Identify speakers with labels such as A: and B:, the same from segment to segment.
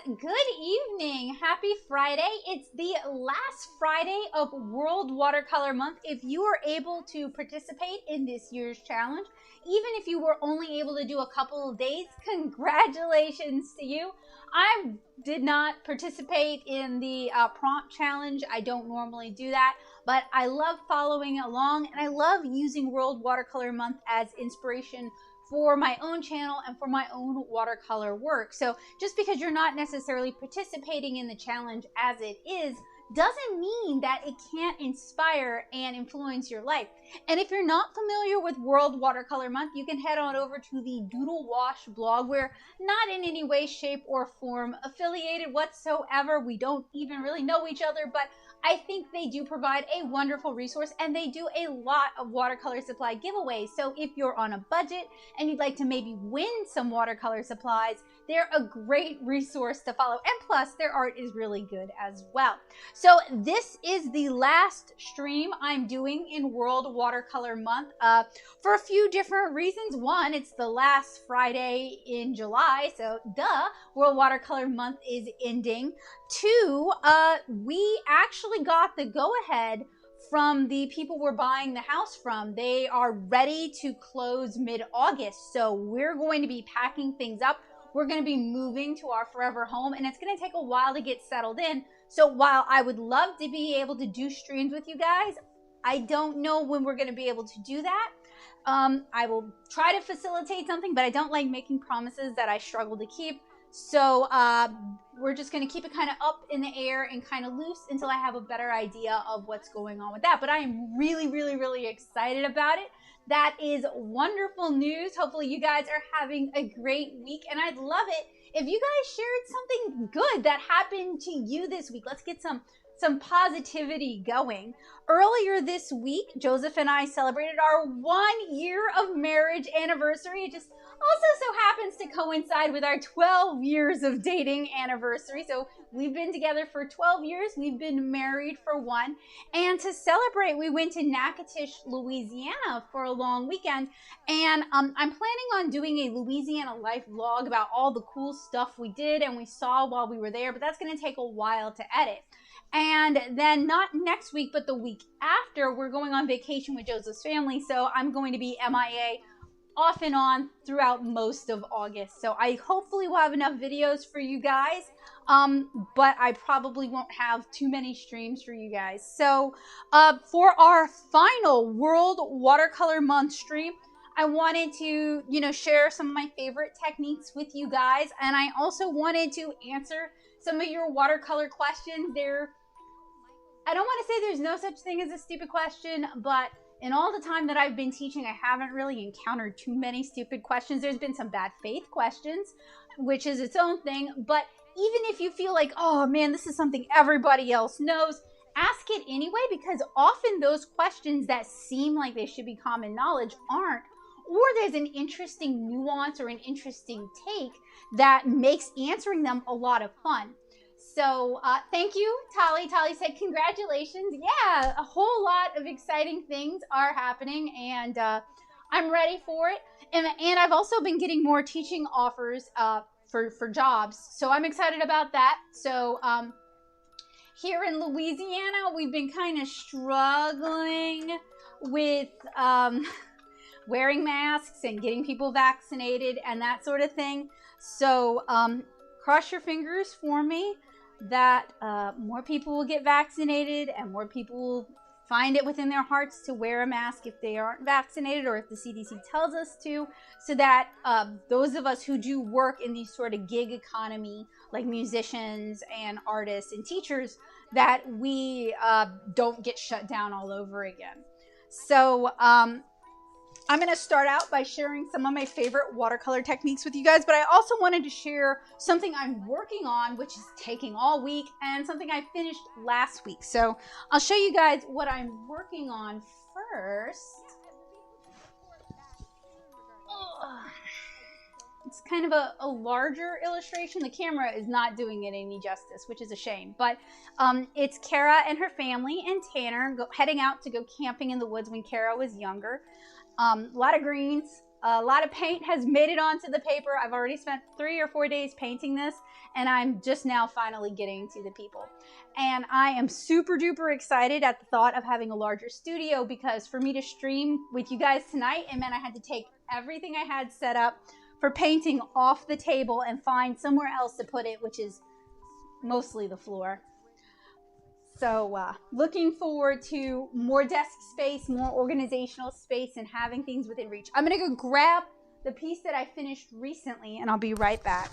A: good evening. Happy Friday. It's the last Friday of World Watercolor Month. If you are able to participate in this year's challenge, even if you were only able to do a couple of days, congratulations to you. I did not participate in the prompt challenge. I don't normally do that, but I love following along and I love using World Watercolor Month as inspiration for my own channel and for my own watercolor work. So just because you're not necessarily participating in the challenge as it is, doesn't mean that it can't inspire and influence your life. And if you're not familiar with World Watercolor Month, you can head on over to the Doodle Wash blog. We're not in any way, shape, or form affiliated whatsoever. We don't even really know each other, but I think they do provide a wonderful resource, and they do a lot of watercolor supply giveaways. So if you're on a budget and you'd like to maybe win some watercolor supplies, they're a great resource to follow. And plus, their art is really good as well. So this is the last stream I'm doing in World Watercolor Month for a few different reasons. One, it's the last Friday in July, so duh, World Watercolor Month is ending. Two, we actually got the go-ahead from the people we're buying the house from. They are ready to close mid-August, so we're going to be packing things up. We're going to be moving to our forever home, and it's going to take a while to get settled in. So while I would love to be able to do streams with you guys, I don't know when we're going to be able to do that. I will try to facilitate something, but I don't like making promises that I struggle to keep. So we're just going to keep it kind of up in the air and kind of loose until I have a better idea of what's going on with that. But I am really, really, really excited about it. That is wonderful news. Hopefully you guys are having a great week, and I'd love it if you guys shared something good that happened to you this week. Let's get some positivity going. Earlier this week, Joseph and I celebrated our 1 year of marriage anniversary. It just also so happens to coincide with our 12 years of dating anniversary. So we've been together for 12 years. We've been married for 1. And to celebrate, we went to Natchitoches, Louisiana for a long weekend. And I'm planning on doing a Louisiana life vlog about all the cool stuff we did and we saw while we were there, but that's going to take a while to edit. And then not next week, but the week after, we're going on vacation with Joseph's family. So I'm going to be MIA off and on throughout most of August. So I hopefully will have enough videos for you guys, but I probably won't have too many streams for you guys. So for our final World Watercolor Month stream, I wanted to, share some of my favorite techniques with you guys. And I also wanted to answer some of your watercolor questions. I don't want to say there's no such thing as a stupid question, but in all the time that I've been teaching, I haven't really encountered too many stupid questions. There's been some bad faith questions, which is its own thing. But even if you feel like, oh man, this is something everybody else knows, ask it anyway, because often those questions that seem like they should be common knowledge aren't. Or there's an interesting nuance or an interesting take that makes answering them a lot of fun. So thank you, Tali. Tali said, congratulations. Yeah, a whole lot of exciting things are happening, and I'm ready for it. And I've also been getting more teaching offers for jobs, so I'm excited about that. So here in Louisiana, we've been kind of struggling with wearing masks and getting people vaccinated and that sort of thing. So cross your fingers for me that more people will get vaccinated and more people will find it within their hearts to wear a mask if they aren't vaccinated or if the CDC tells us to, so that those of us who do work in these sort of gig economy, like musicians and artists and teachers, that we don't get shut down all over again. So I'm going to start out by sharing some of my favorite watercolor techniques with you guys, but I also wanted to share something I'm working on, which is taking all week, and something I finished last week. So I'll show you guys what I'm working on first. It's kind of a larger illustration. The camera is not doing it any justice, which is a shame. But it's Kara and her family and Tanner heading out to go camping in the woods when Kara was younger. A lot of greens, A lot of paint has made it onto the paper. I've already spent 3 or 4 days painting this, and I'm just now finally getting to the people. And I am super duper excited at the thought of having a larger studio, because for me to stream with you guys tonight, it meant I had to take everything I had set up for painting off the table and find somewhere else to put it, which is mostly the floor. So looking forward to more desk space, more organizational space, and having things within reach. I'm going to go grab the piece that I finished recently, and I'll be right back.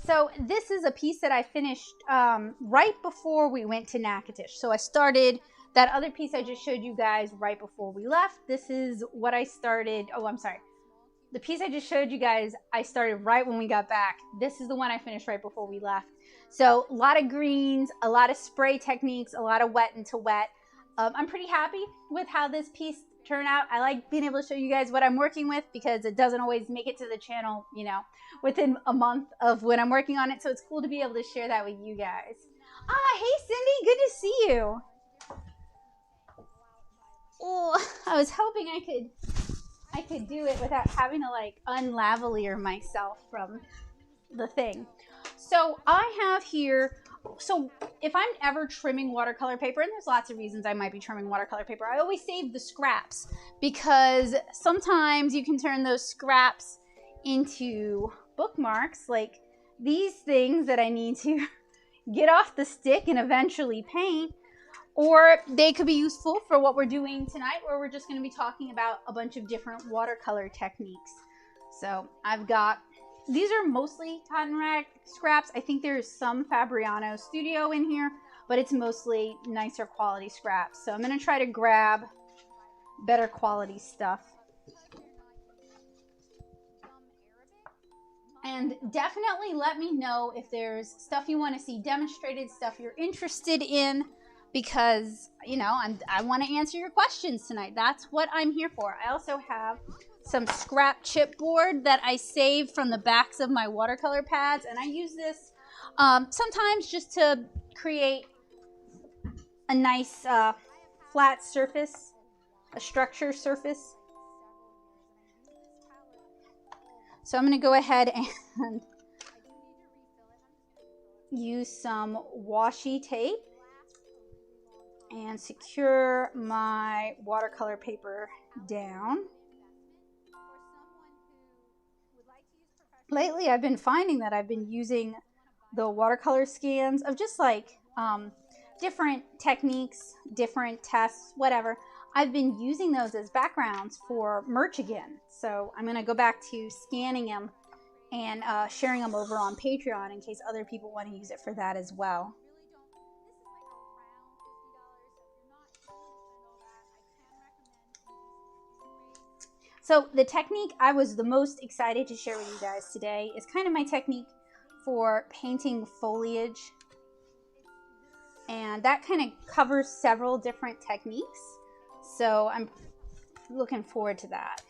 A: So this is a piece that I finished right before we went to Natchitoches. So I started that other piece I just showed you guys right before we left. This is what I started. Oh, I'm sorry. The piece I just showed you guys, I started right when we got back. This is the one I finished right before we left. So a lot of greens, a lot of spray techniques, a lot of wet into wet. I'm pretty happy with how this piece turned out. I like being able to show you guys what I'm working with, because it doesn't always make it to the channel, you know, within a month of when I'm working on it. So it's cool to be able to share that with you guys. Ah, hey Cindy, good to see you. Oh, I was hoping I could do it without having to like unlavalier myself from the thing. So I have here, so if I'm ever trimming watercolor paper, and there's lots of reasons I might be trimming watercolor paper, I always save the scraps, because sometimes you can turn those scraps into bookmarks, like these things that I need to get off the stick and eventually paint. Or they could be useful for what we're doing tonight, where we're just going to be talking about a bunch of different watercolor techniques. So I've got, these are mostly Cottonrag scraps. I think there's some Fabriano Studio in here, but it's mostly nicer quality scraps. So I'm going to try to grab better quality stuff. And definitely let me know if there's stuff you want to see demonstrated, stuff you're interested in, because, you know, I want to answer your questions tonight. That's what I'm here for. I also have some scrap chipboard that I saved from the backs of my watercolor pads, and I use this sometimes just to create a nice flat surface, a structure surface. So I'm going to go ahead and use some washi tape and secure my watercolor paper down. Lately, I've been finding that I've been using the watercolor scans of just like different techniques, different tests, whatever. I've been using those as backgrounds for merch again. So I'm going to go back to scanning them and sharing them over on Patreon in case other people want to use it for that as well. So the technique I was the most excited to share with you guys today is kind of my technique for painting foliage. And that kind of covers several different techniques. So I'm looking forward to that.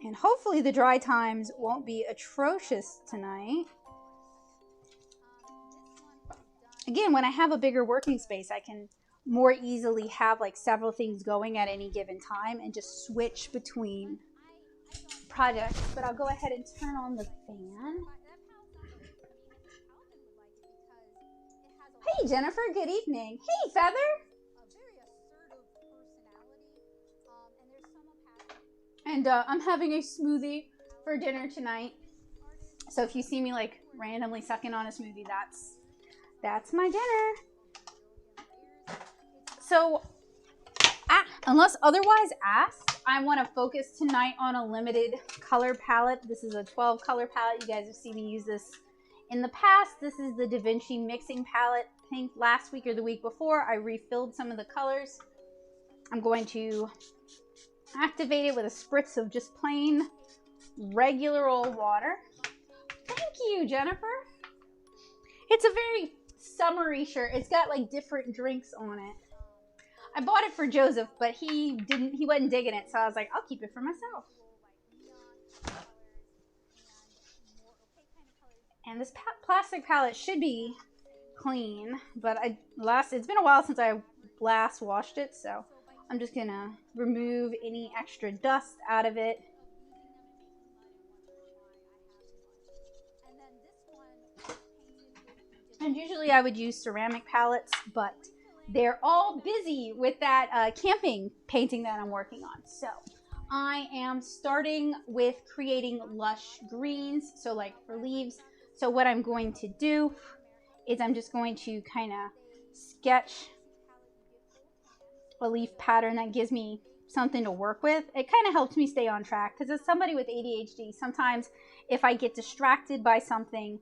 A: And hopefully the dry times won't be atrocious tonight. Again, when I have a bigger working space, I can more easily have like several things going at any given time and just switch between projects. But I'll go ahead and turn on the fan. Hey Jennifer, good evening. Hey Feather. And I'm having a smoothie for dinner tonight. So if you see me like randomly sucking on a smoothie, that's my dinner. So, unless otherwise asked, I want to focus tonight on a limited color palette. This is a 12 color palette. You guys have seen me use this in the past. This is the Vinci mixing palette. I think last week or the week before, I refilled some of the colors. I'm going to activate it with a spritz of just plain regular old water. Thank you, Jennifer. It's a very summery shirt. It's got like different drinks on it. I bought it for Joseph, but he wasn't digging it, so I was like, I'll keep it for myself. And this plastic palette should be clean, but it's been a while since I last washed it, so I'm just gonna remove any extra dust out of it. And usually I would use ceramic palettes, but they're all busy with that camping painting that I'm working on. So I am starting with creating lush greens, so like for leaves. So what I'm going to do is I'm just going to kind of sketch a leaf pattern that gives me something to work with. It kind of helps me stay on track, because as somebody with ADHD, sometimes if I get distracted by something,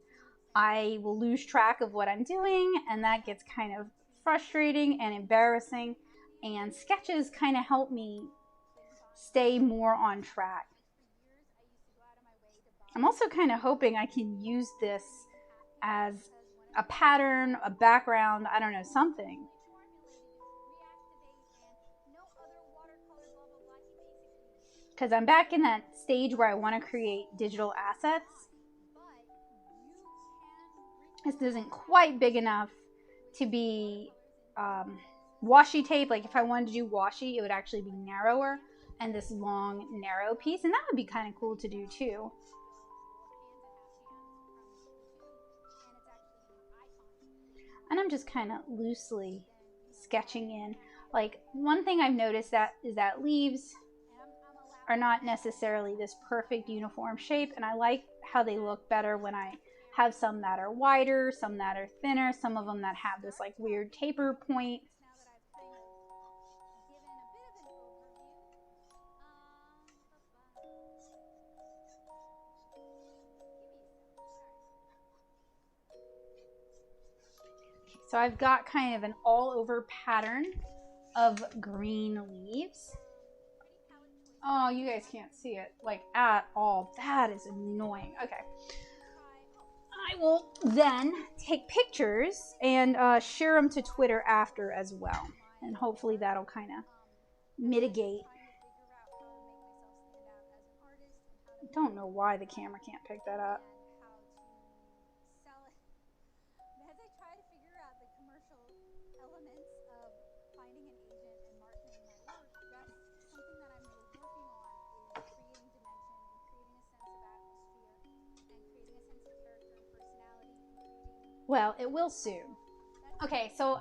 A: I will lose track of what I'm doing, and that gets kind of frustrating and embarrassing, and sketches kind of help me stay more on track. I'm also kind of hoping I can use this as a pattern, a background, I don't know, something. Because I'm back in that stage where I want to create digital assets. This isn't quite big enough to be washi tape. Like if I wanted to do washi, it would actually be narrower, and this long, narrow piece. And that would be kind of cool to do too. And I'm just kind of loosely sketching in. Like one thing I've noticed is that leaves are not necessarily this perfect uniform shape, and I like how they look better when I have some that are wider, some that are thinner, some of them that have this like weird taper point. So I've got kind of an all over pattern of green leaves. Oh, you guys can't see it like at all. That is annoying. Okay. I will then take pictures and share them to Twitter after as well. And hopefully that'll kind of mitigate. I don't know why the camera can't pick that up. Well, it will soon. Okay, so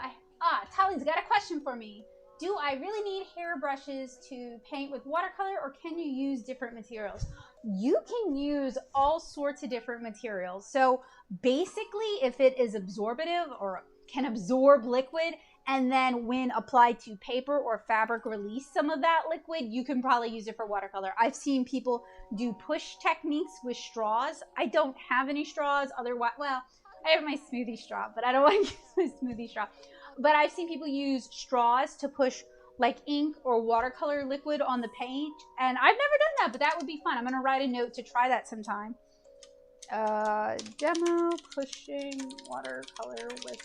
A: Tally's got a question for me. Do I really need hair brushes to paint with watercolor, or can you use different materials? You can use all sorts of different materials. So basically, if it is absorbative or can absorb liquid, and then when applied to paper or fabric release some of that liquid, you can probably use it for watercolor. I've seen people do push techniques with straws. I don't have any straws. Otherwise, well, I have my smoothie straw, but I don't want to use my smoothie straw. But I've seen people use straws to push like ink or watercolor liquid on the paint. And I've never done that, but that would be fun. I'm going to write a note to try that sometime. Demo pushing watercolor with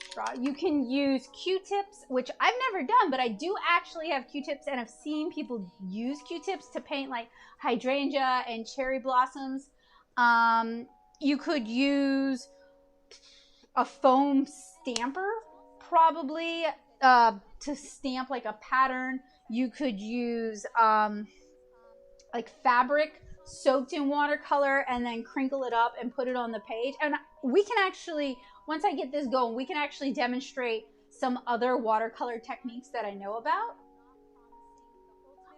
A: straw. You can use Q-tips, which I've never done, but I do actually have Q-tips, and I've seen people use Q-tips to paint like hydrangea and cherry blossoms. You could use a foam stamper, probably, to stamp like a pattern. You could use like fabric soaked in watercolor and then crinkle it up and put it on the page. And we can actually, once I get this going, we can actually demonstrate some other watercolor techniques that I know about.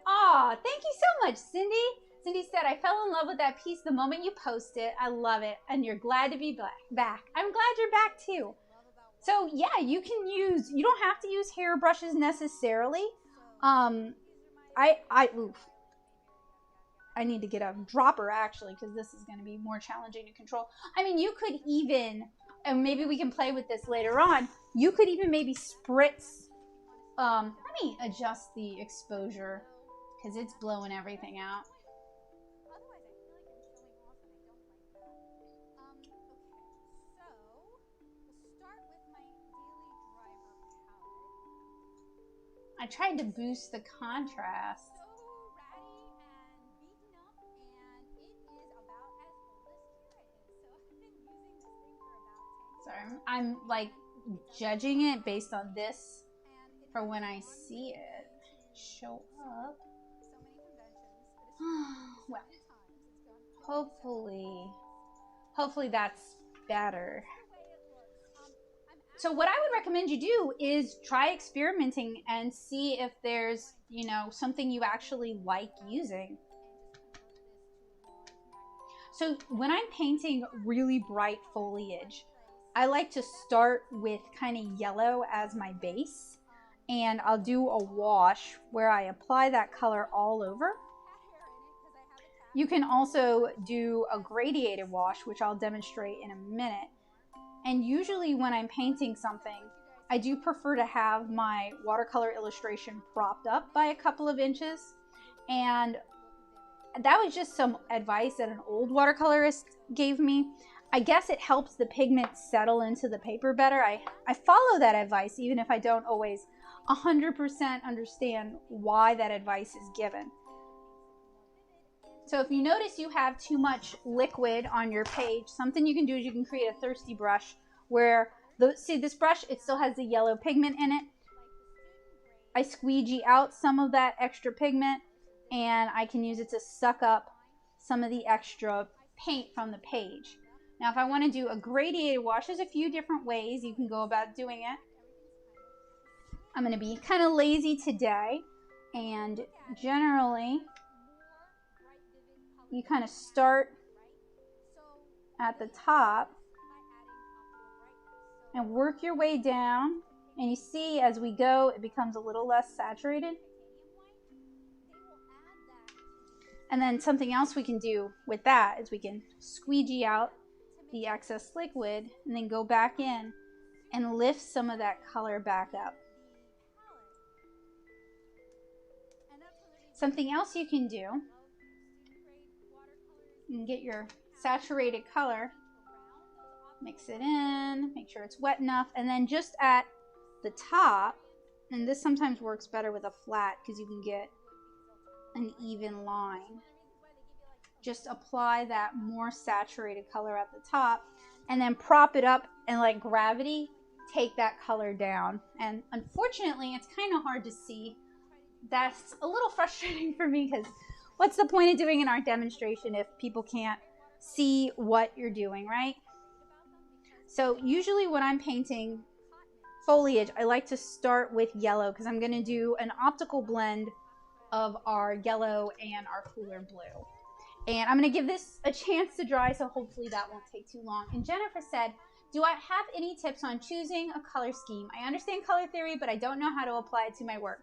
A: Aw, thank you so much, Cindy. Cindy said, I fell in love with that piece the moment you posted it. I love it. And you're glad to be back. I'm glad you're back too. So yeah, you don't have to use hair brushes necessarily. I need to get a dropper actually, because this is going to be more challenging to control. I mean, you could even, and maybe we can play with this later on, you could even maybe spritz, let me adjust the exposure because it's blowing everything out. I tried to boost the contrast. Sorry, I'm like judging it based on this for when I see it show up. Well, hopefully that's better. So what I would recommend you do is try experimenting and see if there's, you know, something you actually like using. So when I'm painting really bright foliage, I like to start with kind of yellow as my base, and I'll do a wash where I apply that color all over. You can also do a gradiated wash, which I'll demonstrate in a minute. And usually when I'm painting something, I do prefer to have my watercolor illustration propped up by a couple of inches. And that was just some advice that an old watercolorist gave me. I guess it helps the pigment settle into the paper better. I follow that advice even if I don't always 100% understand why that advice is given. So if you notice you have too much liquid on your page, something you can do is you can create a thirsty brush where, see this brush, it still has the yellow pigment in it. I squeegee out some of that extra pigment and I can use it to suck up some of the extra paint from the page. Now if I want to do a gradiated wash, there's a few different ways you can go about doing it. I'm going to be kind of lazy today, and generally you kind of start at the top and work your way down, and you see as we go it becomes a little less saturated. And then something else we can do with that is we can squeegee out the excess liquid and then go back in and lift some of that color back up. Something else you can do, you can get your saturated color, mix it in, make sure it's wet enough, and then just at the top, and this sometimes works better with a flat because you can get an even line. Just apply that more saturated color at the top and then prop it up and let gravity take that color down. And unfortunately, it's kind of hard to see. That's a little frustrating for me because what's the point of doing an art demonstration if people can't see what you're doing, right? So usually when I'm painting foliage, I like to start with yellow because I'm going to do an optical blend of our yellow and our cooler blue. And I'm going to give this a chance to dry, so hopefully that won't take too long. And Jennifer said, do I have any tips on choosing a color scheme? I understand color theory, but I don't know how to apply it to my work.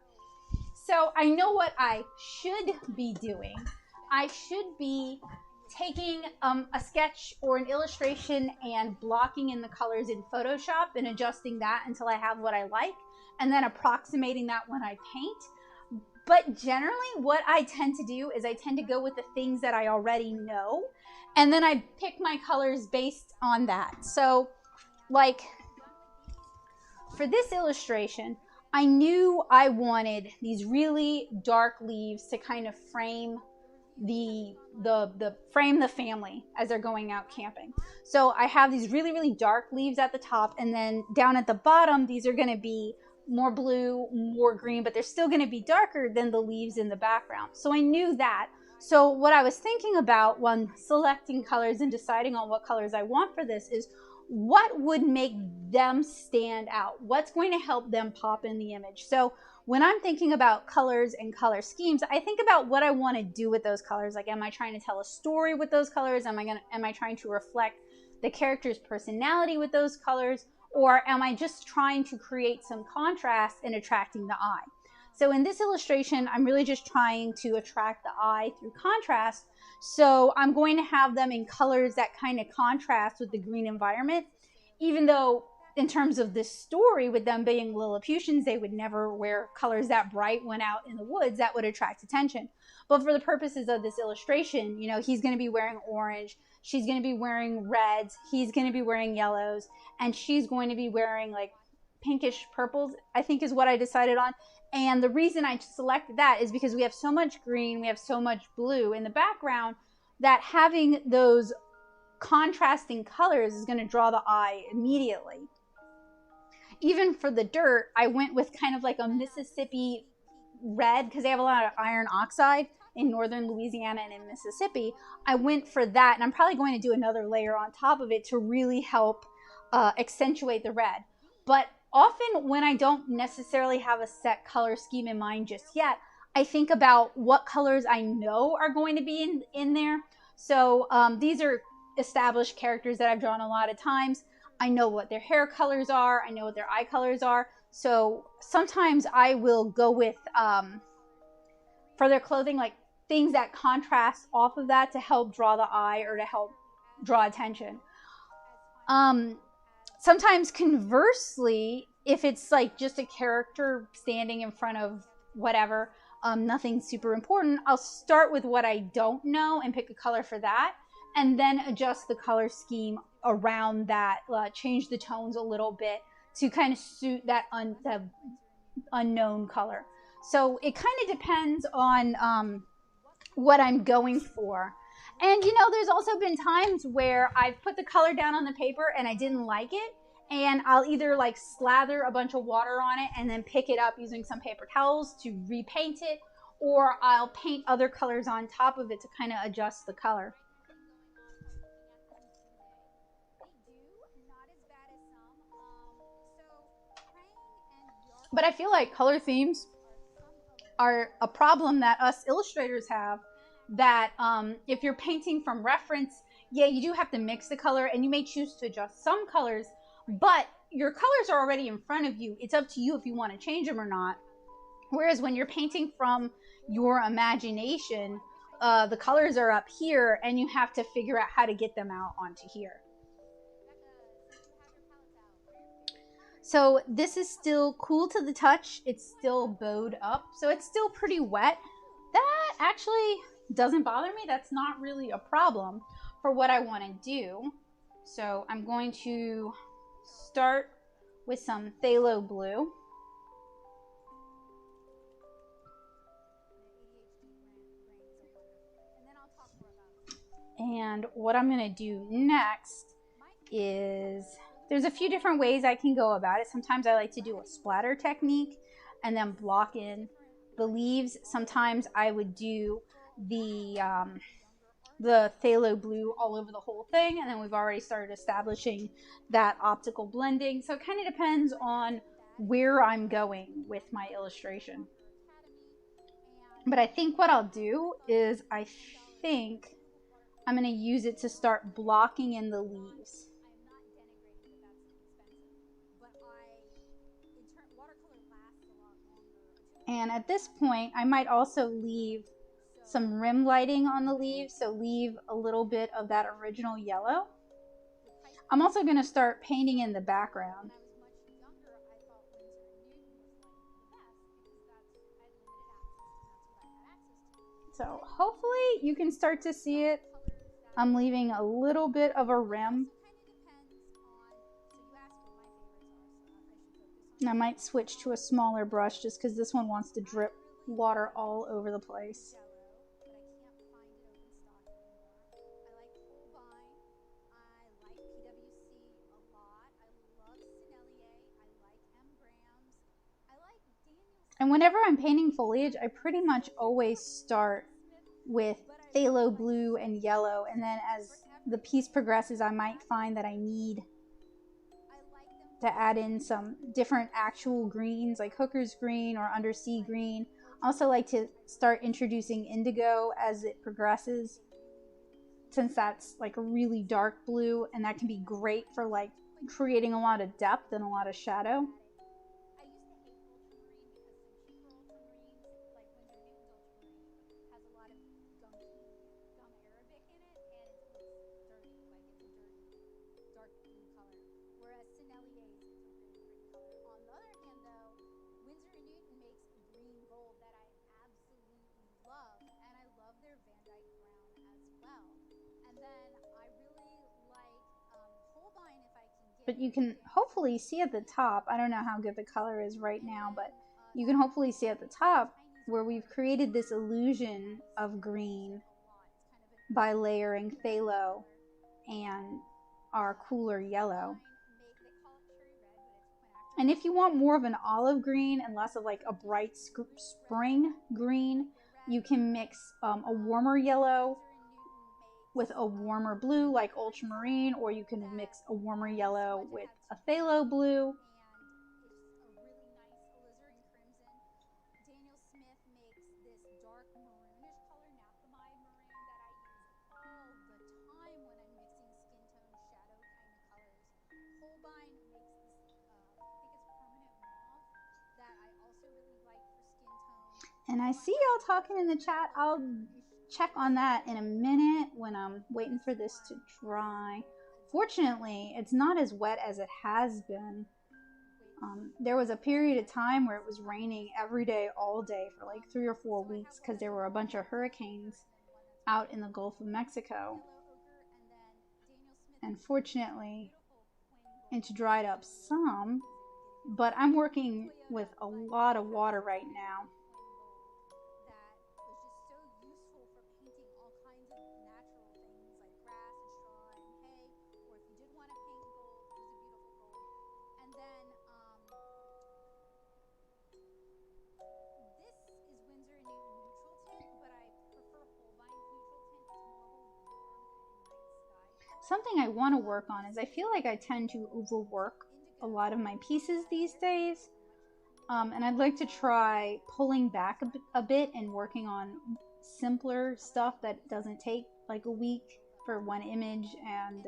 A: So I know what I should be doing. I should be taking a sketch or an illustration and blocking in the colors in Photoshop and adjusting that until I have what I like, and then approximating that when I paint. But generally what I tend to do is I tend to go with the things that I already know, and then I pick my colors based on that. So like for this illustration, I knew I wanted these really dark leaves to kind of frame the family as they're going out camping. So I have these really, really dark leaves at the top, and then down at the bottom, these are going to be more blue, more green, but they're still going to be darker than the leaves in the background. So I knew that. So what I was thinking about when selecting colors and deciding on what colors I want for this is what would make them stand out? What's going to help them pop in the image? So when I'm thinking about colors and color schemes, I think about what I want to do with those colors. Like, am I trying to tell a story with those colors? Am I trying to reflect the character's personality with those colors? Or am I just trying to create some contrast and attracting the eye? So in this illustration, I'm really just trying to attract the eye through contrast. So I'm going to have them in colors that kind of contrast with the green environment, even though in terms of this story, with them being Lilliputians, they would never wear colors that bright when out in the woods. That would attract attention. But for the purposes of this illustration, you know, he's going to be wearing orange, she's going to be wearing reds, he's going to be wearing yellows, and she's going to be wearing like pinkish purples, I think is what I decided on. And the reason I selected that is because we have so much green, we have so much blue in the background that having those contrasting colors is going to draw the eye immediately. Even for the dirt, I went with kind of like a Mississippi red because they have a lot of iron oxide in northern Louisiana and in Mississippi. I went for that, and I'm probably going to do another layer on top of it to really help accentuate the red. But often when I don't necessarily have a set color scheme in mind just yet, I think about what colors I know are going to be in there. So these are established characters that I've drawn a lot of times. I know what their hair colors are. I know what their eye colors are. So sometimes I will go with, for their clothing, like things that contrast off of that to help draw the eye or to help draw attention. Sometimes conversely, if it's like just a character standing in front of whatever, nothing super important, I'll start with what I don't know and pick a color for that, and then adjust the color scheme around that, change the tones a little bit to kind of suit that the unknown color. So it kind of depends on what I'm going for. And you know, there's also been times where I've put the color down on the paper and I didn't like it, and I'll either like slather a bunch of water on it and then pick it up using some paper towels to repaint it, or I'll paint other colors on top of it to kind of adjust the color. But I feel like color themes are a problem that us illustrators have, that if you're painting from reference, yeah, you do have to mix the color and you may choose to adjust some colors, but your colors are already in front of you. It's up to you if you want to change them or not. Whereas when you're painting from your imagination, the colors are up here and you have to figure out how to get them out onto here. So this is still cool to the touch. It's still bowed up, so it's still pretty wet. That actually doesn't bother me. That's not really a problem for what I want to do. So I'm going to start with some phthalo blue. And what I'm going to do next is, there's a few different ways I can go about it. Sometimes I like to do a splatter technique and then block in the leaves. Sometimes I would do the phthalo blue all over the whole thing, and then we've already started establishing that optical blending. So it kind of depends on where I'm going with my illustration. But I think what I'll do is, I think I'm going to use it to start blocking in the leaves. And at this point, I might also leave some rim lighting on the leaves, so leave a little bit of that original yellow. I'm also going to start painting in the background. So hopefully you can start to see it. I'm leaving a little bit of a rim. And I might switch to a smaller brush just because this one wants to drip water all over the place. And whenever I'm painting foliage, I pretty much always start with phthalo blue and yellow, and then as the piece progresses, I might find that I need to add in some different actual greens, like hooker's green or undersea green. I also like to start introducing indigo as it progresses, since that's like a really dark blue, and that can be great for like creating a lot of depth and a lot of shadow. But you can hopefully see at the top, I don't know how good the color is right now, but you can hopefully see at the top where we've created this illusion of green by layering phthalo and our cooler yellow. And if you want more of an olive green and less of like a bright spring green, you can mix a warmer yellow with a warmer blue like ultramarine, or you can mix a warmer yellow with a phthalo blue. And I see y'all talking in the chat. I'll check on that in a minute when I'm waiting for this to dry. Fortunately, it's not as wet as it has been. There was a period of time where it was raining every day, all day for like 3 or 4 weeks because there were a bunch of hurricanes out in the Gulf of Mexico. And fortunately, it's dried up some, but I'm working with a lot of water right now. Something I want to work on is I feel like I tend to overwork a lot of my pieces these days. And I'd like to try pulling back a bit and working on simpler stuff that doesn't take like a week for one image, and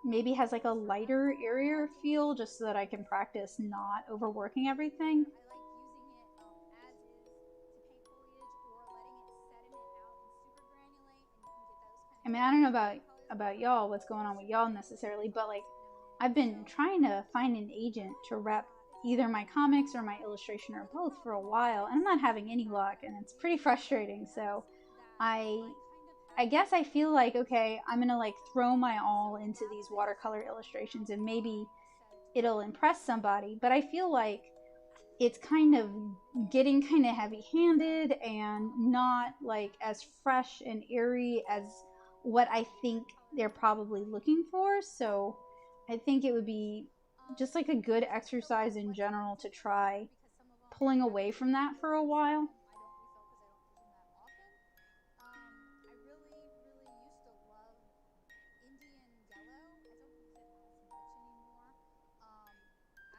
A: maybe has like a lighter, airier feel, just so that I can practice not overworking everything. I mean, I don't know about y'all, what's going on with y'all necessarily, but like I've been trying to find an agent to rep either my comics or my illustration or both for a while, and I'm not having any luck, and it's pretty frustrating. So I guess I feel like, okay, I'm gonna like throw my all into these watercolor illustrations and maybe it'll impress somebody, but I feel like it's kind of getting kind of heavy-handed and not like as fresh and airy as what I think they're probably looking for. So I think it would be just like a good exercise in general to try pulling away from that for a while.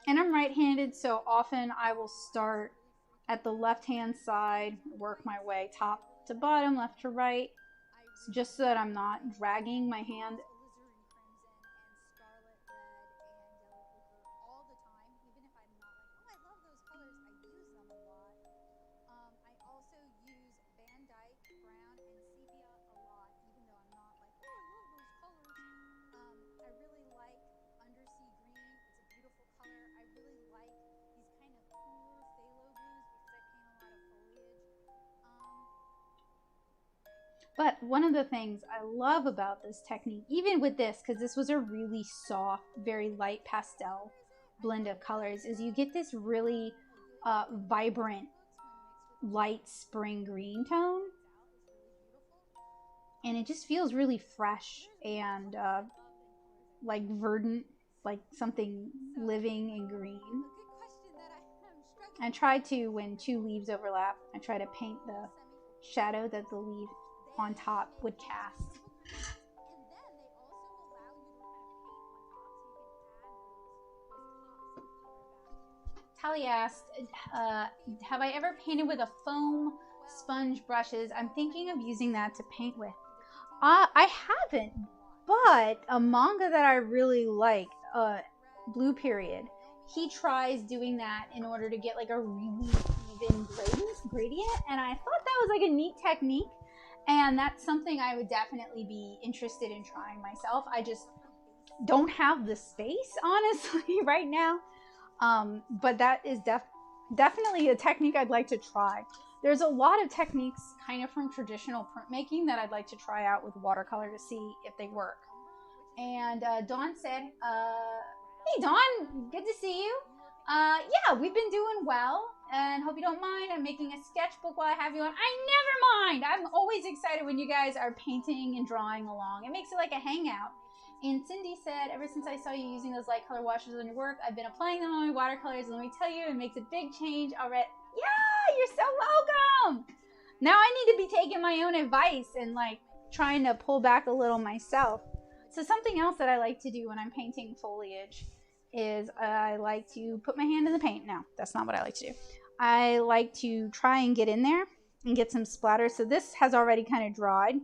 A: And I'm right-handed, so often I will start at the left-hand side, work my way top to bottom, left to right, just so that I'm not dragging my hand. But one of the things I love about this technique, even with this, because this was a really soft, very light pastel blend of colors, is you get this really vibrant, light spring green tone. And it just feels really fresh and like verdant, like something living and green. I try to, when 2 leaves overlap, I try to paint the shadow that the leaf on top would cast. Tally asked, have I ever painted with a foam sponge brushes? I'm thinking of using that to paint with. I haven't, but a manga that I really like, Blue Period, he tries doing that in order to get like a really even gradient, and I thought that was like a neat technique. And that's something I would definitely be interested in trying myself. I just don't have the space, honestly, right now. But that is definitely a technique I'd like to try. There's a lot of techniques kind of from traditional printmaking that I'd like to try out with watercolor to see if they work. And Dawn said, hey Dawn, good to see you. Yeah, we've been doing well, and hope you don't mind. I'm making a sketchbook while I have you on. I never mind. I'm always excited when you guys are painting and drawing along. It makes it like a hangout. And Cindy said, ever since I saw you using those light color washes on your work, I've been applying them on my watercolors, and let me tell you, it makes a big change already. Yeah, you're so welcome. Now I need to be taking my own advice and like trying to pull back a little myself. So something else that I like to do when I'm painting foliage is I like to put my hand in the paint. No, that's not what I like to do. I like to try and get in there and get some splatter. So this has already kind of dried.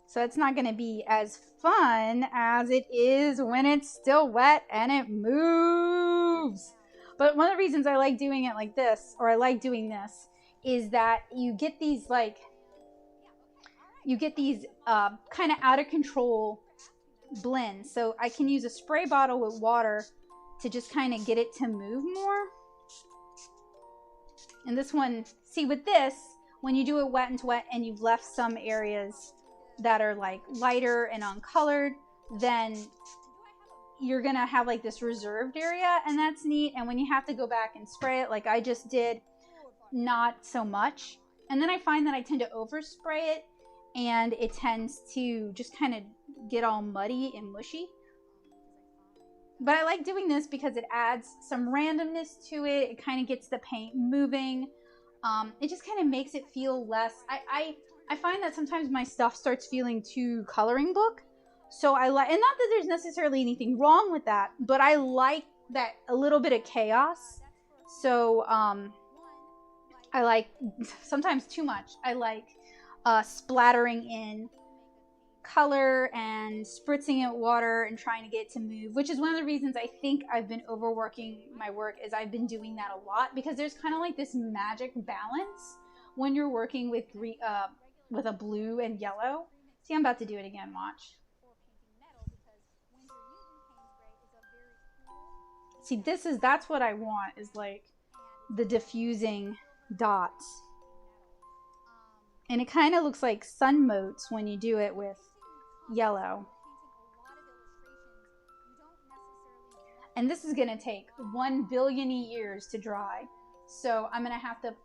A: So it's not going to be as fun as it is when it's still wet and it moves. But one of the reasons I like doing it like this, or I like doing this, is that you get these kind of out of control blends. So I can use a spray bottle with water to just kind of get it to move more. And this one, see with this, when you do it wet and wet and you've left some areas that are like lighter and uncolored, then you're gonna have like this reserved area, and that's neat. And when you have to go back and spray it like I just did, not so much. And then I find that I tend to overspray it and it tends to just kind of get all muddy and mushy. But I like doing this because it adds some randomness to it. It kind of gets the paint moving. It just kind of makes it feel less. I find that sometimes my stuff starts feeling too coloring book. So I like, and not that there's necessarily anything wrong with that, but I like that a little bit of chaos. So I like, sometimes too much, I like splattering in color and spritzing it water and trying to get it to move, which is one of the reasons I think I've been overworking my work, is I've been doing that a lot, because there's kind of like this magic balance when you're working with a blue and yellow. See, I'm about to do it again, watch. See, that's what I want, is like the diffusing dots. And it kind of looks like sun motes when you do it with yellow. And this is going to take 1 billion years to dry. So I'm going to have to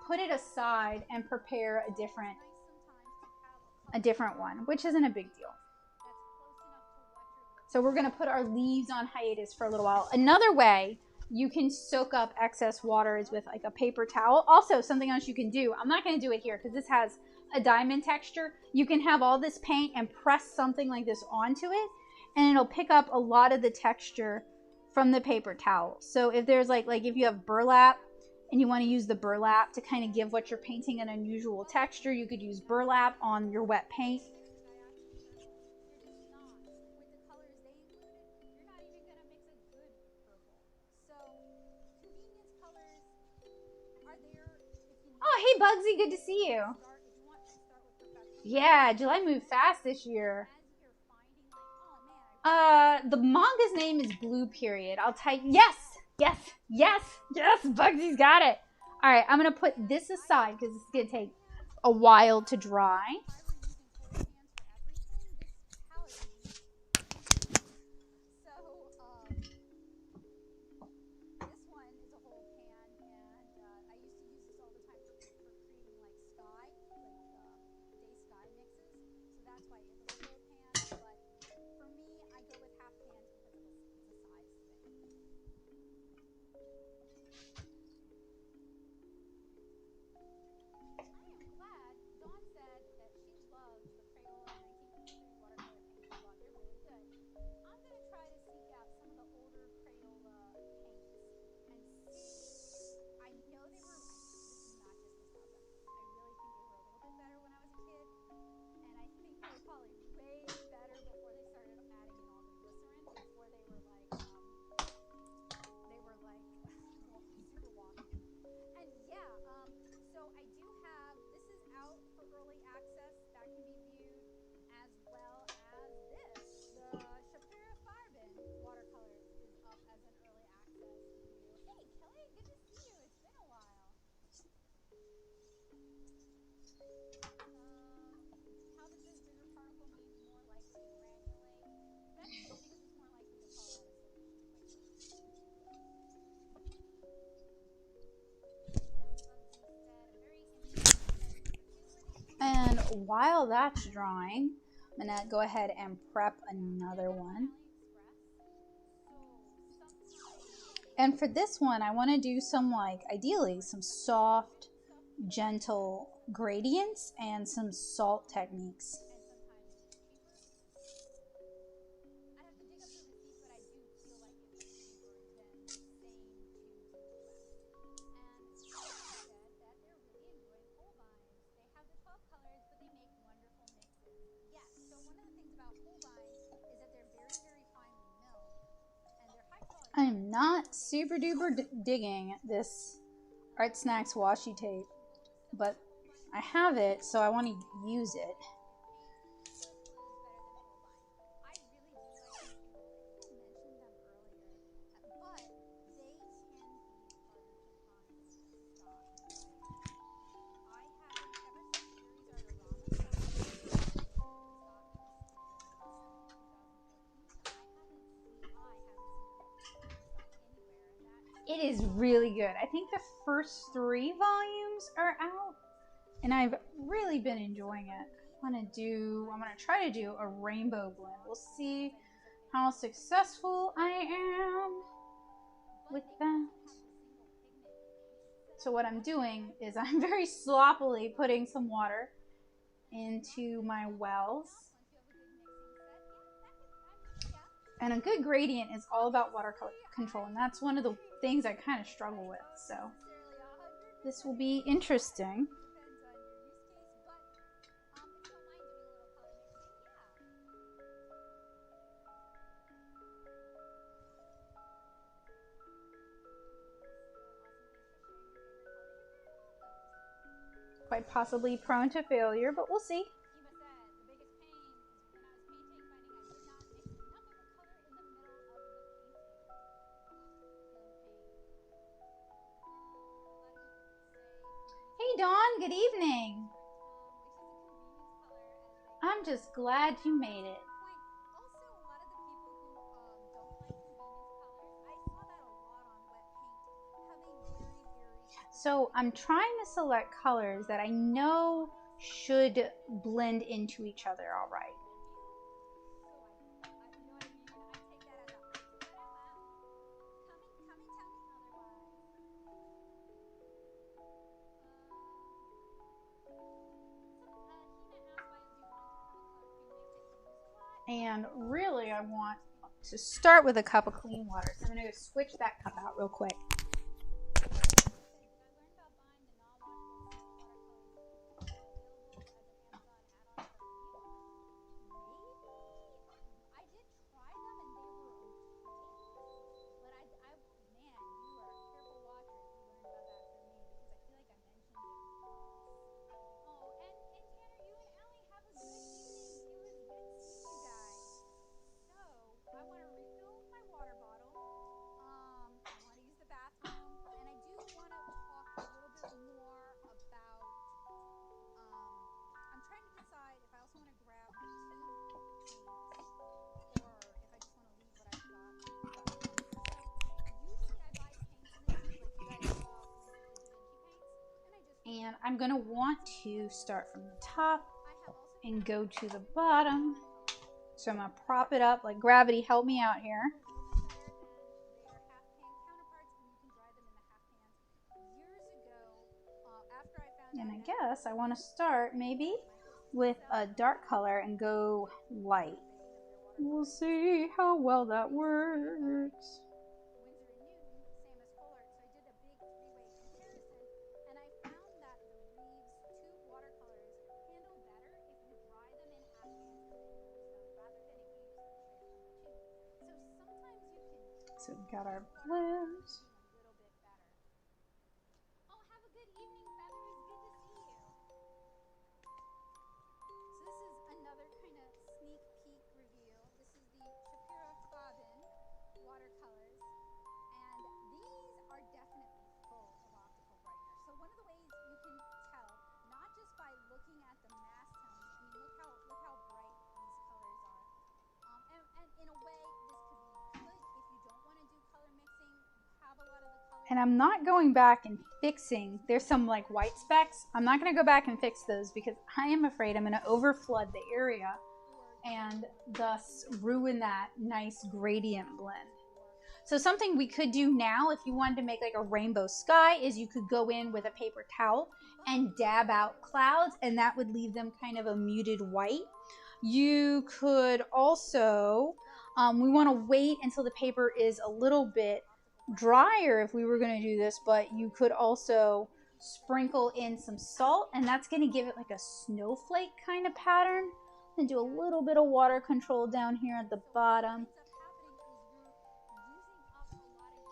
A: put it aside and prepare a different one, which isn't a big deal. So we're going to put our leaves on hiatus for a little while. Another way you can soak up excess water is with like a paper towel. Also, something else you can do, I'm not going to do it here because this has a diamond texture. You can have all this paint and press something like this onto it, and it'll pick up a lot of the texture from the paper towel. So if there's like if you have burlap and you want to use the burlap to kind of give what you're painting an unusual texture, you could use burlap on your wet paint. Oh, hey Bugsy, good to see you. Yeah, July moved fast this year. The manga's name is Blue Period. I'll type, yes, Bugsy's got it. All right, I'm going to put this aside because it's going to take a while to dry. And while that's drying, I'm gonna go ahead and prep another one. And for this one, I want to do some, like, ideally some soft, gentle gradients and some salt techniques. I'm not super duper digging this Art Snacks washi tape, but I have it, so I want to use it. It is really good. I think the first 3 volumes are out, and I've really been enjoying it. I'm gonna try to do a rainbow blend. We'll see how successful I am with that. So what I'm doing is I'm very sloppily putting some water into my wells. And a good gradient is all about watercolor control, and that's one of the things I kind of struggle with. So this will be interesting. Quite possibly prone to failure, but we'll see. Hey Dawn, good evening. I'm just glad you made it. So I'm trying to select colors that I know should blend into each other all right. And really, I want to start with a cup of clean water. So I'm going to switch that cup out real quick. And I'm going to want to start from the top and go to the bottom. So I'm going to prop it up, like gravity, help me out here. And I guess I want to start maybe with a dark color and go light. We'll see how well that works. So we've got our blends. And I'm not going back and fixing, there's some like white specks. I'm not going to go back and fix those because I am afraid I'm going to overflood the area and thus ruin that nice gradient blend. So something we could do now if you wanted to make like a rainbow sky is you could go in with a paper towel and dab out clouds, and that would leave them kind of a muted white. You could also, we want to wait until the paper is a little bit drier if we were going to do this, but you could also sprinkle in some salt, and that's going to give it like a snowflake kind of pattern. And do a little bit of water control down here at the bottom.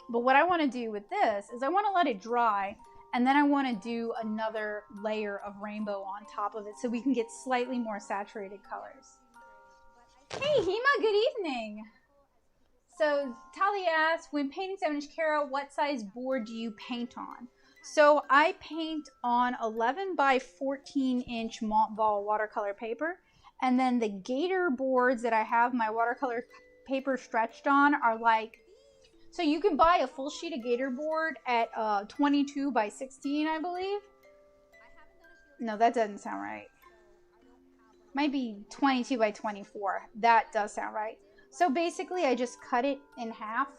A: But what I want to do with this is I want to let it dry, and then I want to do another layer of rainbow on top of it so we can get slightly more saturated colors. Hey Hema, good evening. So Talia asked, when painting 7-inch Cara, what size board do you paint on? So I paint on 11 by 14-inch Montball watercolor paper. And then the Gator boards that I have my watercolor paper stretched on are like, so you can buy a full sheet of Gator board at 22 by 16, I believe. No, that doesn't sound right. Might be 22 by 24. That does sound right. So basically I just cut it in half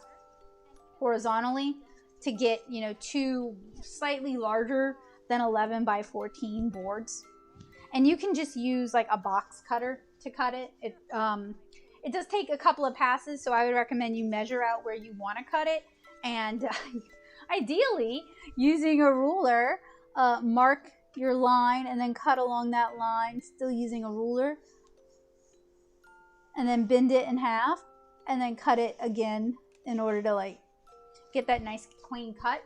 A: horizontally to get, you know, two slightly larger than 11 by 14 boards. And you can just use like a box cutter to cut it. It does take a couple of passes, so I would recommend you measure out where you want to cut it. And ideally, using a ruler, mark your line and then cut along that line, still using a ruler. And then bend it in half and then cut it again in order to like get that nice clean cut.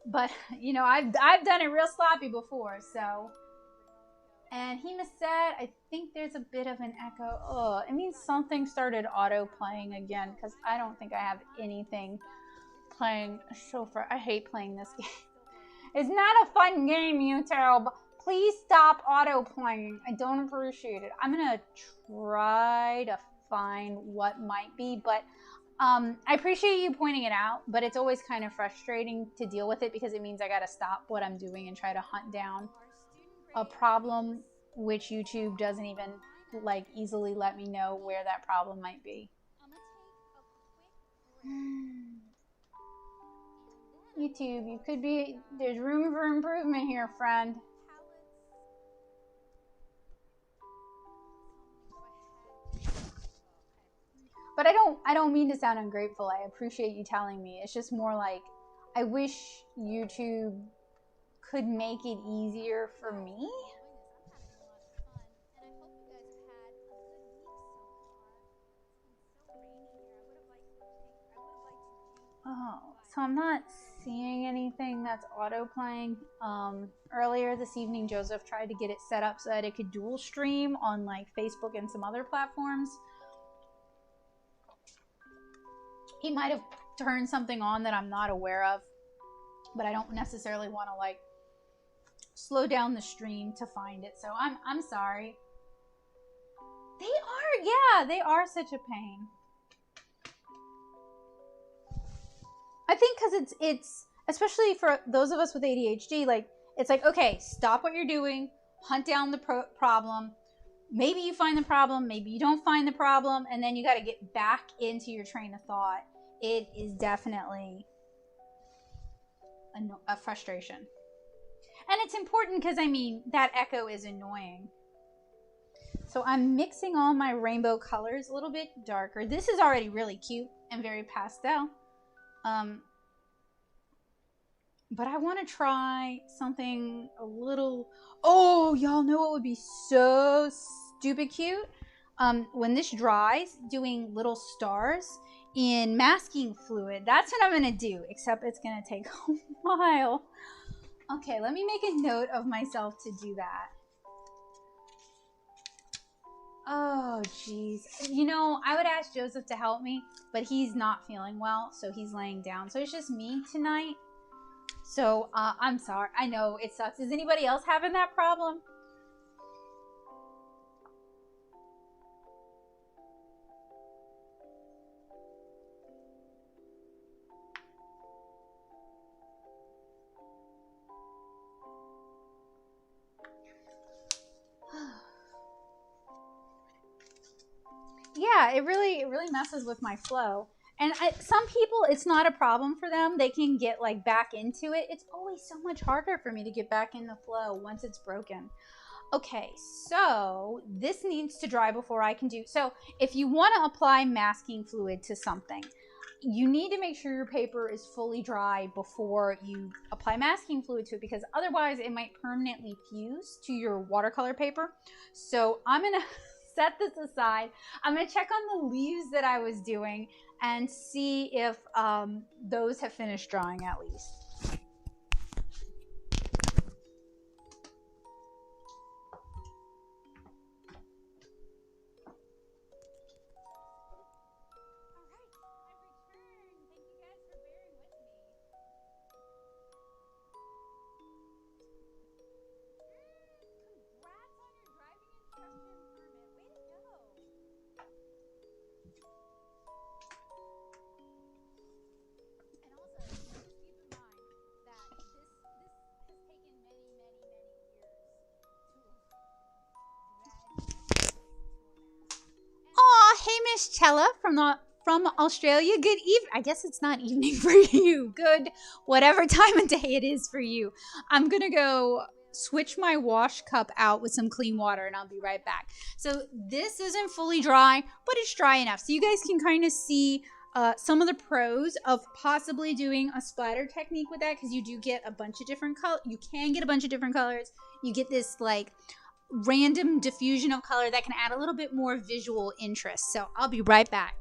A: But, you know, I've done it real sloppy before, so... And Hema said, I think there's a bit of an echo. Oh, it means something started auto-playing again, because I don't think I have anything playing so far. I hate playing this game. It's not a fun game, YouTube. Please stop auto-playing. I don't appreciate it. I'm going to try to find what might be, but I appreciate you pointing it out, but it's always kind of frustrating to deal with it because it means I got to stop what I'm doing and try to hunt down a problem which YouTube doesn't even like easily let me know where that problem might be. YouTube, you could be, there's room for improvement here, friend. But I don't mean to sound ungrateful. I appreciate you telling me. It's just more like I wish YouTube could make it easier for me. Oh, so I'm not seeing anything that's auto playing. Earlier this evening, Joseph tried to get it set up so that it could dual stream on like Facebook and some other platforms. He might have turned something on that I'm not aware of, but I don't necessarily want to like slow down the stream to find it. So I'm sorry. They are such a pain. I think because it's especially for those of us with ADHD, like it's like, okay, stop what you're doing, hunt down the problem. Maybe you find the problem, maybe you don't find the problem, and then you got to get back into your train of thought. It is definitely a frustration. And it's important because, I mean, that echo is annoying. So I'm mixing all my rainbow colors a little bit darker. This is already really cute and very pastel. But I want to try something a little... Oh, y'all know what would be so stupid cute? When this dries, doing little stars in masking fluid. That's what I'm going to do, except it's going to take a while. Okay, let me make a note of myself to do that. Oh, jeez. You know, I would ask Joseph to help me, but he's not feeling well, so he's laying down. So it's just me tonight. So, I'm sorry. I know, it sucks. Is anybody else having that problem? yeah, it really messes with my flow. And some people, it's not a problem for them. They can get like back into it. It's always so much harder for me to get back in the flow once it's broken. Okay, so this needs to dry before I can do. So if you want to apply masking fluid to something, you need to make sure your paper is fully dry before you apply masking fluid to it, because otherwise it might permanently fuse to your watercolor paper. So I'm gonna set this aside. I'm gonna check on the leaves that I was doing and see if those have finished drying at least. Hey, Miss Chella from Australia. Good evening. I guess it's not evening for you. Good, whatever time of day it is for you. I'm gonna go switch my wash cup out with some clean water, and I'll be right back. So this isn't fully dry, but it's dry enough, so you guys can kind of see some of the pros of possibly doing a splatter technique with that, because you do get a bunch of different colors. You can get a bunch of different colors. You get this like random diffusion of color that can add a little bit more visual interest. So I'll be right back.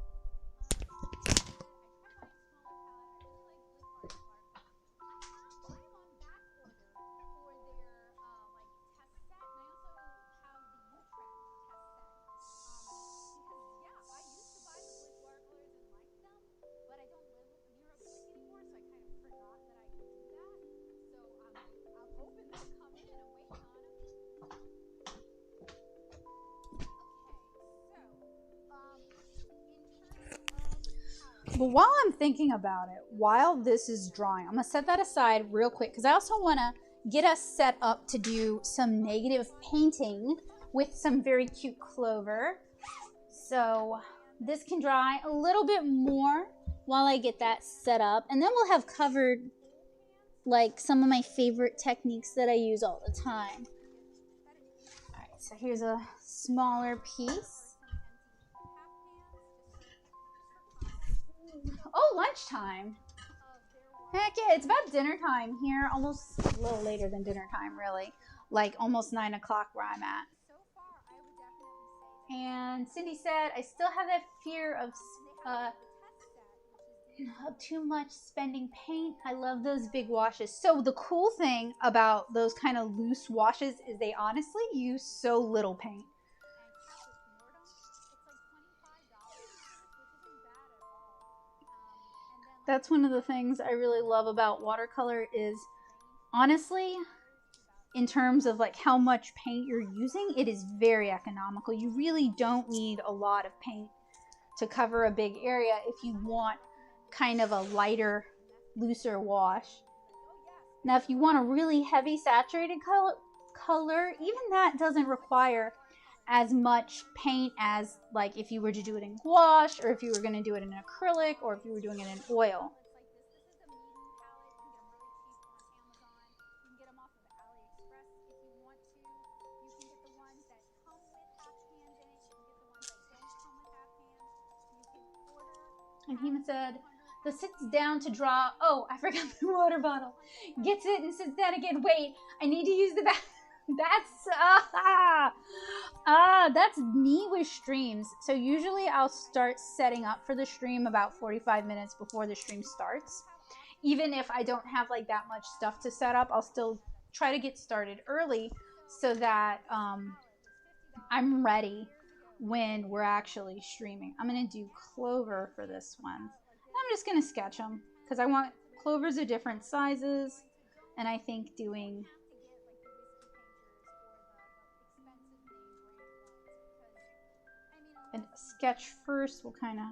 A: But while I'm thinking about it, while this is drying, I'm going to set that aside real quick, because I also want to get us set up to do some negative painting with some very cute clover. So this can dry a little bit more while I get that set up. And then we'll have covered like some of my favorite techniques that I use all the time. All right, so here's a smaller piece. Oh, lunchtime. Heck yeah, it's about dinner time here. Almost a little later than dinner time, really. Like almost 9 o'clock where I'm at. And Cindy said, I still have that fear of too much spending paint. I love those big washes. So the cool thing about those kind of loose washes is they honestly use so little paint. That's one of the things I really love about watercolor is, honestly, in terms of like how much paint you're using, it is very economical. You really don't need a lot of paint to cover a big area if you want kind of a lighter, looser wash. Now, if you want a really heavy saturated color, even that doesn't require as much paint as like if you were to do it in gouache, or if you were going to do it in acrylic, or if you were doing it in oil. And he said, the sits down to draw. Oh, I forgot the water bottle. Gets it and sits down again. Wait, I need to use the bath. That's me with streams. So usually I'll start setting up for the stream about 45 minutes before the stream starts. Even if I don't have like that much stuff to set up, I'll still try to get started early so that I'm ready when we're actually streaming. I'm going to do clover for this one. I'm just going to sketch them because I want clovers of different sizes, and I think doing a sketch first will kind of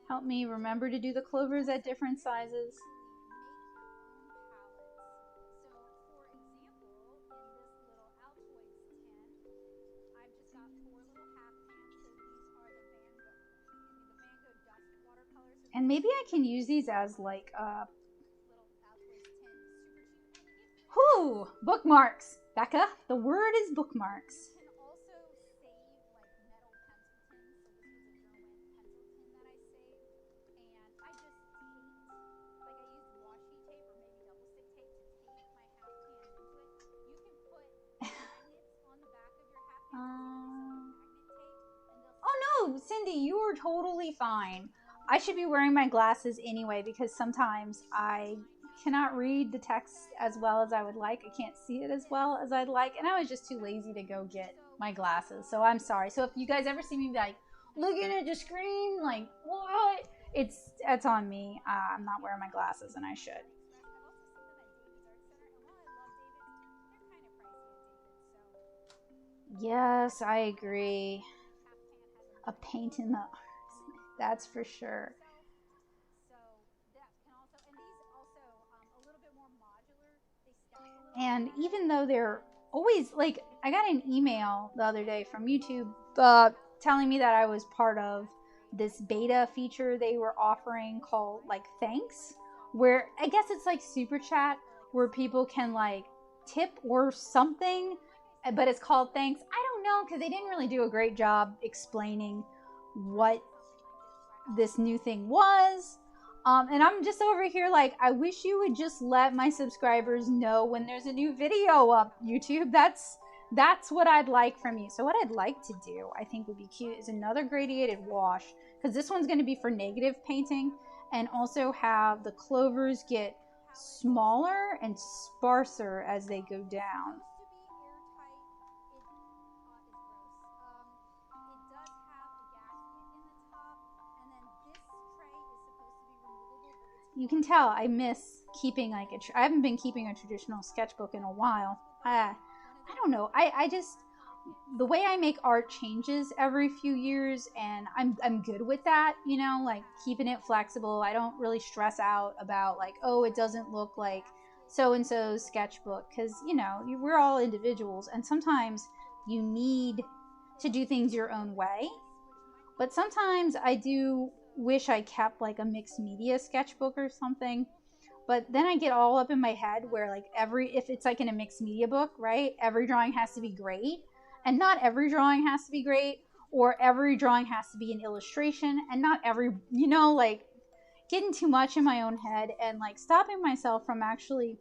A: help me remember to do the clovers at different sizes. And maybe I can use these as like bookmarks. Becca, the word is bookmarks. Oh no, Cindy, you are totally fine. I should be wearing my glasses anyway because sometimes I cannot read the text as well as I would like. I can't see it as well as I'd like, and I was just too lazy to go get my glasses. So I'm sorry. So if you guys ever see me like looking at the screen like what? It's on me. I'm not wearing my glasses and I should. Yes, I agree. A paint in the arms, that's for sure. And even though they're always like, I got an email the other day from YouTube telling me that I was part of this beta feature they were offering called like Thanks, where I guess it's like super chat where people can like tip or something, but it's called Thanks. I don't know because they didn't really do a great job explaining what this new thing was. And I'm just over here like, I wish you would just let my subscribers know when there's a new video up, YouTube. That's what I'd like from you. So what I'd like to do, I think would be cute, is another gradiated wash, because this one's going to be for negative painting, and also have the clovers get smaller and sparser as they go down. You can tell I miss keeping like I haven't been keeping a traditional sketchbook in a while. I don't know. I just, the way I make art changes every few years, and I'm good with that, you know, like keeping it flexible. I don't really stress out about like, oh, it doesn't look like so and so's sketchbook, because you know, we're all individuals, and sometimes you need to do things your own way. But sometimes I do wish I kept like a mixed media sketchbook or something. But then I get all up in my head where like if it's like in a mixed media book, right? Every drawing has to be great. And not every drawing has to be great. Or every drawing has to be an illustration. And not every, you know, like getting too much in my own head and like stopping myself from actually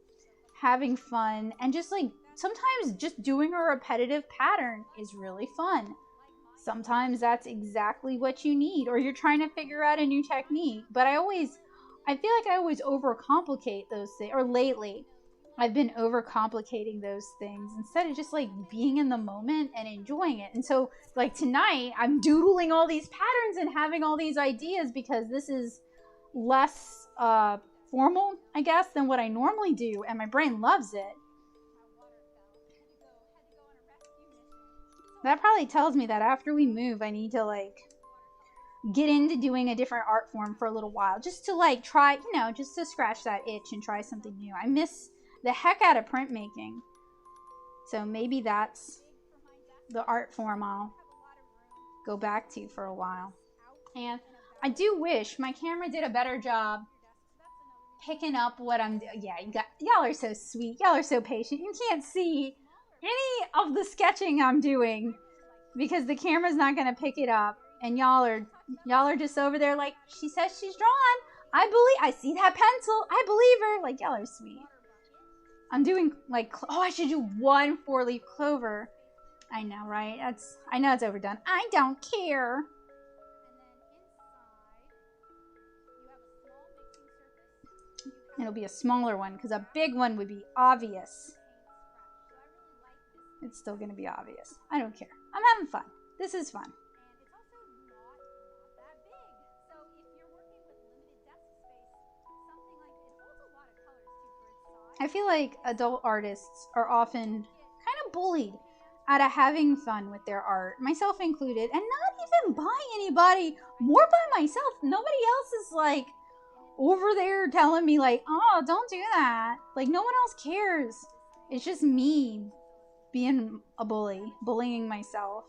A: having fun. And just like sometimes just doing a repetitive pattern is really fun. Sometimes that's exactly what you need, or you're trying to figure out a new technique. But I feel like I always overcomplicate those things, or lately I've been overcomplicating those things instead of just like being in the moment and enjoying it. And so like tonight I'm doodling all these patterns and having all these ideas because this is less formal, I guess, than what I normally do, and my brain loves it. That probably tells me that after we move, I need to like get into doing a different art form for a little while, just to like try, you know, just to scratch that itch and try something new. I miss the heck out of printmaking. So maybe that's the art form I'll go back to for a while. And I do wish my camera did a better job picking up what I'm doing. Yeah, y'all are so sweet. Y'all are so patient. You can't see any of the sketching I'm doing because the camera's not going to pick it up, and y'all are just over there like, she says she's drawn, I see that pencil, I believe her. Like, y'all are sweet. I'm doing like, oh, I should do one 4-leaf clover. I know, right? I know it's overdone. I don't care. It'll be a smaller one because a big one would be obvious. It's still going to be obvious. I don't care. I'm having fun. This is fun. I feel like adult artists are often kind of bullied out of having fun with their art, myself included, and not even by anybody, more by myself. Nobody else is like over there telling me like, oh, don't do that. Like, no one else cares. It's just me being a bully, bullying myself.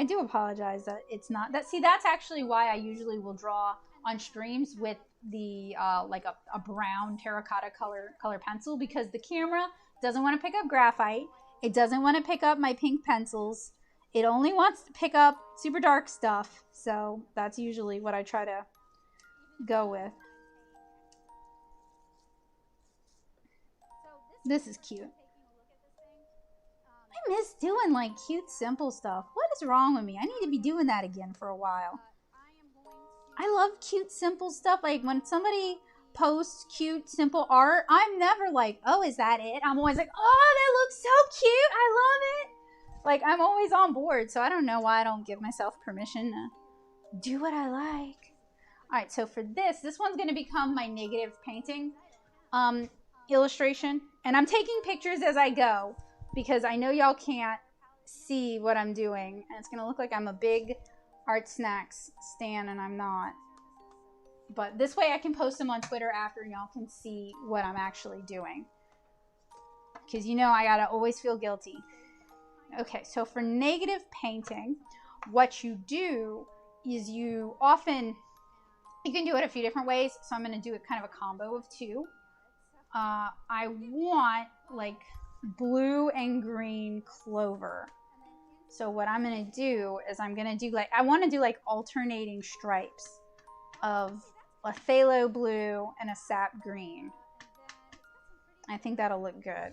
A: I do apologize that it's not that. See, that's actually why I usually will draw on streams with the like a brown terracotta color pencil, because the camera doesn't want to pick up graphite. It doesn't want to pick up my pink pencils. It only wants to pick up super dark stuff. So that's usually what I try to go with. This is cute. I miss doing like cute, simple stuff. What is wrong with me? I need to be doing that again for a while. I love cute, simple stuff. Like when somebody posts cute, simple art, I'm never like, oh, is that it? I'm always like, oh, that looks so cute. I love it. Like I'm always on board. So I don't know why I don't give myself permission to do what I like. All right, so for this one's going to become my negative painting illustration. And I'm taking pictures as I go, because I know y'all can't see what I'm doing. And it's going to look like I'm a big Art Snacks stan, and I'm not. But this way I can post them on Twitter after, and y'all can see what I'm actually doing. Because you know I got to always feel guilty. Okay, so for negative painting, what you do is you can do it a few different ways. So I'm going to do it kind of a combo of two. I want like blue and green clover. So what I'm going to do is I'm going to do like, I want to do like alternating stripes of a phthalo blue and a sap green. I think that'll look good.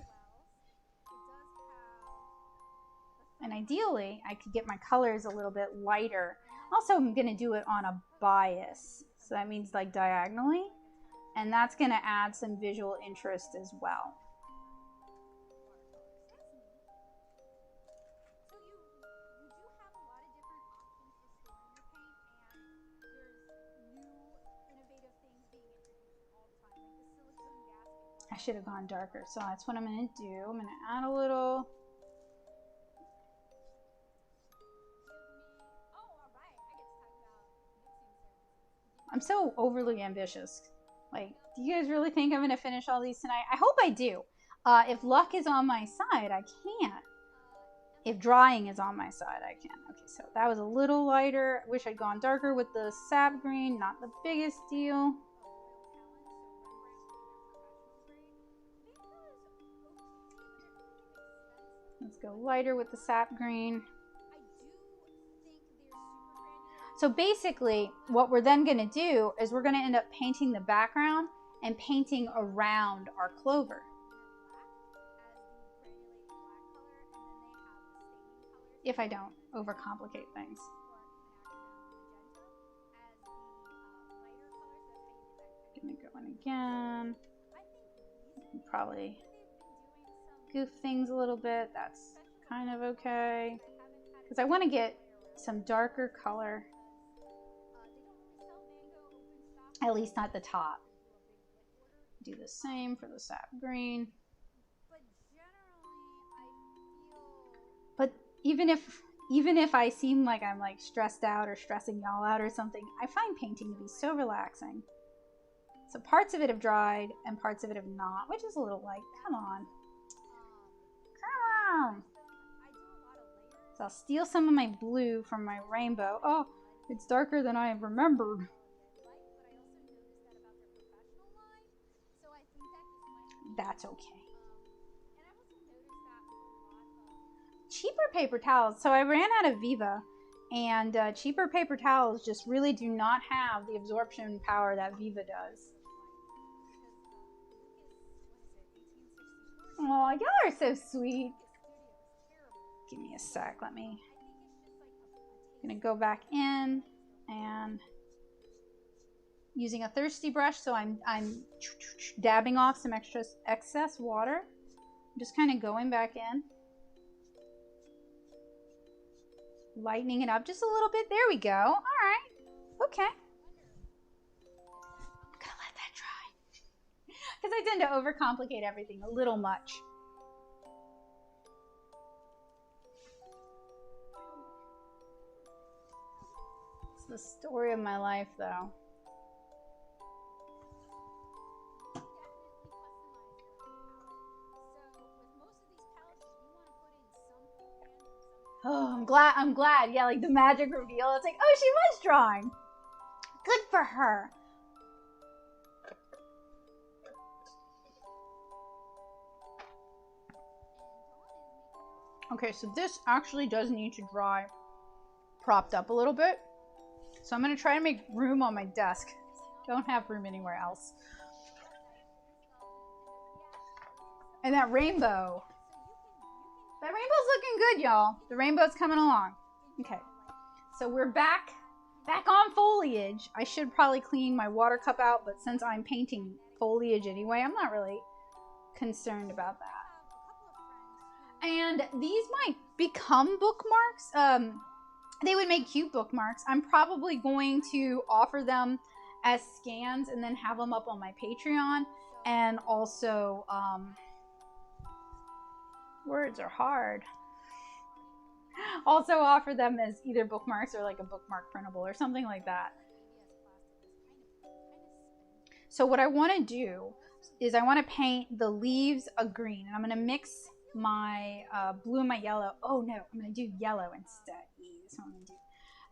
A: And ideally, I could get my colors a little bit lighter. Also, I'm going to do it on a bias. So that means like diagonally. And that's going to add some visual interest as well. I should have gone darker, so that's what I'm going to do. I'm going to add a little. I'm so overly ambitious. Like, do you guys really think I'm going to finish all these tonight? I hope I do. If luck is on my side, I can. If drying is on my side, I can. Okay, so that was a little lighter. I wish I'd gone darker with the sap green. Not the biggest deal. Let's go lighter with the sap green. So basically, what we're then going to do is we're going to end up painting the background and painting around our clover. If I don't overcomplicate things. Gonna go in again. Probably goof things a little bit. That's kind of okay. Because I want to get some darker color. At least not the top. Do the same for the sap green. But even if I seem like I'm like stressed out or stressing y'all out or something, I find painting to be so relaxing. So parts of it have dried and parts of it have not, which is a little like, come on. Come on. So I'll steal some of my blue from my rainbow. Oh, it's darker than I remembered. That's okay. Cheaper paper towels. So I ran out of Viva, and cheaper paper towels just really do not have the absorption power that Viva does. Oh, y'all are so sweet. Give me a sec. I'm gonna go back in and using a thirsty brush, so I'm dabbing off some excess water. I'm just kind of going back in, lightening it up just a little bit. There we go. All right. Okay. I'm gonna let that dry because I tend to overcomplicate everything a little much. It's the story of my life, though. Oh, I'm I'm glad. Yeah, like the magic reveal. It's like, oh, she was drawing. Good for her. Okay, so this actually does need to dry propped up a little bit. So I'm going to try to make room on my desk. Don't have room anywhere else. And that rainbow. That rainbow's looking good, y'all. The rainbow's coming along. Okay, so we're back on foliage. I should probably clean my water cup out, but since I'm painting foliage anyway, I'm not really concerned about that. And these might become bookmarks. They would make cute bookmarks. I'm probably going to offer them as scans and then have them up on my Patreon. And also, words are hard. Also offer them as either bookmarks or like a bookmark printable or something like that. So what I want to do is I want to paint the leaves a green, and I'm going to mix my blue and my yellow. Oh no, I'm going to do yellow instead. That's what I'm going to do.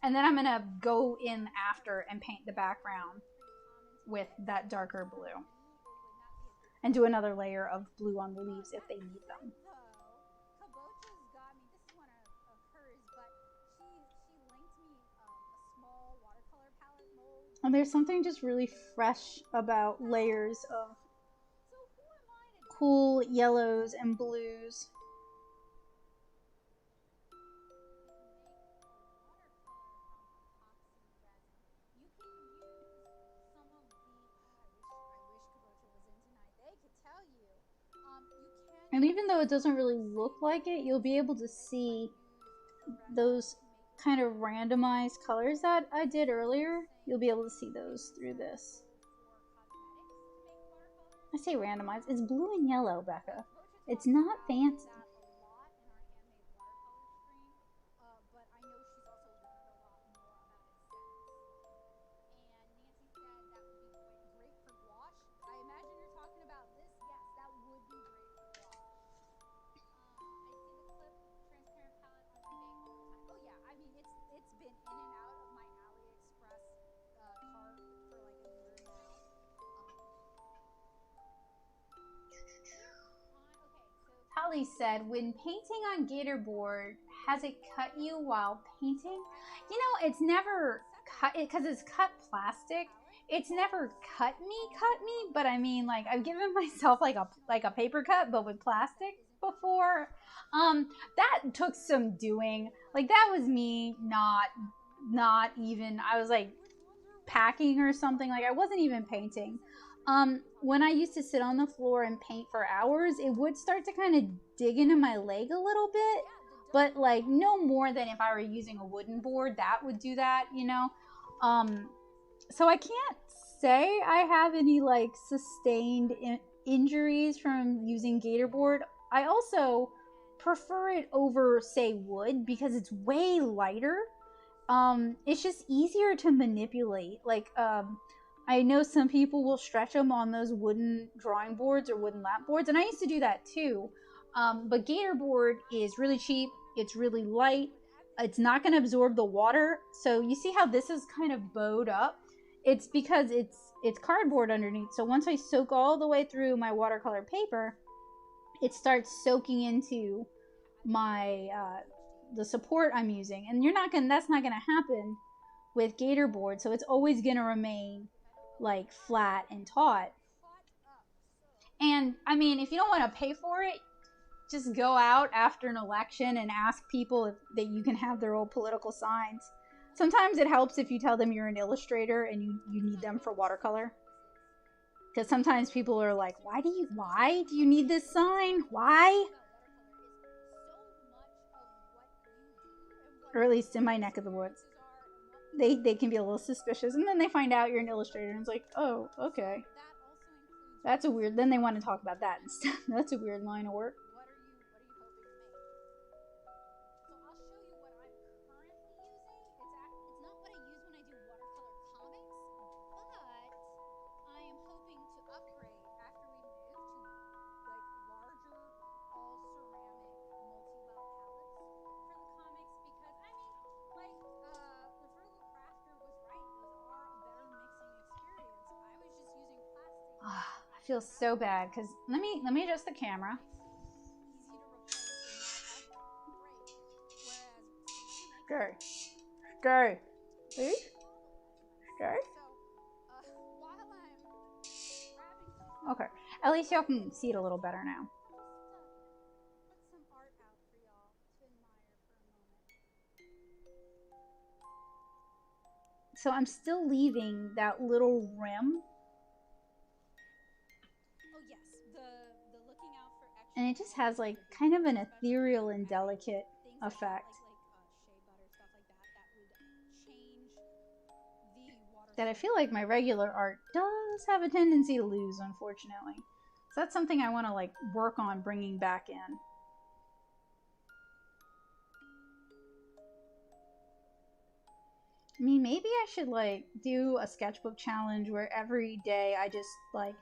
A: And then I'm going to go in after and paint the background with that darker blue. And do another layer of blue on the leaves if they need them. And there's something just really fresh about layers of cool yellows and blues. And even though it doesn't really look like it, you'll be able to see those kind of randomized colors that I did earlier. You'll be able to see those through this. I say randomized. It's blue and yellow, Becca. It's not fancy. Holly said, when painting on Gatorboard, has it cut you while painting? You know, it's never cut it because it's cut plastic. It's never cut me, but I mean, like, I've given myself like a paper cut, but with plastic before. That took some doing. Like, that was me not even, I was like packing or something. Like, I wasn't even painting. When I used to sit on the floor and paint for hours, it would start to kind of dig into my leg a little bit, but like no more than if I were using a wooden board, that would do that, you know? So I can't say I have any like sustained injuries from using Gatorboard. I also prefer it over, say, wood because it's way lighter. It's just easier to manipulate. Like, I know some people will stretch them on those wooden drawing boards or wooden lap boards, and I used to do that too. But Gatorboard is really cheap. It's really light. It's not going to absorb the water. So you see how this is kind of bowed up? It's because it's cardboard underneath. So once I soak all the way through my watercolor paper, it starts soaking into my the support I'm using, and that's not gonna happen with Gatorboard. So it's always gonna remain like flat and taut. And I mean, if you don't want to pay for it, just go out after an election and ask people that you can have their old political signs. Sometimes it helps if you tell them you're an illustrator and you need them for watercolor. Because sometimes people are like, why do you need this sign? Why? Or at least in my neck of the woods. They can be a little suspicious, and then they find out you're an illustrator, and it's like, oh, okay. That's a weird, then they want to talk about that instead. That's a weird line of work. feels so bad because let me adjust the camera. Okay. Okay. See? Okay. Okay. At least y'all can see it a little better now. So I'm still leaving that little rim. And it just has like kind of an ethereal and delicate effect that I feel like my regular art does have a tendency to lose, unfortunately. So that's something I want to like work on bringing back in. I mean, maybe I should like do a sketchbook challenge where every day I just like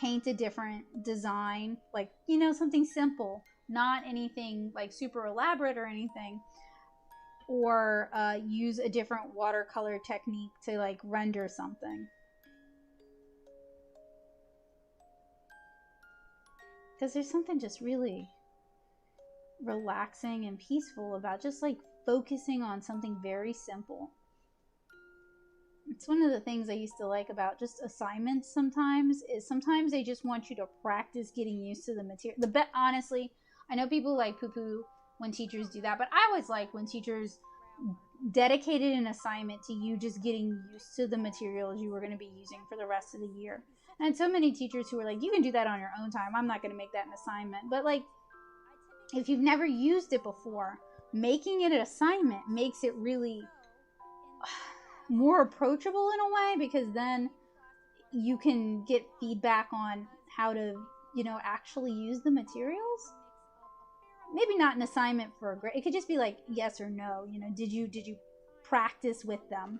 A: paint a different design, like, you know, something simple, not anything like super elaborate or anything, or use a different watercolor technique to like render something. Because there's something just really relaxing and peaceful about just like focusing on something very simple. It's one of the things I used to like about just assignments sometimes, is sometimes they just want you to practice getting used to the material. Honestly, I know people like poo-poo when teachers do that, but I always like when teachers dedicated an assignment to you just getting used to the materials you were going to be using for the rest of the year. And so many teachers who are like, you can do that on your own time. I'm not going to make that an assignment. But like, if you've never used it before, making it an assignment makes it really more approachable in a way, because then you can get feedback on how to, you know, actually use the materials. Maybe not an assignment for a grade. It could just be like yes or no. You know, did you practice with them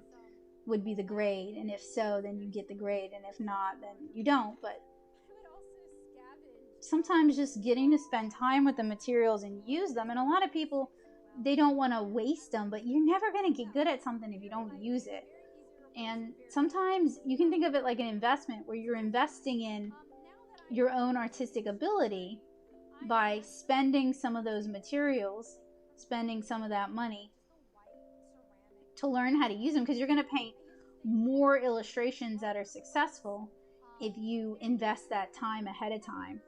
A: would be the grade, and if so, then you get the grade, and if not, then you don't. But sometimes just getting to spend time with the materials and use them, and a lot of people, they don't want to waste them, but you're never going to get good at something if you don't use it. And sometimes you can think of it like an investment where you're investing in your own artistic ability by spending some of those materials, spending some of that money to learn how to use them, because you're going to paint more illustrations that are successful if you invest that time ahead of time.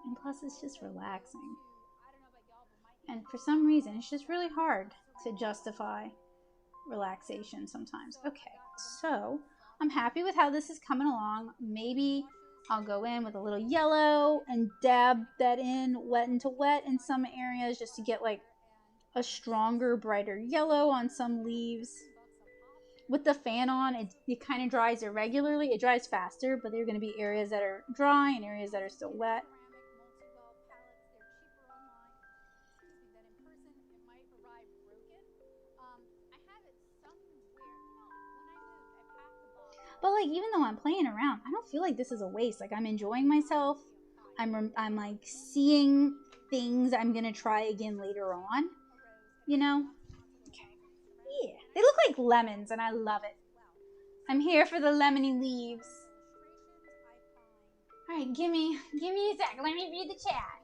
A: And plus, it's just relaxing. And for some reason, it's just really hard to justify relaxation sometimes. Okay, so I'm happy with how this is coming along. Maybe I'll go in with a little yellow and dab that in wet into wet in some areas just to get like a stronger, brighter yellow on some leaves. With the fan on, it kind of dries irregularly. It dries faster, but there are going to be areas that are dry and areas that are still wet. But like, even though I'm playing around, I don't feel like this is a waste. Like, I'm enjoying myself. I'm like seeing things I'm gonna try again later on. You know? Okay. Yeah. They look like lemons, and I love it. I'm here for the lemony leaves. All right, give me a sec. Let me read the chat.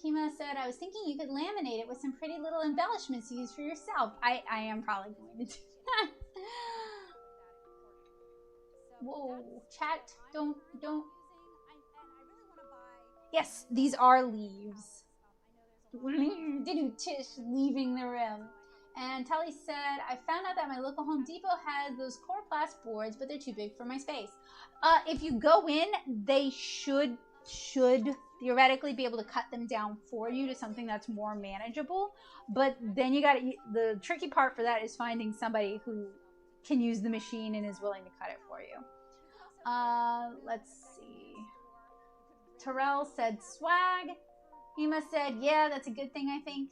A: Hema said, I was thinking you could laminate it with some pretty little embellishments you use for yourself. I am probably going to do that. Whoa, chat, don't. Yes, these are leaves. Tish leaving the room. And Tully said, I found out that my local Home Depot has those Coroplast boards, but they're too big for my space. If you go in, they should theoretically be able to cut them down for you to something that's more manageable. But then the tricky part for that is finding somebody who can use the machine and is willing to cut it for you. Let's see. Terrell said swag. Hema said, yeah, that's a good thing, I think.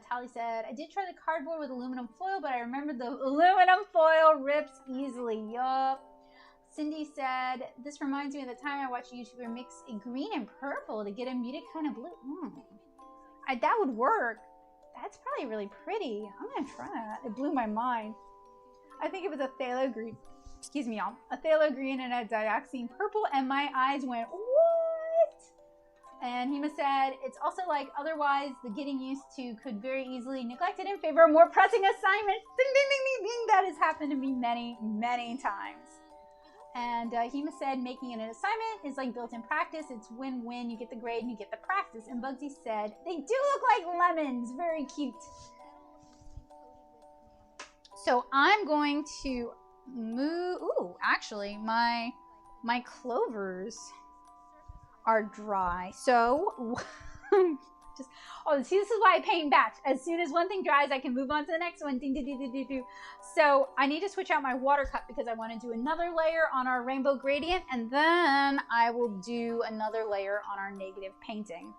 A: Tally said, I did try the cardboard with aluminum foil, but I remember the aluminum foil rips easily. Yup. Cindy said, this reminds me of the time I watched a YouTuber mix a green and purple to get a muted kind of blue. That would work. That's probably really pretty. I'm going to try that. It blew my mind. I think it was a phthalo green. Excuse me, y'all. A phthalo green and a dioxine purple, and my eyes went, what? And Hema said, it's also like otherwise the getting used to could very easily neglect it in favor of more pressing assignments. Ding, ding, ding, ding, ding. That has happened to me many, many times. And Hema said, making it an assignment is like built-in practice. It's win-win. You get the grade and you get the practice. And Bugsy said, they do look like lemons. Very cute. So I'm going to move. Ooh, actually, my clovers are dry. So just, oh, see, this is why I paint batch. As soon as one thing dries, I can move on to the next one. Ding, ding, ding, ding, ding, ding. So I need to switch out my water cut because I want to do another layer on our rainbow gradient, and then I will do another layer on our negative painting.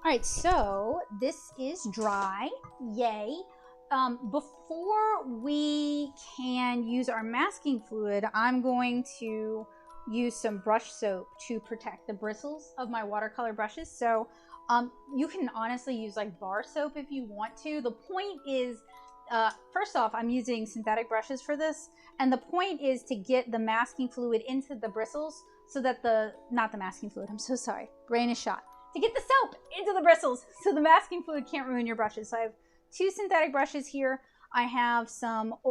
A: All right, so this is dry, yay. Before we can use our masking fluid, I'm going to use some brush soap to protect the bristles of my watercolor brushes. So you can honestly use like bar soap if you want to. The point is, first off, I'm using synthetic brushes for this, and the point is to get the masking fluid into the bristles so that not the masking fluid, I'm so sorry, brain is shot. To get the soap into the bristles so the masking fluid can't ruin your brushes. So I have 2 synthetic brushes here. I have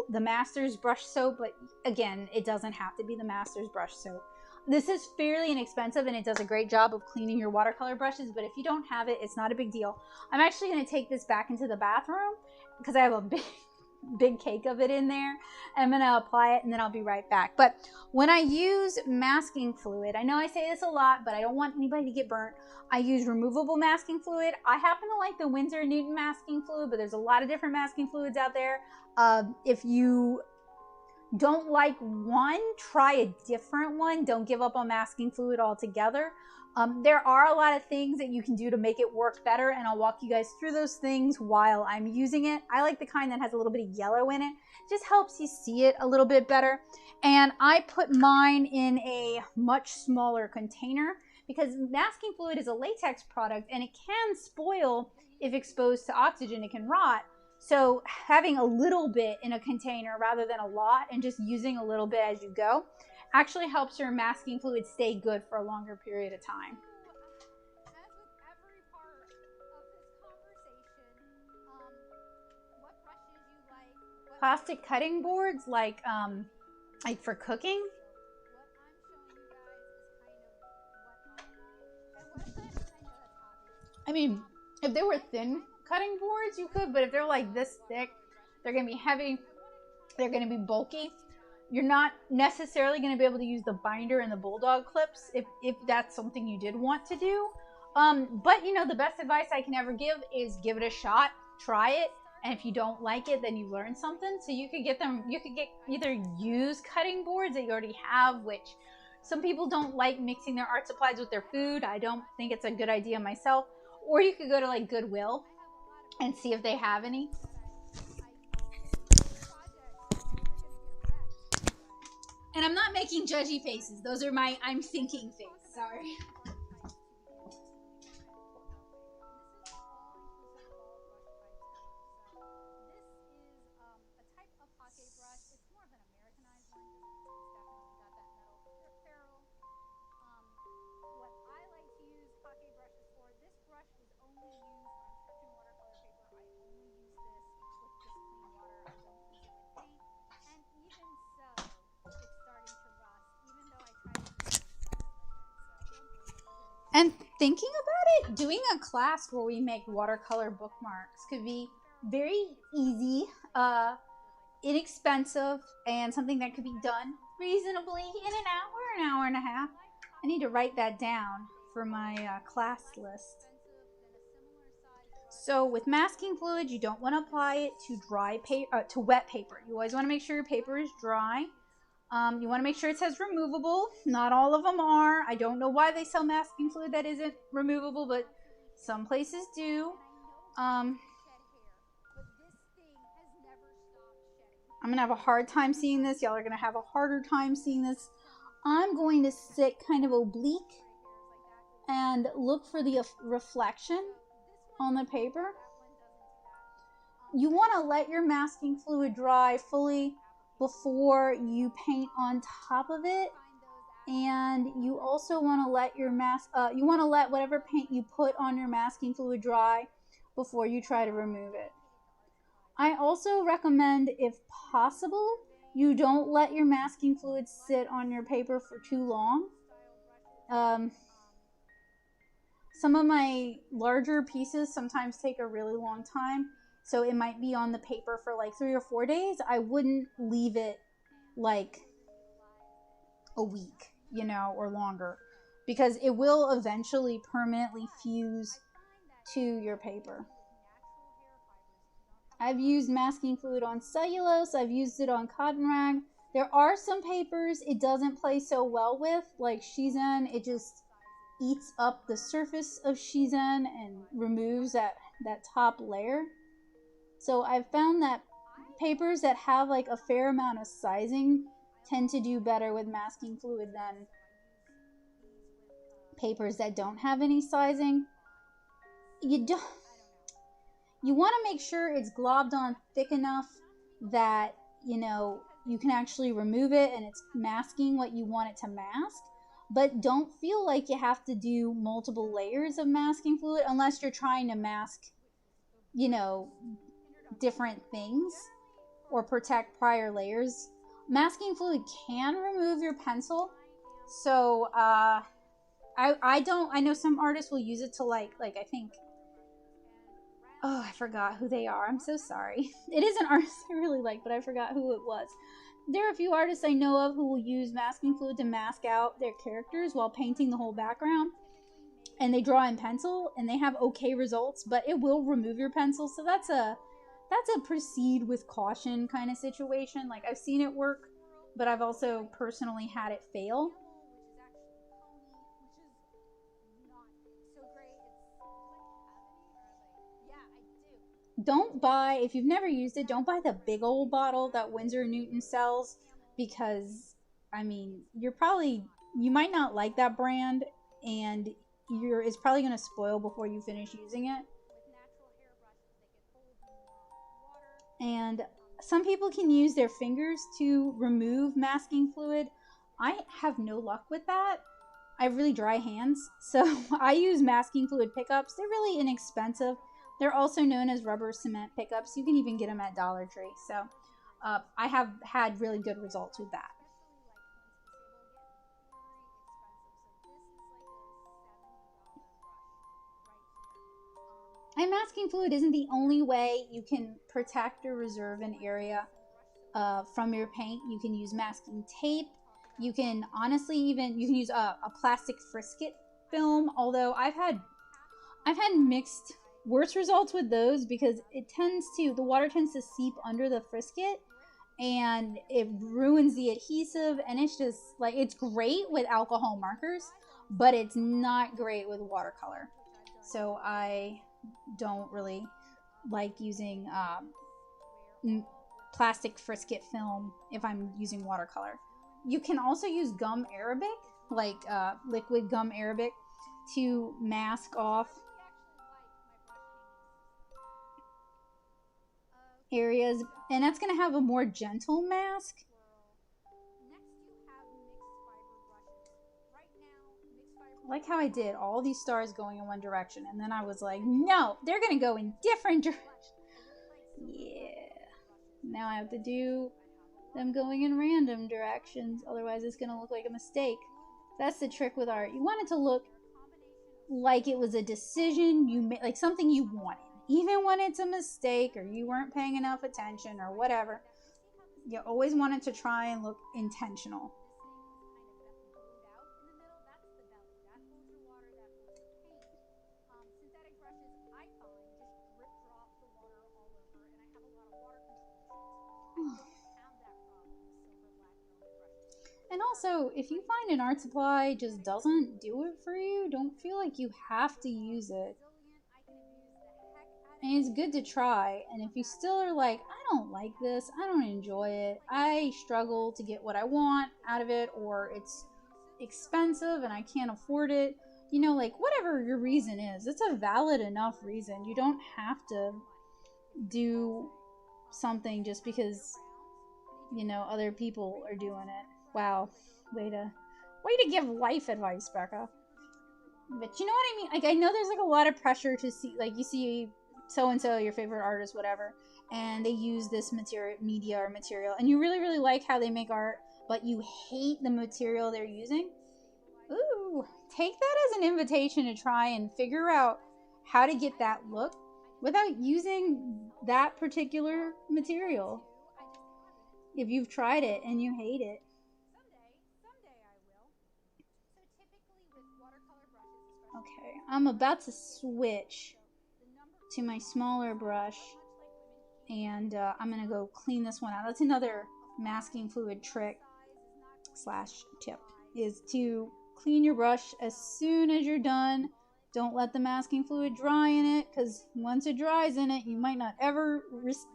A: the Master's brush soap, but again, it doesn't have to be the Master's brush soap. This is fairly inexpensive and it does a great job of cleaning your watercolor brushes, but if you don't have it, it's not a big deal. I'm actually going to take this back into the bathroom because I have a big cake of it in there. I'm going to apply it and then I'll be right back. But when I use masking fluid, I know I say this a lot, but I don't want anybody to get burnt. I use removable masking fluid. I happen to like the Winsor & Newton masking fluid, but there's a lot of different masking fluids out there. If you don't like one, try a different one. Don't give up on masking fluid altogether. There are a lot of things that you can do to make it work better, and I'll walk you guys through those things while I'm using it. I like the kind that has a little bit of yellow in it. It just helps you see it a little bit better. And I put mine in a much smaller container because masking fluid is a latex product and it can spoil if exposed to oxygen. It can rot. So having a little bit in a container rather than a lot and just using a little bit as you go actually helps your masking fluid stay good for a longer period of time. As with every part of this conversation, what brushes you like? Plastic cutting boards, like for cooking. I mean, if they were thin cutting boards, you could, but if they're like this thick, they're going to be heavy, they're going to be bulky. You're not necessarily going to be able to use the binder and the bulldog clips if that's something you did want to do. But, you know, the best advice I can ever give is give it a shot, try it, and if you don't like it, then you learn something. So you could get either used cutting boards that you already have, which some people don't like mixing their art supplies with their food. I don't think it's a good idea myself. Or you could go to like Goodwill and see if they have any. And I'm not making judgy faces. Those are my I'm thinking face. Sorry. This is a type of pocket brush. It's more of an Americanized one. It's thinking about it, doing a class where we make watercolor bookmarks could be very easy, inexpensive, and something that could be done reasonably in an hour and a half. I need to write that down for my class list. So with masking fluid, you don't want to apply it to dry paper, to wet paper. You always want to make sure your paper is dry. You want to make sure it says removable. Not all of them are. I don't know why they sell masking fluid that isn't removable, but some places do. I'm going to have a hard time seeing this. Y'all are going to have a harder time seeing this. I'm going to sit kind of oblique and look for the reflection on the paper. You want to let your masking fluid dry fully before you paint on top of it, and you also want to let your whatever paint you put on your masking fluid dry before you try to remove it. I also recommend, if possible, you don't let your masking fluid sit on your paper for too long. Some of my larger pieces sometimes take a really long time, so it might be on the paper for like 3 or 4 days. I wouldn't leave it like a week, you know, or longer, because it will eventually permanently fuse to your paper. I've used masking fluid on cellulose. I've used it on Cottonrag. There are some papers it doesn't play so well with, like Shizen. It just eats up the surface of Shizen and removes that top layer. So I've found that papers that have like a fair amount of sizing tend to do better with masking fluid than papers that don't have any sizing. You want to make sure it's globbed on thick enough that, you know, you can actually remove it and it's masking what you want it to mask. But don't feel like you have to do multiple layers of masking fluid unless you're trying to mask, you know, different things or protect prior layers. Masking fluid can remove your pencil. So I know some artists will use it to like I think, oh, I forgot who they are. I'm so sorry. It is an artist I really like, but I forgot who it was. There are a few artists I know of who will use masking fluid to mask out their characters while painting the whole background. And they draw in pencil, and they have okay results, but it will remove your pencil. So that's a proceed with caution kind of situation. Like, I've seen it work, but I've also personally had it fail. Don't buy, if you've never used it, don't buy the big old bottle that Winsor & Newton sells, because, I mean, you might not like that brand, and it's probably going to spoil before you finish using it. And some people can use their fingers to remove masking fluid. I have no luck with that. I have really dry hands, so I use masking fluid pickups. They're really inexpensive. They're also known as rubber cement pickups. You can even get them at Dollar Tree. So I have had really good results with that. And masking fluid isn't the only way you can protect or reserve an area from your paint. You can use masking tape. You can honestly you can use a plastic frisket film, although I've had mixed worse results with those, because the water tends to seep under the frisket and it ruins the adhesive, and it's just like, it's great with alcohol markers, but it's not great with watercolor. So I don't really like using plastic frisket film if I'm using watercolor. You can also use gum arabic, like liquid gum arabic, to mask off areas, and that's going to have a more gentle mask. I like how I did all these stars going in one direction, and then I was like, no, they're going to go in different directions. Yeah. Now I have to do them going in random directions, otherwise it's going to look like a mistake. That's the trick with art. You want it to look like it was a decision you made, like something you wanted. Even when it's a mistake or you weren't paying enough attention or whatever, you always want it to try and look intentional. And also, if you find an art supply just doesn't do it for you, don't feel like you have to use it. And it's good to try. And if you still are like, I don't like this, I don't enjoy it, I struggle to get what I want out of it, or it's expensive and I can't afford it, you know, like whatever your reason is, it's a valid enough reason. You don't have to do something just because, you know, other people are doing it. Wow, way to give life advice, Becca. But you know what I mean? Like, I know there's like a lot of pressure to see, like, you see so and so, your favorite artist, whatever, and they use this material, and you really, really like how they make art, but you hate the material they're using. Ooh, take that as an invitation to try and figure out how to get that look without using that particular material. If you've tried it and you hate it. Okay, I'm about to switch to my smaller brush, and I'm gonna go clean this one out. That's another masking fluid trick / tip, is to clean your brush as soon as you're done. Don't let the masking fluid dry in it, because once it dries in it, you might not ever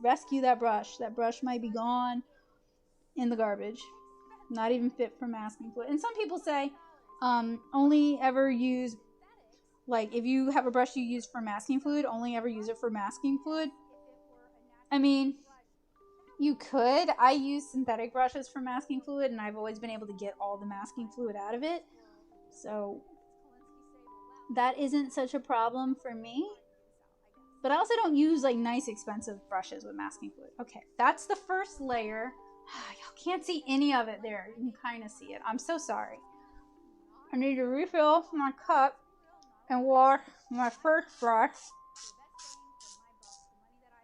A: rescue that brush. That brush might be gone in the garbage, not even fit for masking fluid. And some people say only ever use, like, if you have a brush you use for masking fluid, only ever use it for masking fluid. I mean, you could. I use synthetic brushes for masking fluid, and I've always been able to get all the masking fluid out of it. So that isn't such a problem for me. But I also don't use like nice expensive brushes with masking fluid. Okay, that's the first layer. Y'all can't see any of it there. You can kind of see it. I'm so sorry. I need to refill my cup and wash my first brush.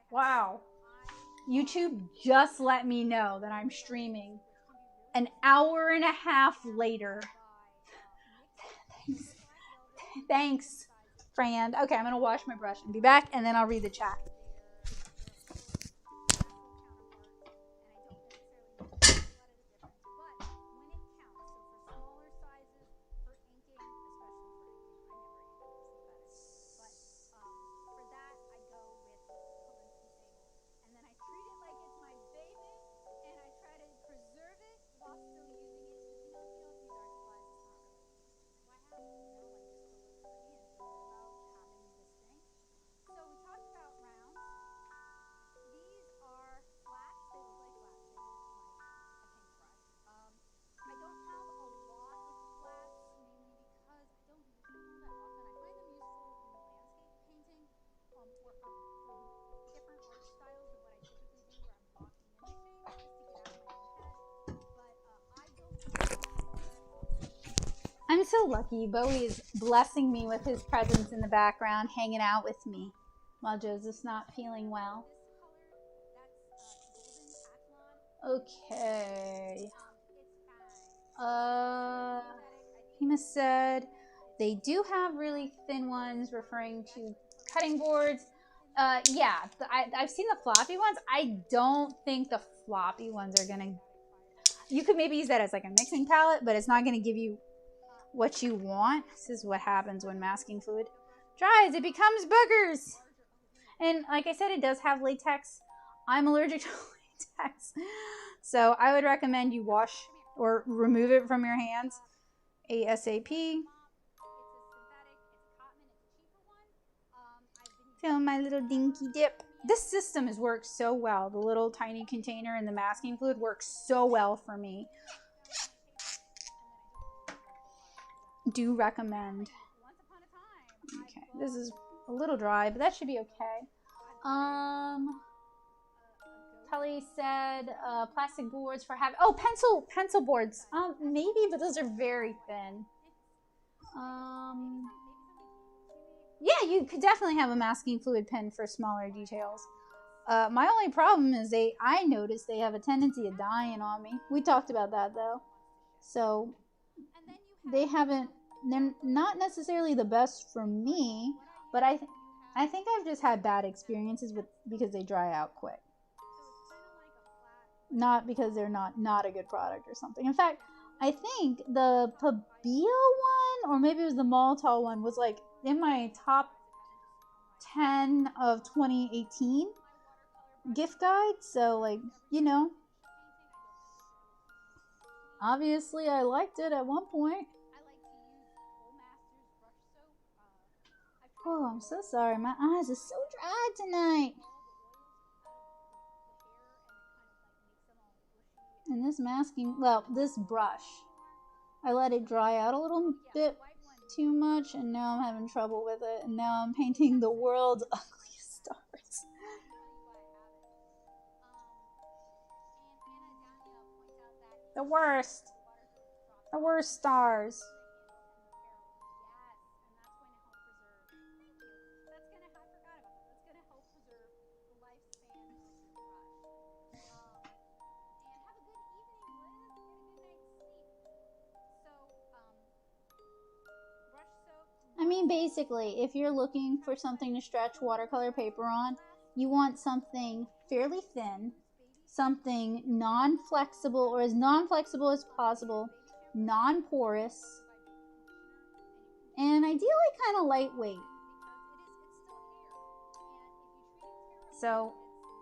A: Wow. YouTube just let me know that I'm streaming an hour and a half later. Thanks, friend. Okay, I'm going to wash my brush and be back, and then I'll read the chat. I'm so lucky. Bowie is blessing me with his presence in the background, hanging out with me while Joseph's not feeling well. Okay. Hema said they do have really thin ones, referring to cutting boards. Yeah, I've seen the floppy ones. I don't think the floppy ones are gonna. You could maybe use that as like a mixing palette, but it's not gonna give you what you want. This is what happens when masking fluid dries. It becomes boogers. And like I said, it does have latex. I'm allergic to latex. So I would recommend you wash or remove it from your hands ASAP. Feel my little dinky dip. This system has worked so well. The little tiny container and the masking fluid works so well for me. Do recommend. Okay, this is a little dry, but that should be okay. Tully said plastic boards for having. Oh, pencil boards. Maybe, but those are very thin. Yeah, you could definitely have a masking fluid pen for smaller details. My only problem is I noticed they have a tendency of dying on me. We talked about that though. So they're not necessarily the best for me, but I think I've just had bad experiences because they dry out quick. Not because they're not a good product or something. In fact, I think the Pabio one, or maybe it was the Maltol one, was like in my top 10 of 2018 gift guide. So, like, you know, obviously I liked it at one point. Oh, I'm so sorry. My eyes are so dry tonight. And this masking, well, this brush, I let it dry out a little bit too much, and now I'm having trouble with it, and now I'm painting the world's ugliest stars. The worst stars. I mean, basically, if you're looking for something to stretch watercolor paper on, you want something fairly thin, something non-flexible, or as non-flexible as possible, non-porous, and ideally kind of lightweight. So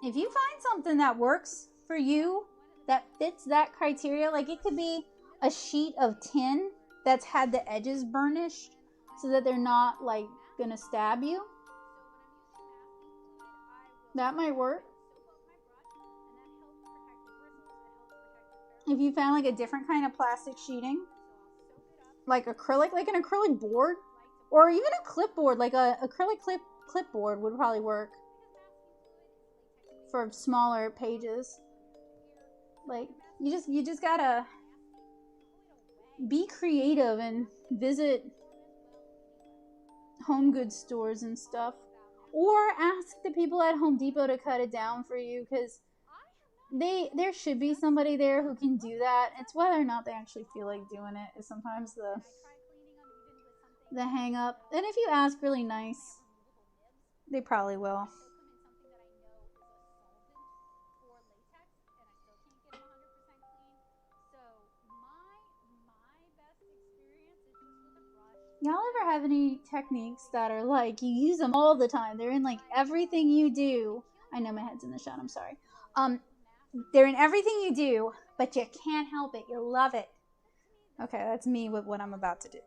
A: if you find something that works for you, that fits that criteria, like it could be a sheet of tin that's had the edges burnished so that they're not like gonna stab you, that might work. If you found like a different kind of plastic sheeting, like acrylic, like an acrylic board, or even a clipboard, like a acrylic clipboard would probably work for smaller pages. Like you just gotta be creative and visit home goods stores and stuff, or ask the people at Home Depot to cut it down for you, because there should be somebody there who can do that. It's whether or not they actually feel like doing it is sometimes the hang up. And if you ask really nice, they probably will. Y'all ever have any techniques that are like, you use them all the time? They're in like everything you do. I know my head's in the shot, I'm sorry. They're in everything you do, but you can't help it. You love it. Okay, that's me with what I'm about to do.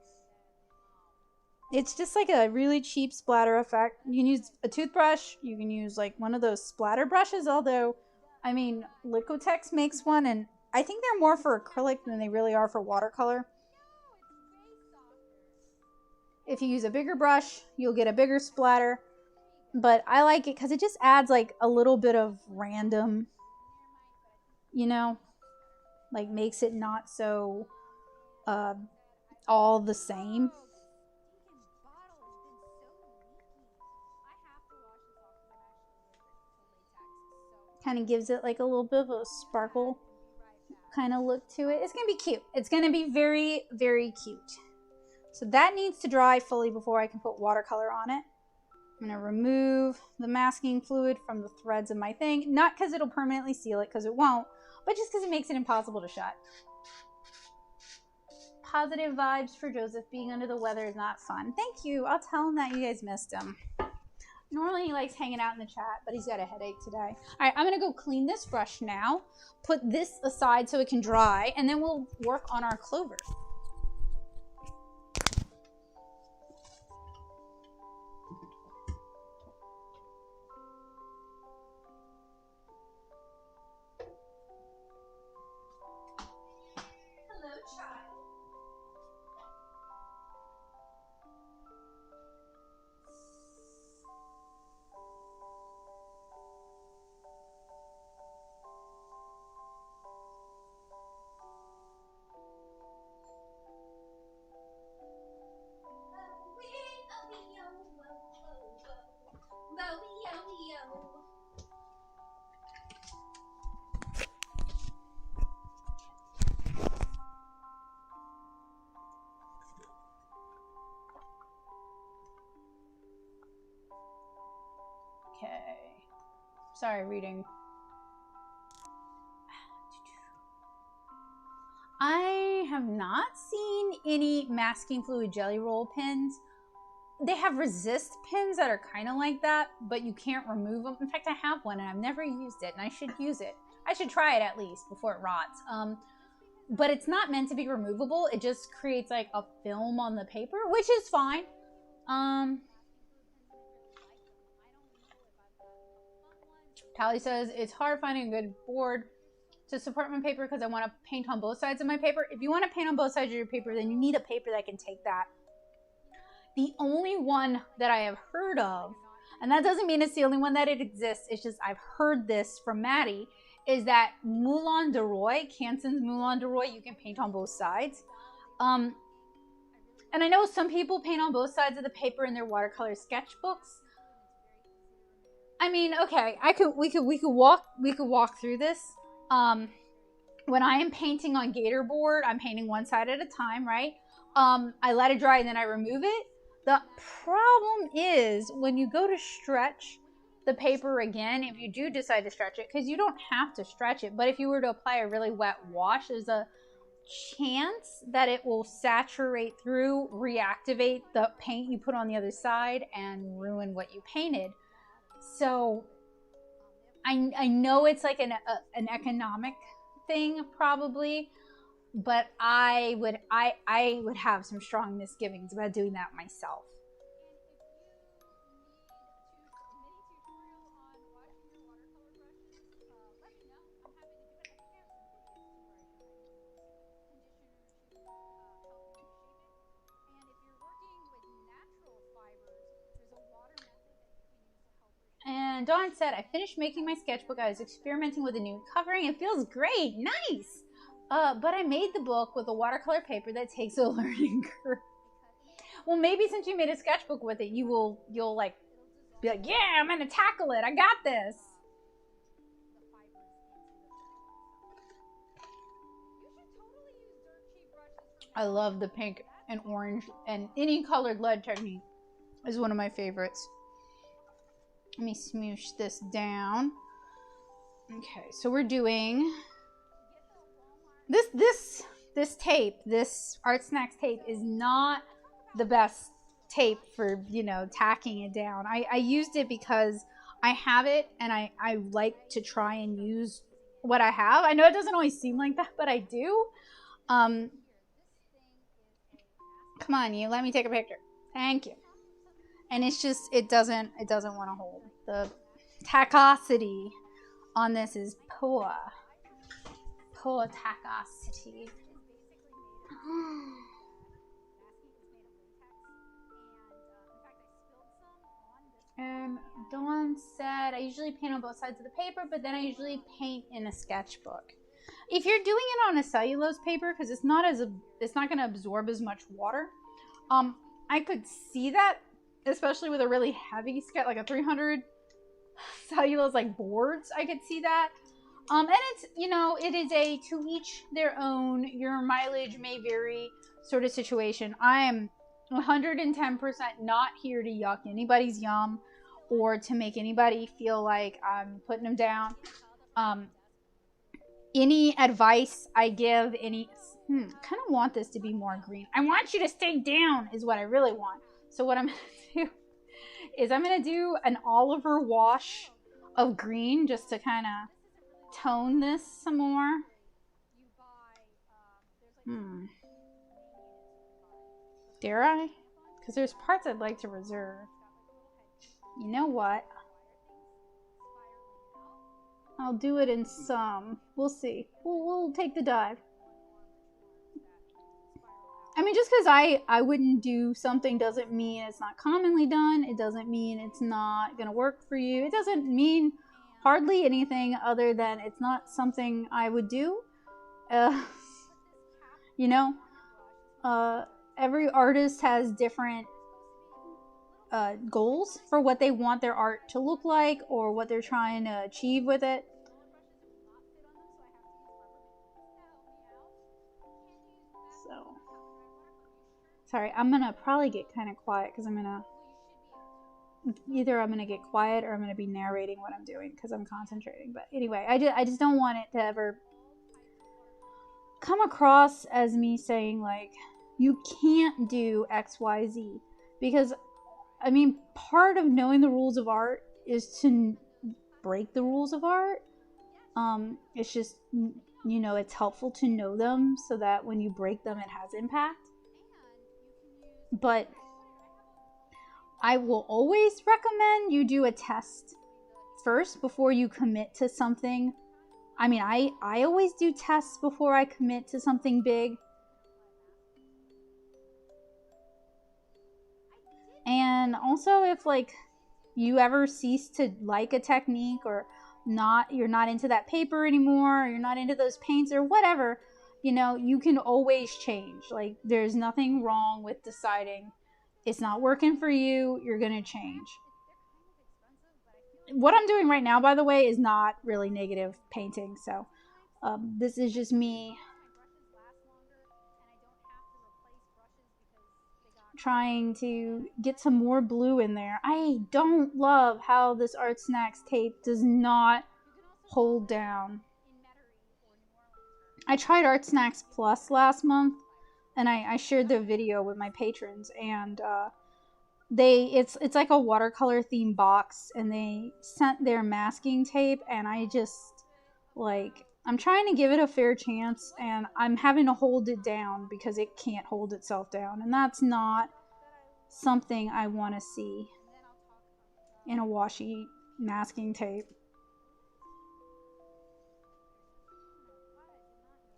A: It's just like a really cheap splatter effect. You can use a toothbrush. You can use like one of those splatter brushes, although, I mean, Liquitex makes one, and I think they're more for acrylic than they really are for watercolor. If you use a bigger brush, you'll get a bigger splatter. But I like it because it just adds like a little bit of random, you know, like makes it not so all the same. Kind of gives it like a little bit of a sparkle kind of look to it. It's going to be cute. It's going to be very, very cute. So that needs to dry fully before I can put watercolor on it. I'm going to remove the masking fluid from the threads of my thing. Not because it'll permanently seal it, because it won't, but just because it makes it impossible to shut. Positive vibes for Joseph. Being under the weather is not fun. Thank you. I'll tell him that you guys missed him. Normally he likes hanging out in the chat, but he's got a headache today. All right, I'm going to go clean this brush now. Put this aside so it can dry, and then we'll work on our clover. Sorry, reading. I have not seen any masking fluid jelly roll pins. They have resist pins that are kind of like that, but you can't remove them. In fact, I have one and I've never used it, and I should use it. I should try it at least before it rots. But it's not meant to be removable. It just creates like a film on the paper, which is fine. Tally says, it's hard finding a good board to support my paper because I want to paint on both sides of my paper. If you want to paint on both sides of your paper, then you need a paper that can take that. The only one that I have heard of, and that doesn't mean it's the only one that it exists, it's just I've heard this from Maddie, is that Moulin de Roy, Canson's Moulin de Roy, you can paint on both sides. And I know some people paint on both sides of the paper in their watercolor sketchbooks. I mean, okay, we could walk through this. When I am painting on Gator board, I'm painting one side at a time, right? I let it dry and then I remove it. The problem is when you go to stretch the paper again, if you do decide to stretch it, because you don't have to stretch it, but if you were to apply a really wet wash, there's a chance that it will saturate through, reactivate the paint you put on the other side, and ruin what you painted. So I know it's like an economic thing probably, but I would have some strong misgivings about doing that myself. And Dawn said, I finished making my sketchbook. I was experimenting with a new covering. It feels great. Nice. But I made the book with a watercolor paper that takes a learning curve. Well, maybe since you made a sketchbook with it, you'll like be like, yeah, I'm going to tackle it. I got this. I love the pink and orange, and any colored lead technique is one of my favorites. Let me smoosh this down. Okay, so we're doing this tape. This Art Snacks tape is not the best tape for, you know, tacking it down. I used it because I have it and I like to try and use what I have. I know it doesn't always seem like that, but I do. Come on, you let me take a picture. Thank you. And it's just, it doesn't want to hold. The tackosity on this is poor. Poor tackosity. And Dawn said, I usually paint on both sides of the paper, but then I usually paint in a sketchbook. If you're doing it on a cellulose paper, because it's not going to absorb as much water, I could see that, especially with a really heavy sketch, like a 300 cellulose like boards, I could see that. And it's, you know, it is a to each their own, your mileage may vary sort of situation. I am 110% not here to yuck anybody's yum or to make anybody feel like I'm putting them down. Any advice I give, kind of want this to be more green. I want you to stay down is what I really want. So what I'm going to do is I'm going to do an Oliver wash of green just to kind of tone this some more. Dare I? Because there's parts I'd like to reserve. You know what? I'll do it in some. We'll see. We'll take the dive. I mean, just because I wouldn't do something doesn't mean it's not commonly done. It doesn't mean it's not going to work for you. It doesn't mean hardly anything other than it's not something I would do. You know, every artist has different goals for what they want their art to look like or what they're trying to achieve with it. So, sorry, I'm gonna probably get kind of quiet because I'm gonna either I'm going to get quiet or I'm going to be narrating what I'm doing because I'm concentrating. But anyway, I just don't want it to ever come across as me saying, like, you can't do X, Y, Z. Because, I mean, part of knowing the rules of art is to break the rules of art. It's just, you know, it's helpful to know them so that when you break them, it has impact. But I will always recommend you do a test first before you commit to something. I mean, I always do tests before I commit to something big. And also, if like you ever cease to like a technique, or you're not into that paper anymore, or you're not into those paints or whatever, you know, you can always change. Like, there's nothing wrong with deciding it's not working for you, you're gonna change. What I'm doing right now, by the way, is not really negative painting, so this is just me trying to get some more blue in there. I don't love how this Art Snacks tape does not hold down. I tried Art Snacks Plus last month, and I shared the video with my patrons, and it's like a watercolor theme box, and they sent their masking tape, and I just, like, I'm trying to give it a fair chance, and I'm having to hold it down because it can't hold itself down, and that's not something I want to see in a washi masking tape.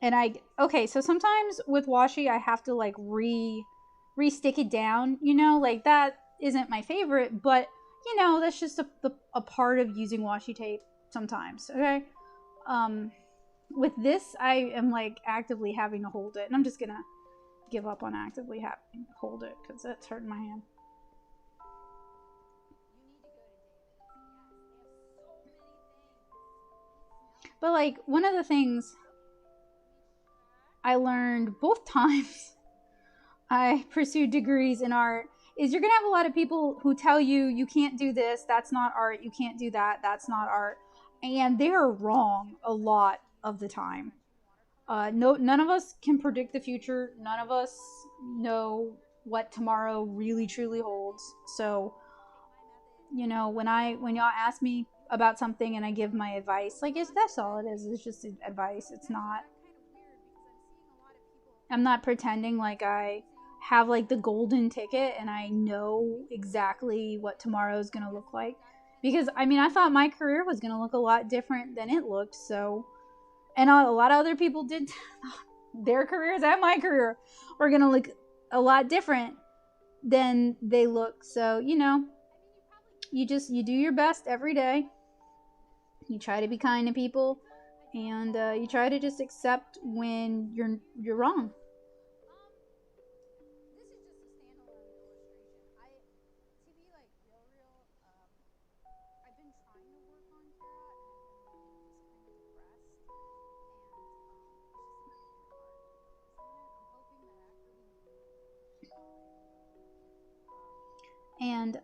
A: And okay, so sometimes with washi I have to like re-stick it down, you know, like that isn't my favorite, but you know, that's just a part of using washi tape sometimes, okay? With this, I am like actively having to hold it, and I'm just gonna give up on actively having to hold it because that's hurting my hand. But like, one of the things I learned both times I pursued degrees in art is you're gonna have a lot of people who tell you you can't do this, that's not art, you can't do that, that's not art, and they're wrong a lot of the time. None of us can predict the future. None of us know what tomorrow really truly holds. So, you know, when y'all ask me about something and I give my advice, like, that's all it is. It's just advice. It's not. I'm not pretending like I have like the golden ticket and I know exactly what tomorrow is gonna look like. Because I mean, I thought my career was gonna look a lot different than it looked. So. And a lot of other people did. Their careers and my career were going to look a lot different than they look. So, you know, you do your best every day. You try to be kind to people, and you try to just accept when you're wrong. And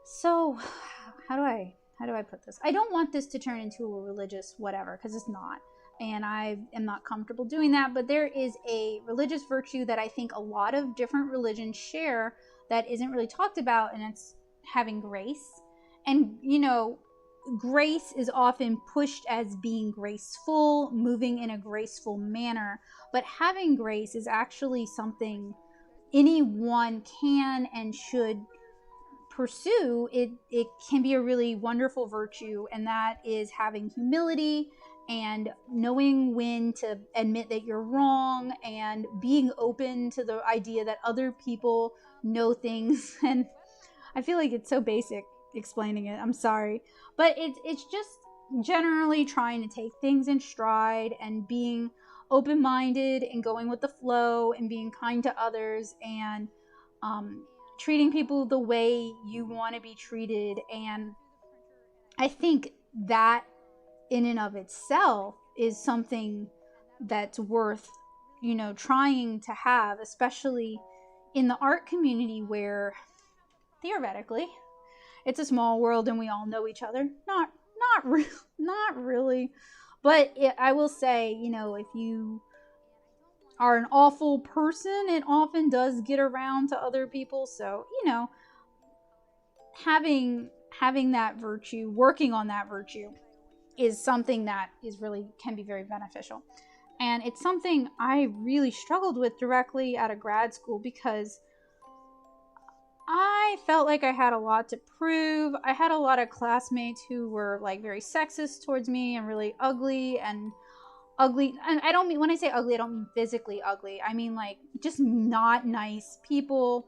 A: so how do I put this? I don't want this to turn into a religious whatever, because it's not, and I am not comfortable doing that. But there is a religious virtue that I think a lot of different religions share that isn't really talked about, and it's having grace. And you know, grace is often pushed as being graceful, moving in a graceful manner, but having grace is actually something anyone can and should pursue. It can be a really wonderful virtue, and that is having humility and knowing when to admit that you're wrong, and being open to the idea that other people know things. And I feel like it's so basic explaining it, I'm sorry, but it's just generally trying to take things in stride and being open-minded and going with the flow and being kind to others, and treating people the way you want to be treated. And I think that in and of itself is something that's worth, you know, trying to have, especially in the art community where theoretically it's a small world and we all know each other, not really, but I will say, you know, if you are an awful person, it often does get around to other people. So, you know, having that virtue, working on that virtue, is something that is really can be very beneficial. And it's something I really struggled with directly out of grad school, because I felt like I had a lot to prove. I had a lot of classmates who were like very sexist towards me and really ugly. And I don't mean, when I say ugly, I don't mean physically ugly. I mean like just not nice people.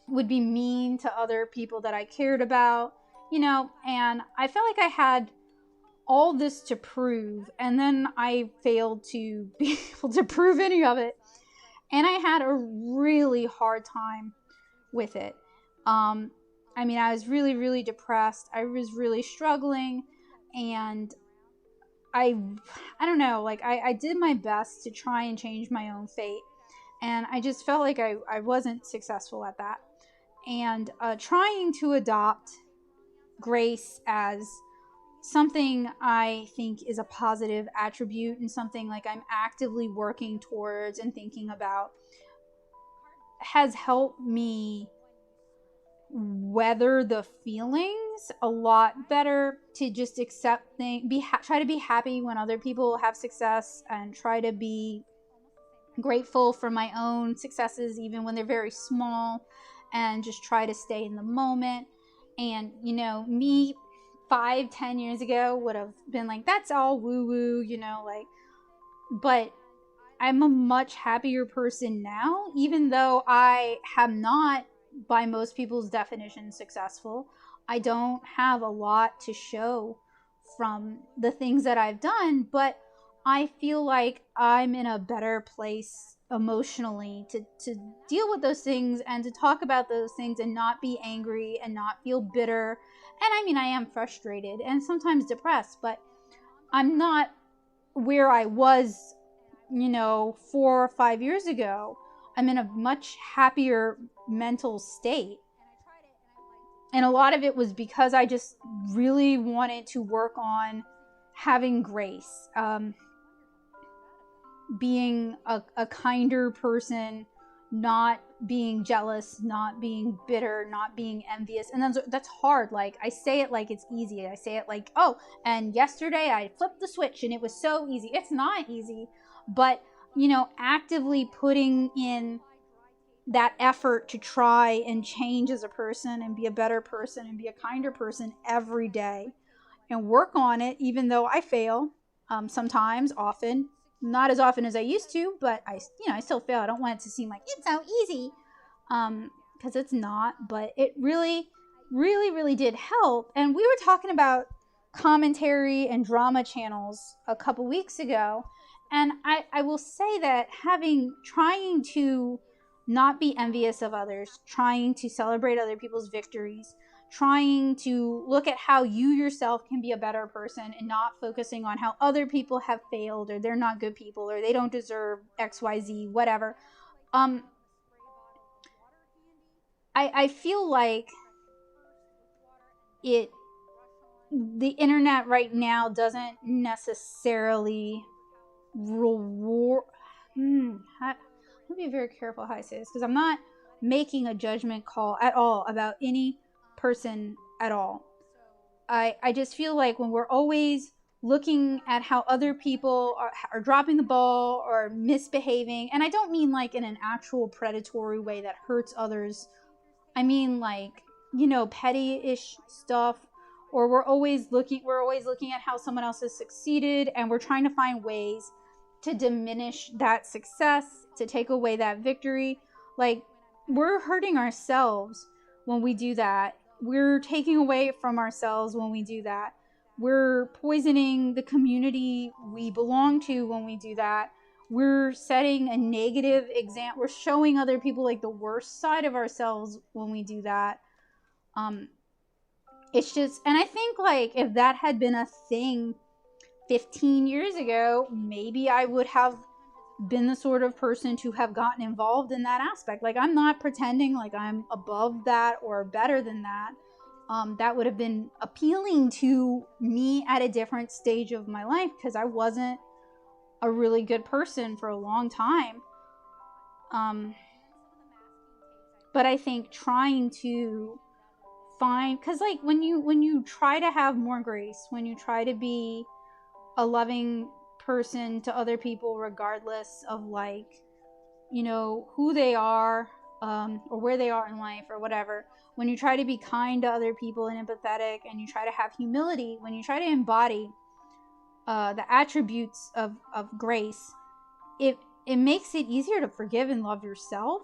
A: Would be mean to other people that I cared about, you know, and I felt like I had all this to prove, and then I failed to be able to prove any of it. And I had a really hard time with it. I mean, I was really, really depressed. I was really struggling, and I don't know, like I did my best to try and change my own fate, and I just felt like I wasn't successful at that. And trying to adopt grace as something I think is a positive attribute and something like I'm actively working towards and thinking about has helped me weather the feelings a lot better, to just accept things, try to be happy when other people have success, and try to be grateful for my own successes even when they're very small, and just try to stay in the moment. And you know, me 5-10 years ago would have been like, that's all woo woo, you know, like, but I'm a much happier person now, even though I am not, by most people's definition, successful. I don't have a lot to show from the things that I've done, but I feel like I'm in a better place emotionally to deal with those things and to talk about those things and not be angry and not feel bitter. And I mean, I am frustrated and sometimes depressed, but I'm not where I was, you know, 4 or 5 years ago. I'm in a much happier mental state. And a lot of it was because I just really wanted to work on having grace, being a kinder person, not being jealous, not being bitter, not being envious. And that's hard. Like, I say it like it's easy. I say it like, oh, and yesterday I flipped the switch and it was so easy. It's not easy, but, you know, actively putting in that effort to try and change as a person and be a better person and be a kinder person every day and work on it, even though I fail, sometimes, often, not as often as I used to, but I still fail. I don't want it to seem like it's so easy, because it's not, but it really, really, really did help. And we were talking about commentary and drama channels a couple weeks ago, and I will say that trying to not be envious of others, trying to celebrate other people's victories, trying to look at how you yourself can be a better person and not focusing on how other people have failed or they're not good people or they don't deserve XYZ, whatever. I feel like the internet right now doesn't necessarily reward. Let me be very careful how I say this, because I'm not making a judgment call at all about any person at all. I just feel like when we're always looking at how other people are dropping the ball or misbehaving, and I don't mean like in an actual predatory way that hurts others. I mean like, you know, petty-ish stuff, or we're always looking at how someone else has succeeded, and we're trying to find ways to diminish that success, to take away that victory. Like, we're hurting ourselves when we do that. We're taking away from ourselves when we do that. We're poisoning the community we belong to when we do that. We're setting a negative example. We're showing other people like the worst side of ourselves when we do that. It's just, and I think like if that had been a thing 15 years ago, maybe I would have been the sort of person to have gotten involved in that aspect. Like, I'm not pretending like I'm above that or better than that. That would have been appealing to me at a different stage of my life, because I wasn't a really good person for a long time. But I think trying to find, because like when you try to have more grace, when you try to be a loving person to other people, regardless of, like, you know, who they are, or where they are in life or whatever, when you try to be kind to other people and empathetic, and you try to have humility, when you try to embody the attributes of grace, it makes it easier to forgive and love yourself,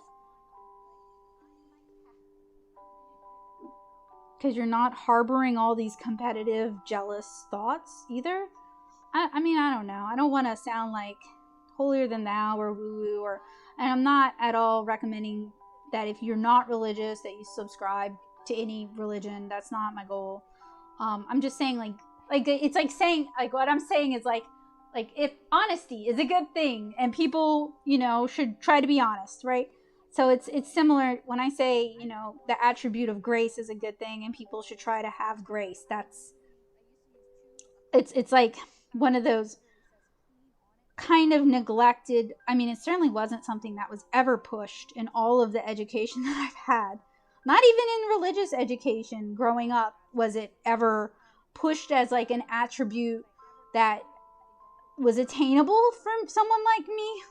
A: because you're not harboring all these competitive, jealous thoughts either. I mean, I don't know. I don't want to sound like holier than thou or woo-woo, and I'm not at all recommending that if you're not religious that you subscribe to any religion. That's not my goal. I'm just saying, like it's like saying, like, what I'm saying is like if honesty is a good thing, and people, you know, should try to be honest, right? So it's similar when I say, you know, the attribute of grace is a good thing and people should try to have grace. It's like one of those kind of neglected, I mean, it certainly wasn't something that was ever pushed in all of the education that I've had. Not even in religious education growing up was it ever pushed as like an attribute that was attainable from someone like me.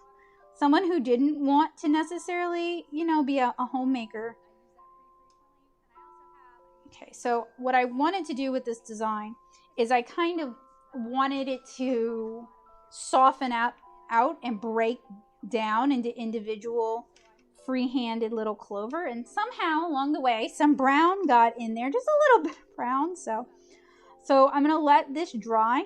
A: Someone who didn't want to necessarily, you know, be a homemaker. Okay, so what I wanted to do with this design is I kind of wanted it to soften out and break down into individual free-handed little clover, and somehow along the way some brown got in there, just a little bit of brown. So I'm gonna let this dry,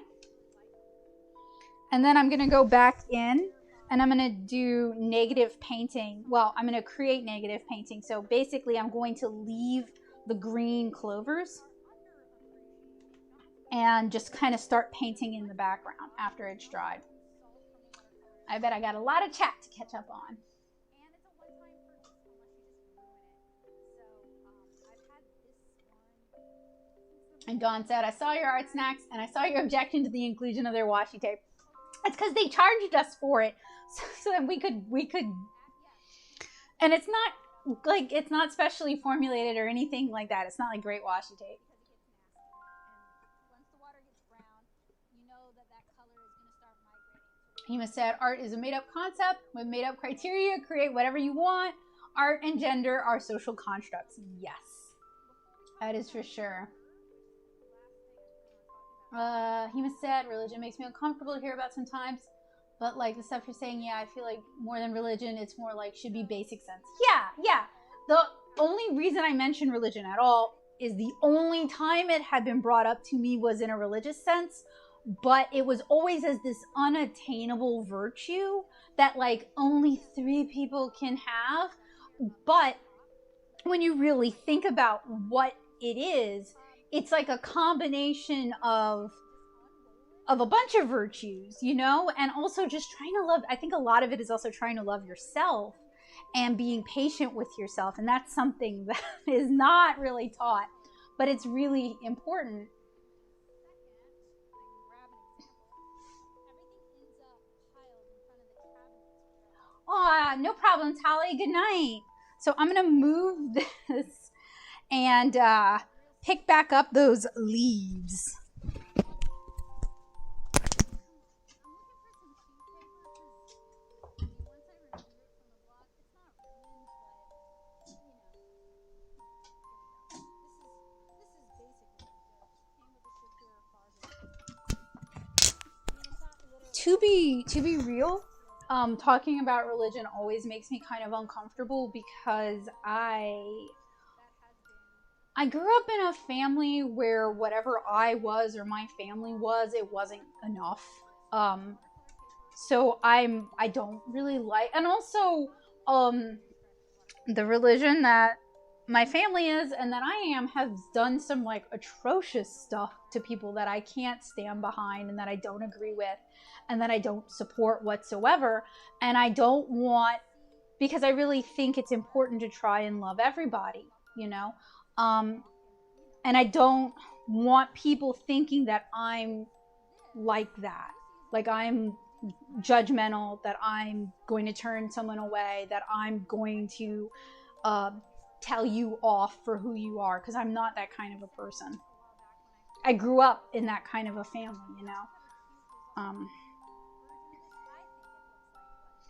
A: and then I'm gonna go back in and I'm gonna do negative painting. Well, I'm gonna create negative painting. So basically I'm going to leave the green clovers and just kind of start painting in the background after it's dried. I bet I got a lot of chat to catch up on. And Dawn said, I saw your art snacks and I saw your objection to the inclusion of their washi tape. It's because they charged us for it. So that we could, and it's not like, it's not specially formulated or anything like that. It's not like great washi tape. Hema said, art is a made-up concept with made-up criteria. Create whatever you want. Art and gender are social constructs. Yes, that is for sure. Hema said, religion makes me uncomfortable to hear about sometimes. But like the stuff you're saying, yeah, I feel like more than religion, it's more like should be basic sense. Yeah. The only reason I mention religion at all is the only time it had been brought up to me was in a religious sense. But it was always as this unattainable virtue that like only 3 people can have. But when you really think about what it is, it's like a combination of a bunch of virtues, you know, and also just trying to love. I think a lot of it is also trying to love yourself and being patient with yourself. And that's something that is not really taught, but it's really important. Oh, no problem, Tali. Good night. So I'm going to move this and pick back up those leaves. To be real, talking about religion always makes me kind of uncomfortable because I grew up in a family where whatever I was or my family was, it wasn't enough. So I don't really like, and also the religion that my family is and that I am has done some like atrocious stuff to people that I can't stand behind and that I don't agree with and that I don't support whatsoever. And I don't want, because I really think it's important to try and love everybody, you know? And I don't want people thinking that I'm like that. Like I'm judgmental, that I'm going to turn someone away, that I'm going to tell you off for who you are, because I'm not that kind of a person. I grew up in that kind of a family, you know.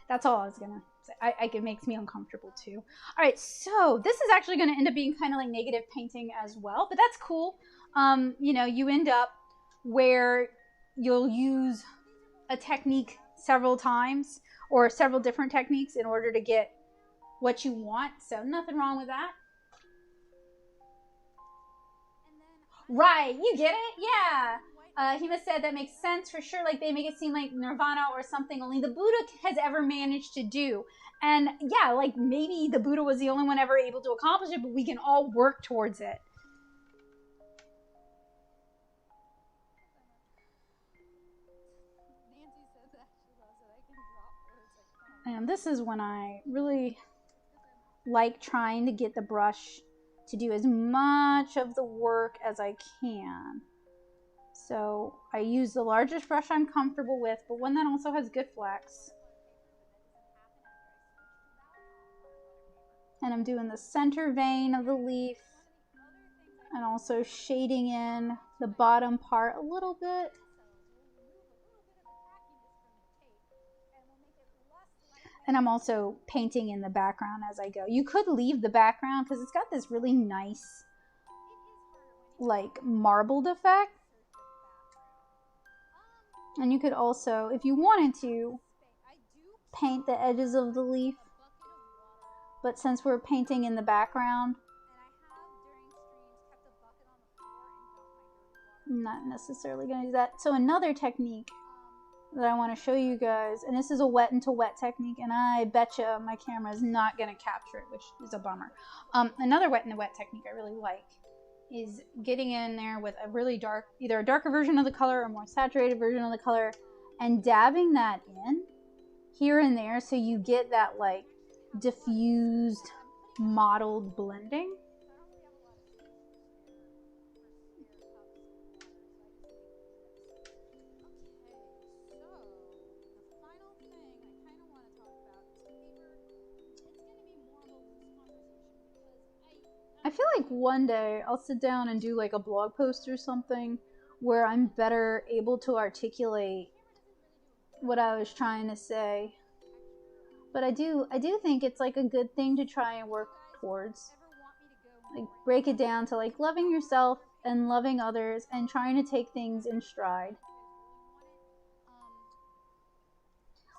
A: That's all I was gonna say. It makes me uncomfortable too. All right, so this is actually gonna end up being kind of like negative painting as well, but that's cool. You know, you end up where you'll use a technique several times or several different techniques in order to get what you want. So nothing wrong with that. Right, you get it? Yeah. He must said that makes sense for sure. Like they make it seem like Nirvana or something only the Buddha has ever managed to do. And yeah, like maybe the Buddha was the only one ever able to accomplish it, but we can all work towards it. And this is when I really like trying to get the brush to do as much of the work as I can. So I use the largest brush I'm comfortable with, but one that also has good flex. And I'm doing the center vein of the leaf and also shading in the bottom part a little bit. And I'm also painting in the background as I go. You could leave the background because it's got this really nice, like, marbled effect. And you could also, if you wanted to, paint the edges of the leaf. But since we're painting in the background, I'm not necessarily going to do that. So another technique that I want to show you guys, and this is a wet into wet technique, and I betcha my camera is not going to capture it, which is a bummer. Another wet into wet technique I really like is getting in there with a really dark, either a darker version of the color or a more saturated version of the color, and dabbing that in here and there so you get that like diffused mottled blending. I feel like one day I'll sit down and do like a blog post or something where I'm better able to articulate what I was trying to say. But I do think it's like a good thing to try and work towards. Like break it down to like loving yourself and loving others and trying to take things in stride.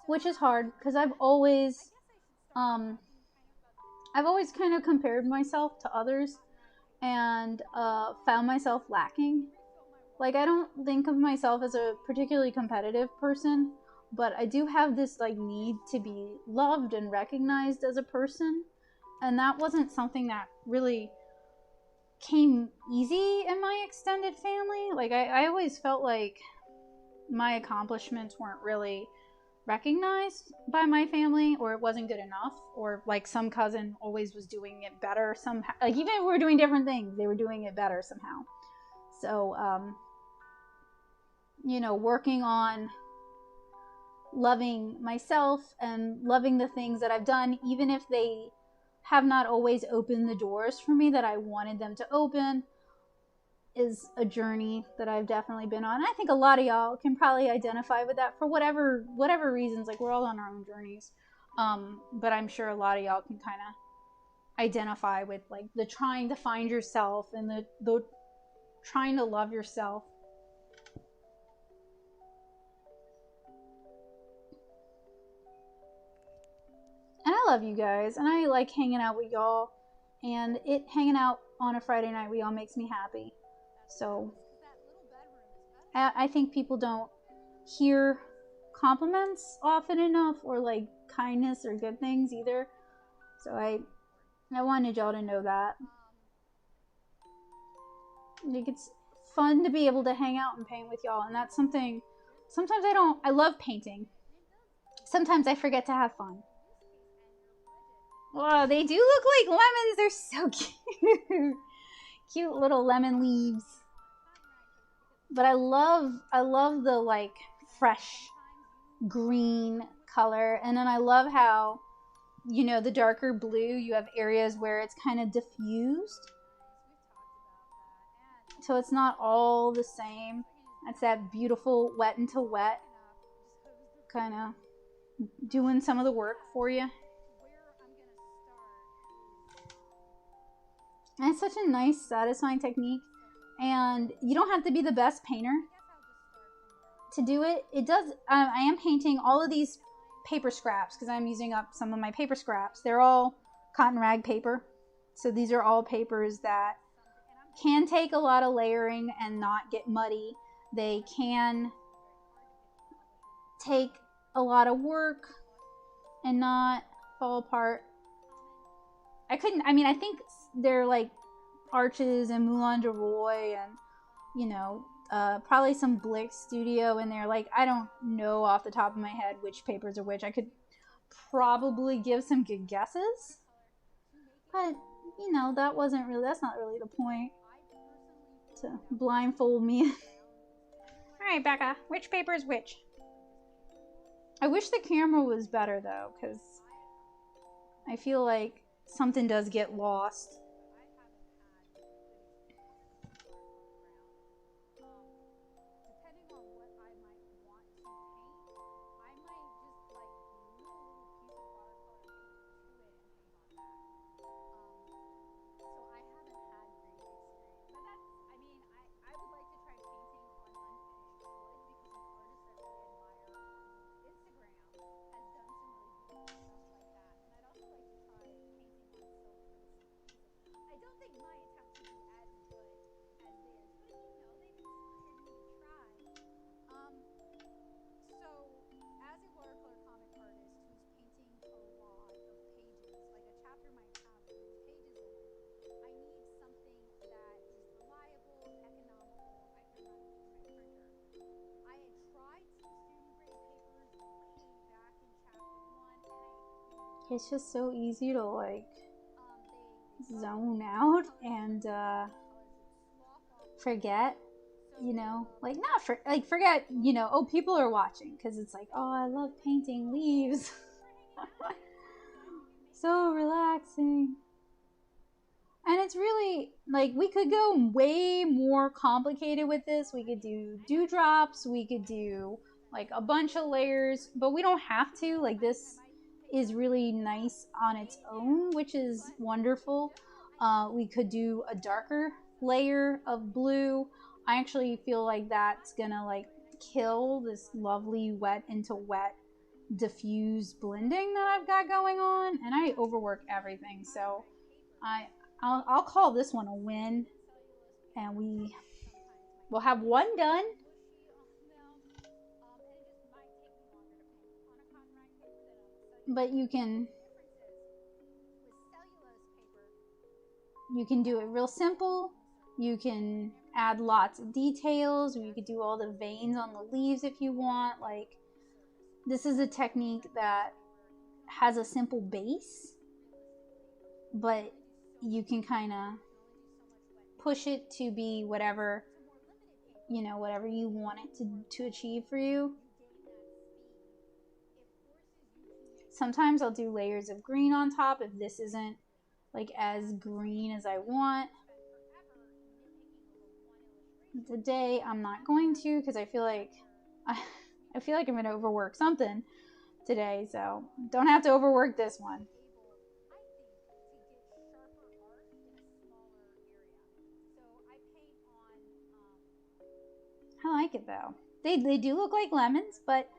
A: Which is hard because I've always kind of compared myself to others and found myself lacking. Like I don't think of myself as a particularly competitive person, but I do have this like need to be loved and recognized as a person, and that wasn't something that really came easy in my extended family. Like I always felt like my accomplishments weren't really recognized by my family, or it wasn't good enough, or like some cousin always was doing it better somehow. Like even if we were doing different things, they were doing it better somehow. So you know, working on loving myself and loving the things that I've done, even if they have not always opened the doors for me that I wanted them to open, is a journey that I've definitely been on. And I think a lot of y'all can probably identify with that for whatever reasons. Like we're all on our own journeys, but I'm sure a lot of y'all can kind of identify with like the trying to find yourself and the trying to love yourself. And I love you guys, and I like hanging out with y'all, and hanging out on a Friday night with y'all makes me happy. So I think people don't hear compliments often enough, or like kindness or good things either. So I wanted y'all to know that. Like, it's fun to be able to hang out and paint with y'all, and that's something, sometimes I love painting. Sometimes I forget to have fun. Wow, they do look like lemons. They're so cute. Cute little lemon leaves. But I love the like fresh green color. And then I love how, you know, the darker blue, you have areas where it's kind of diffused. So it's not all the same. That's that beautiful wet into wet, kind of doing some of the work for you. And it's such a nice, satisfying technique. And you don't have to be the best painter to do it. It does, I am painting all of these paper scraps because I'm using up some of my paper scraps. They're all Cottonrag paper. So these are all papers that can take a lot of layering and not get muddy. They can take a lot of work and not fall apart. I think they're like Arches and Moulin de Roy and, you know, probably some Blick Studio in there. Like, I don't know off the top of my head which papers are which. I could probably give some good guesses, but, you know, that's not really the point to blindfold me. All right, Becca, which paper is which? I wish the camera was better though, because I feel like something does get lost. It's just so easy to like zone out and forget, you know, like forget, you know, oh, people are watching, because it's like, oh, I love painting leaves. So relaxing. And it's really like, we could go way more complicated with this. We could do dewdrops, we could do like a bunch of layers, but we don't have to. Like, this is really nice on its own, which is wonderful. We could do a darker layer of blue. I actually feel like that's gonna like kill this lovely wet into wet diffuse blending that I've got going on, and I overwork everything, so I'll call this one a win, and we'll have one done. But you can do it real simple. You can add lots of details, or you could do all the veins on the leaves if you want. Like, this is a technique that has a simple base, but you can kind of push it to be whatever, you know, whatever you want it to achieve for you. Sometimes I'll do layers of green on top if this isn't like as green as I want. Today I'm not going to, because I feel like I'm going to overwork something today, so don't have to overwork this one. I like it though. They do look like lemons, but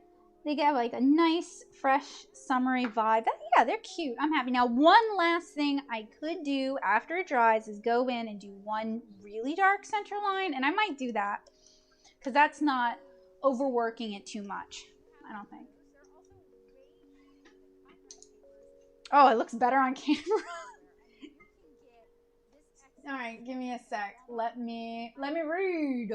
A: they get like a nice, fresh, summery vibe. Yeah, they're cute. I'm happy. Now, one last thing I could do after it dries is go in and do one really dark center line, and I might do that because that's not overworking it too much, I don't think. Oh, it looks better on camera. All right, give me a sec. Let me read.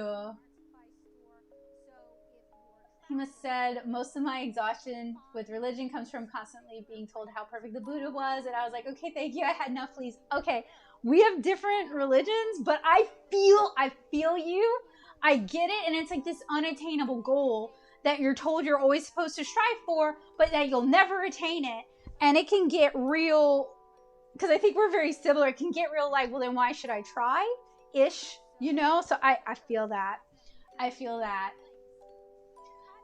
A: Hema said, most of my exhaustion with religion comes from constantly being told how perfect the Buddha was. And I was like, okay, thank you. I had enough, please. Okay, we have different religions, but I feel you. I get it. And it's like this unattainable goal that you're told you're always supposed to strive for, but that you'll never attain it. And it can get real, because I think we're very similar. It can get real like, well, then why should I try? Ish, you know? So I feel that. I feel that.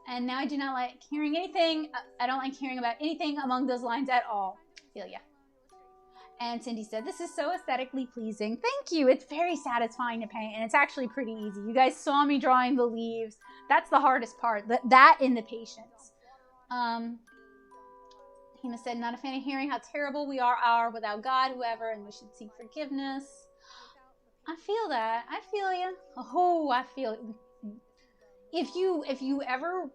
A: And now I do not like hearing anything. I don't like hearing about anything along those lines at all. Feel ya. And Cindy said, this is so aesthetically pleasing. Thank you. It's very satisfying to paint, and it's actually pretty easy. You guys saw me drawing the leaves. That's the hardest part. That and the patience. Hema said, not a fan of hearing how terrible we are without God, whoever, and we should seek forgiveness. I feel that. I feel you. Oh, I feel it. If you ever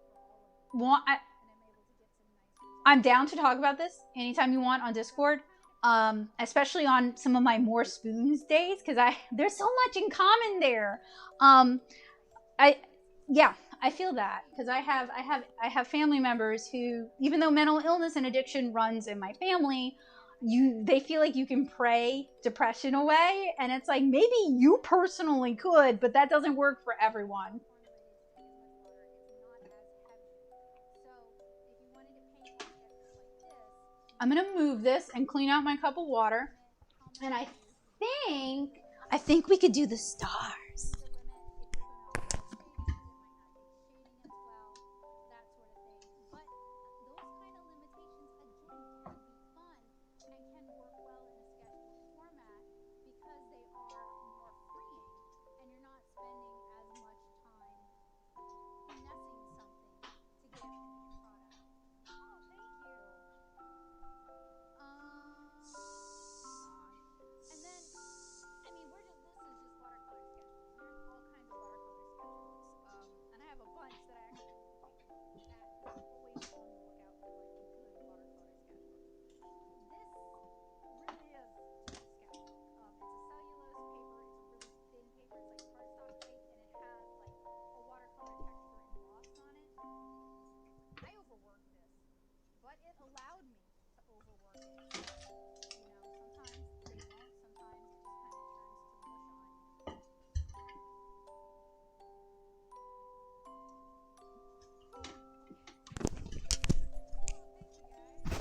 A: want, I'm down to talk about this anytime you want on Discord, especially on some of my more spoons days, because there's so much in common there. I feel that, because I have family members who, even though mental illness and addiction runs in my family, they feel like you can pray depression away, and it's like, maybe you personally could, but that doesn't work for everyone. I'm gonna move this and clean out my cup of water, and I think we could do the stars.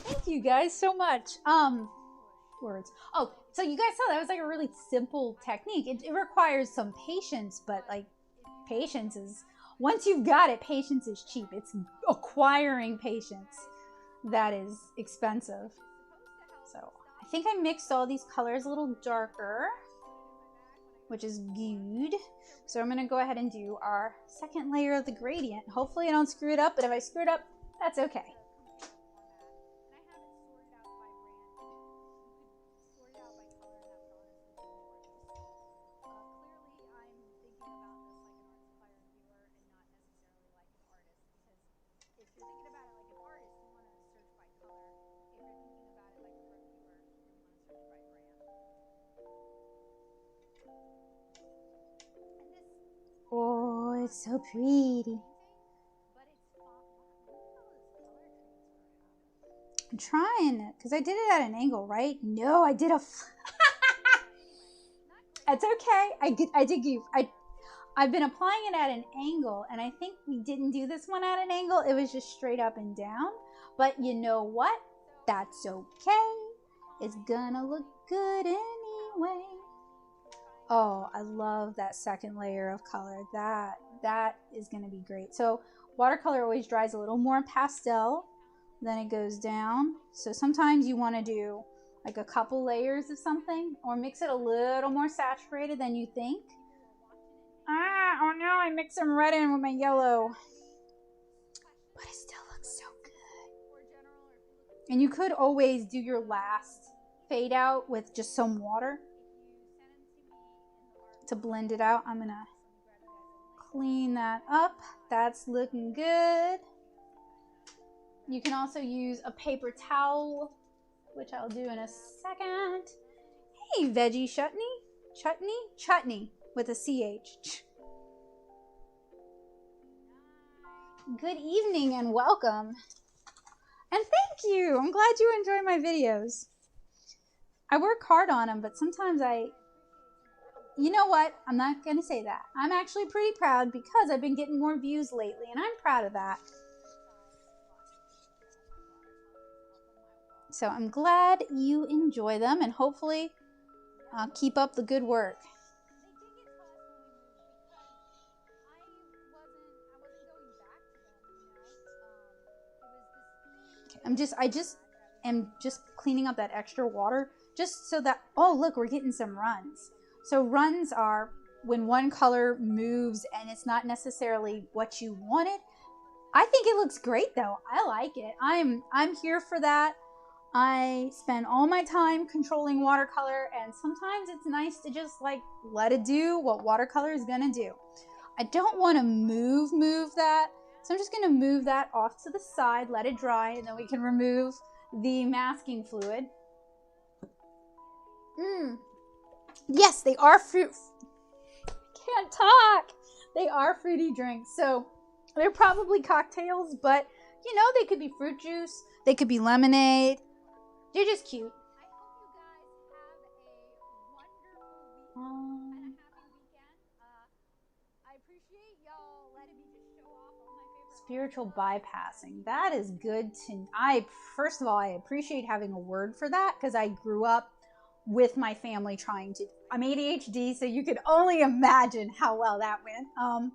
A: Thank you guys so much. Words. Oh, so you guys saw that was like a really simple technique. It requires some patience, but like patience is, once you've got it, patience is cheap. It's acquiring patience that is expensive. So I think I mixed all these colors a little darker, which is good. So I'm gonna go ahead and do our second layer of the gradient. Hopefully I don't screw it up, but if I screw it up, that's okay. Oh, it's so pretty. I'm trying it, because I did it at an angle, right? No, I did a... It's okay. I did goof. I've been applying it at an angle, and I think we didn't do this one at an angle. It was just straight up and down. But you know what? That's okay. It's gonna look good anyway. Oh, I love that second layer of color. That is going to be great. So watercolor always dries a little more pastel, then it goes down. So sometimes you want to do like a couple layers of something, or mix it a little more saturated than you think. Oh no, I mixed some red in with my yellow. But it still looks so good. And you could always do your last fade out with just some water to blend it out. I'm gonna clean that up. That's looking good. You can also use a paper towel, which I'll do in a second. Hey, Veggie Chutney. Chutney? Chutney with a CH. Good evening and welcome. And thank you. I'm glad you enjoy my videos. I work hard on them, but sometimes you know what? I'm not going to say that. I'm actually pretty proud because I've been getting more views lately, and I'm proud of that. So I'm glad you enjoy them, and hopefully keep up the good work. Okay, I just am cleaning up that extra water just so that, oh look, we're getting some runs. So runs are when one color moves and it's not necessarily what you wanted. I think it looks great though. I like it. I'm here for that. I spend all my time controlling watercolor, and sometimes it's nice to just like let it do what watercolor is gonna do. I don't want to move that, so I'm just gonna move that off to the side, let it dry, and then we can remove the masking fluid. Yes, they are fruit. I can't talk. They are fruity drinks, so they're probably cocktails, but you know, they could be fruit juice, they could be lemonade. They're just cute. I hope you guys have a wonderful week and a happy weekend. I appreciate y'all letting me just show off all my favorite spiritual bypassing. That is good to. First of all, I appreciate having a word for that because I grew up with my family trying to. I'm ADHD, so you could only imagine how well that went.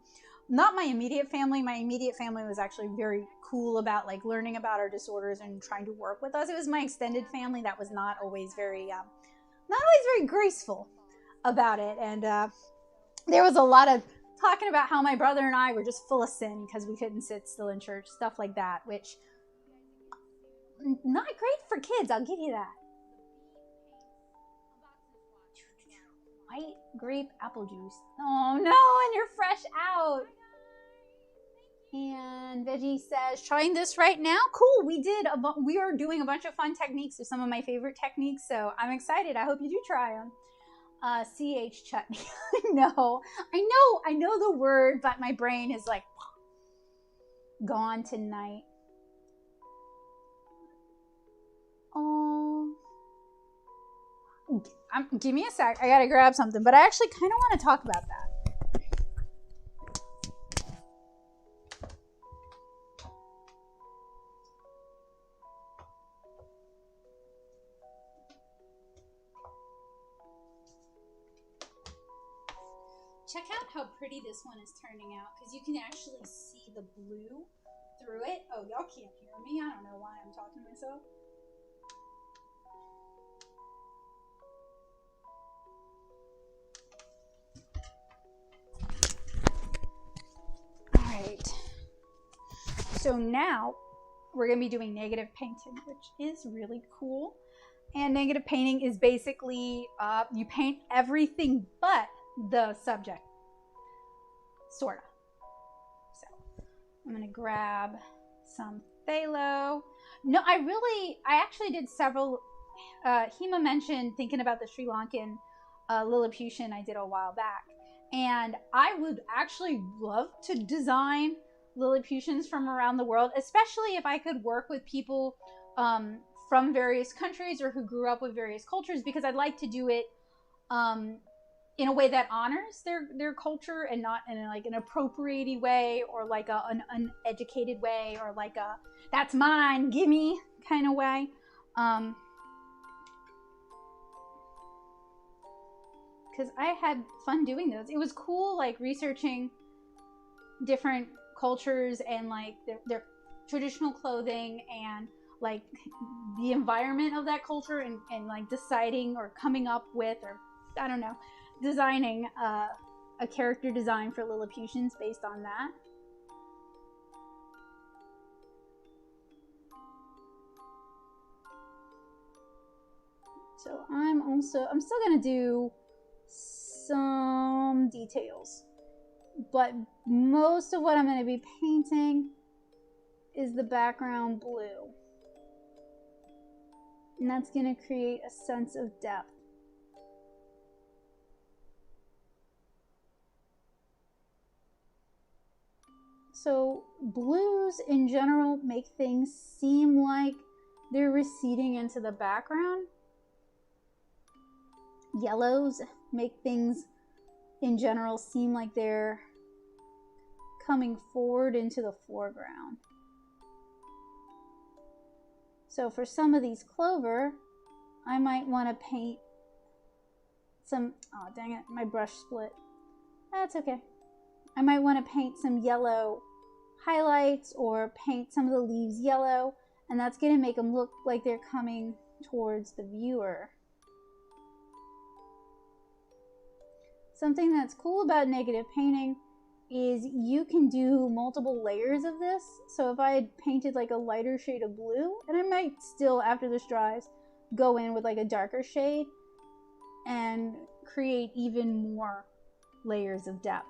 A: Not my immediate family. My immediate family was actually very cool about like learning about our disorders and trying to work with us. It was my extended family that was not always very graceful about it. And there was a lot of talking about how my brother and I were just full of sin because we couldn't sit still in church, stuff like that, which not great for kids. I'll give you that. White grape apple juice. Oh no, and you're fresh out. And Veggie says, trying this right now? Cool, we are doing a bunch of fun techniques with some of my favorite techniques, so I'm excited. I hope you do try them. CH chutney. I know the word, but my brain is like gone tonight. Oh, give me a sec. I gotta grab something, but I actually kind of want to talk about that. Check out how pretty this one is turning out, because you can actually see the blue through it. Oh, y'all can't hear me. I don't know why I'm talking to myself. All right. So now we're going to be doing negative painting, which is really cool. And negative painting is basically you paint everything but the subject, sort of. So I'm gonna grab some phthalo. No, I actually did several. Hema mentioned thinking about the Sri Lankan Lilliputian I did a while back, and I would actually love to design Lilliputians from around the world, especially if I could work with people from various countries or who grew up with various cultures, because I'd like to do it in a way that honors their culture and not in like an appropriating way or like an uneducated way or like a that's mine, gimme kind of way. Because I had fun doing those. It was cool, like researching different cultures and like their traditional clothing and like the environment of that culture and like deciding or coming up with, or I don't know, designing a character design for Lilliputians based on that. So I'm still gonna do some details, but most of what I'm gonna be painting is the background blue. And that's gonna create a sense of depth. So blues in general make things seem like they're receding into the background. Yellows make things in general seem like they're coming forward into the foreground. So for some of these clover, I might want to paint some, oh dang it, my brush split. That's okay. I might want to paint some yellow highlights or paint some of the leaves yellow, and that's going to make them look like they're coming towards the viewer. Something that's cool about negative painting is you can do multiple layers of this. So if I had painted like a lighter shade of blue, and I might still, after this dries, go in with like a darker shade and create even more layers of depth.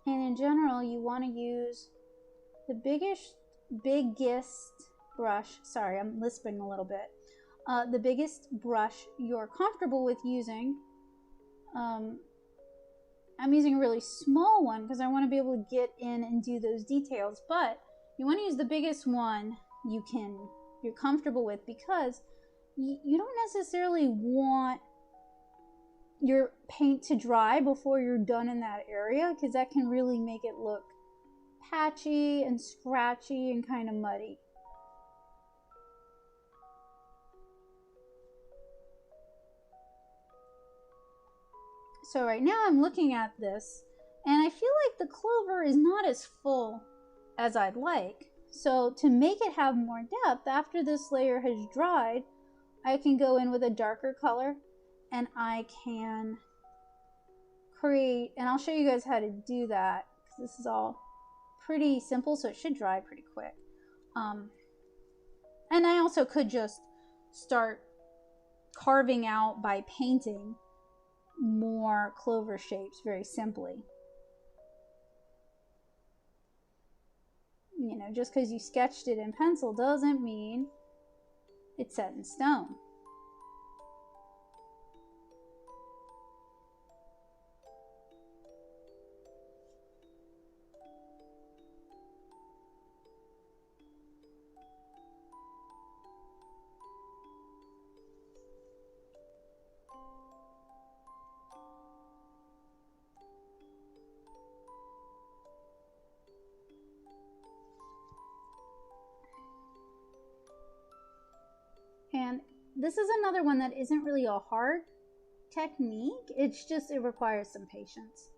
A: And in general, you want to use the biggest brush. Sorry, I'm lisping a little bit. The biggest brush you're comfortable with using. I'm using a really small one because I want to be able to get in and do those details. But you want to use the biggest one you're comfortable with, because you don't necessarily want your paint to dry before you're done in that area, because that can really make it look patchy and scratchy and kind of muddy. So right now I'm looking at this and I feel like the clover is not as full as I'd like. So to make it have more depth, after this layer has dried, I can go in with a darker color and I can create, and I'll show you guys how to do that because this is all pretty simple, so it should dry pretty quick. And I also could just start carving out by painting more clover shapes very simply. You know, just because you sketched it in pencil doesn't mean it's set in stone. And this is another one that isn't really a hard technique. It's just, it requires some patience.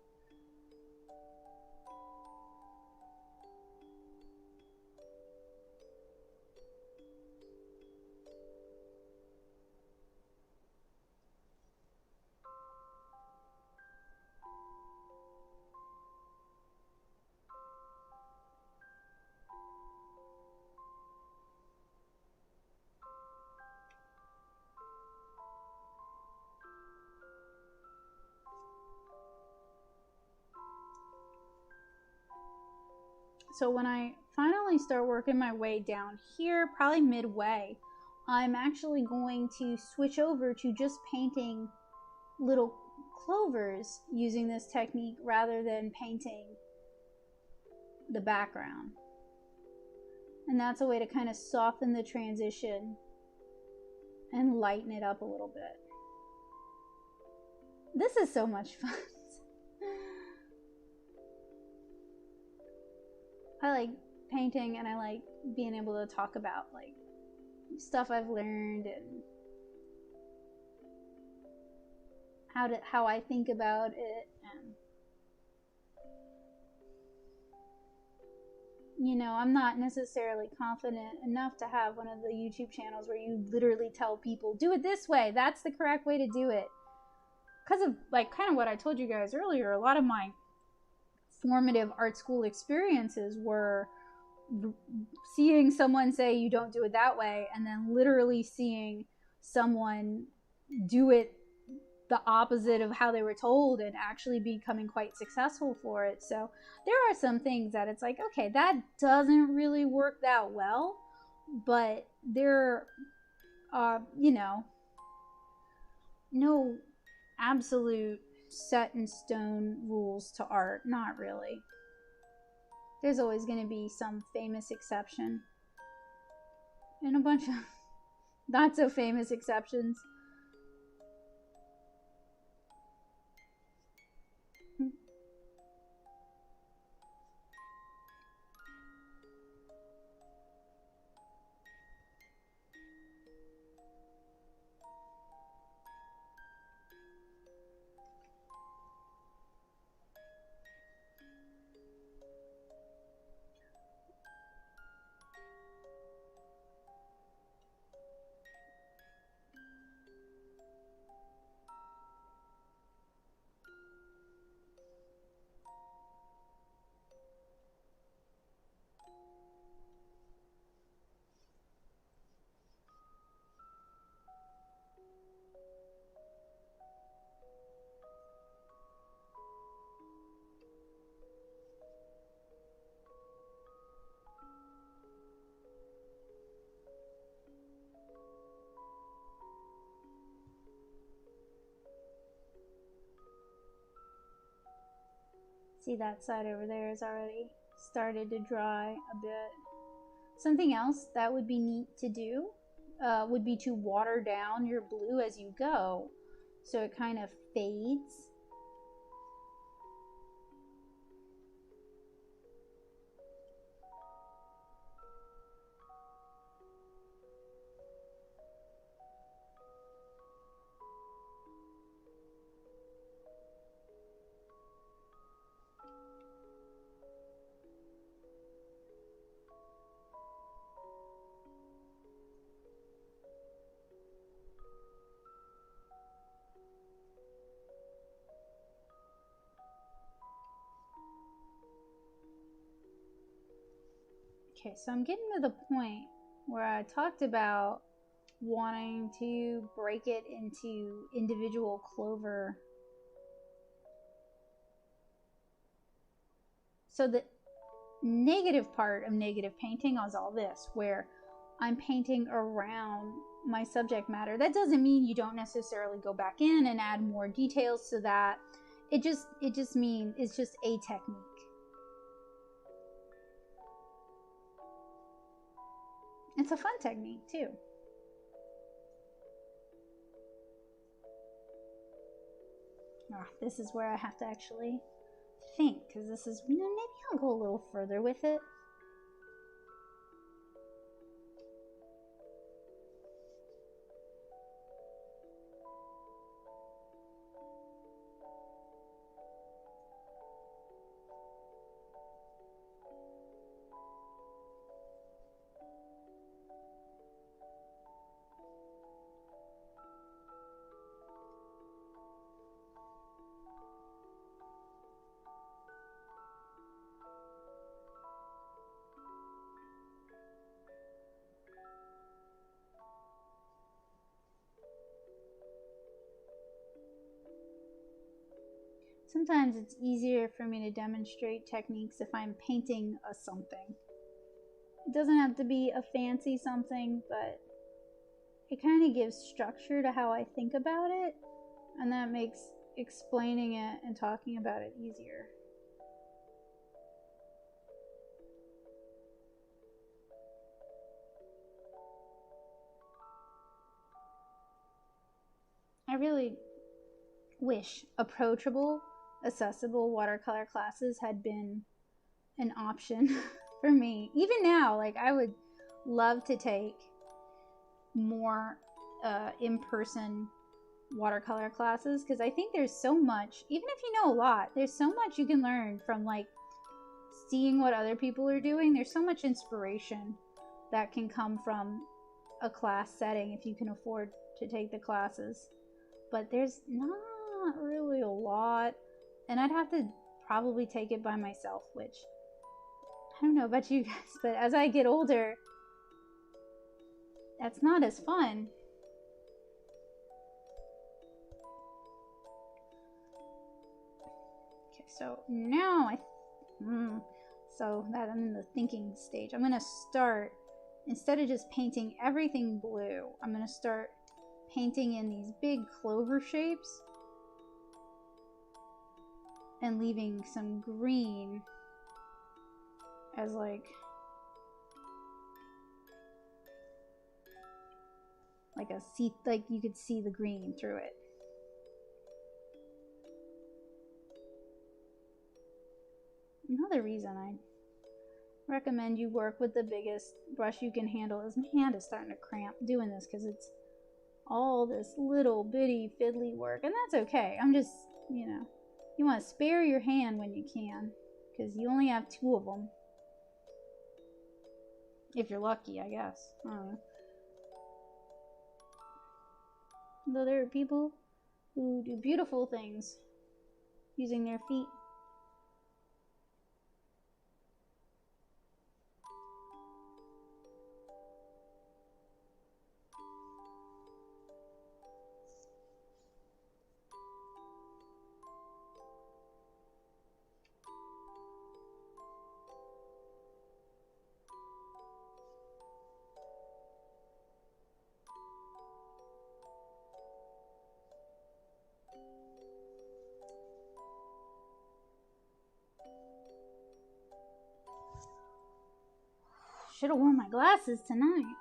A: So when I finally start working my way down here, probably midway, I'm actually going to switch over to just painting little clovers using this technique rather than painting the background. And that's a way to kind of soften the transition and lighten it up a little bit. This is so much fun. I like painting and I like being able to talk about like stuff I've learned and how I think about it, and you know, I'm not necessarily confident enough to have one of the YouTube channels where you literally tell people, do it this way, that's the correct way to do it. Because of like kind of what I told you guys earlier, a lot of my formative art school experiences were seeing someone say you don't do it that way, and then literally seeing someone do it the opposite of how they were told and actually becoming quite successful for it. So there are some things that it's like, okay, that doesn't really work that well, but there are, you know, no absolute set in stone rules to art. Not really. There's always going to be some famous exception and a bunch of not so famous exceptions. See, that side over there is already started to dry a bit. Something else that would be neat to do would be to water down your blue as you go, so it kind of fades. Okay, so I'm getting to the point where I talked about wanting to break it into individual clover. So the negative part of negative painting is all this, where I'm painting around my subject matter. That doesn't mean you don't necessarily go back in and add more details to that. It just means it's just a technique. It's a fun technique too. Oh, this is where I have to actually think, because this is, maybe I'll go a little further with it. Sometimes it's easier for me to demonstrate techniques if I'm painting a something. It doesn't have to be a fancy something, but it kind of gives structure to how I think about it, and that makes explaining it and talking about it easier. I really wish approachable, accessible watercolor classes had been an option for me. Even now, like, I would love to take more in-person watercolor classes, because I think there's so much, even if you know a lot, there's so much you can learn from, like, seeing what other people are doing. There's so much inspiration that can come from a class setting if you can afford to take the classes. But there's not really a lot, and I'd have to probably take it by myself, which I don't know about you guys, but as I get older, that's not as fun. Okay, so now so that I'm in the thinking stage. I'm gonna start, instead of just painting everything blue, I'm gonna start painting in these big clover shapes and leaving some green as like a see, like you could see the green through it. Another reason I recommend you work with the biggest brush you can handle is my hand is starting to cramp doing this because it's all this little bitty fiddly work, and that's okay. I'm just, you know, you want to spare your hand when you can because you only have 2 of them. If you're lucky, I guess. I don't know. Though there are people who do beautiful things using their feet. Should have worn my glasses tonight.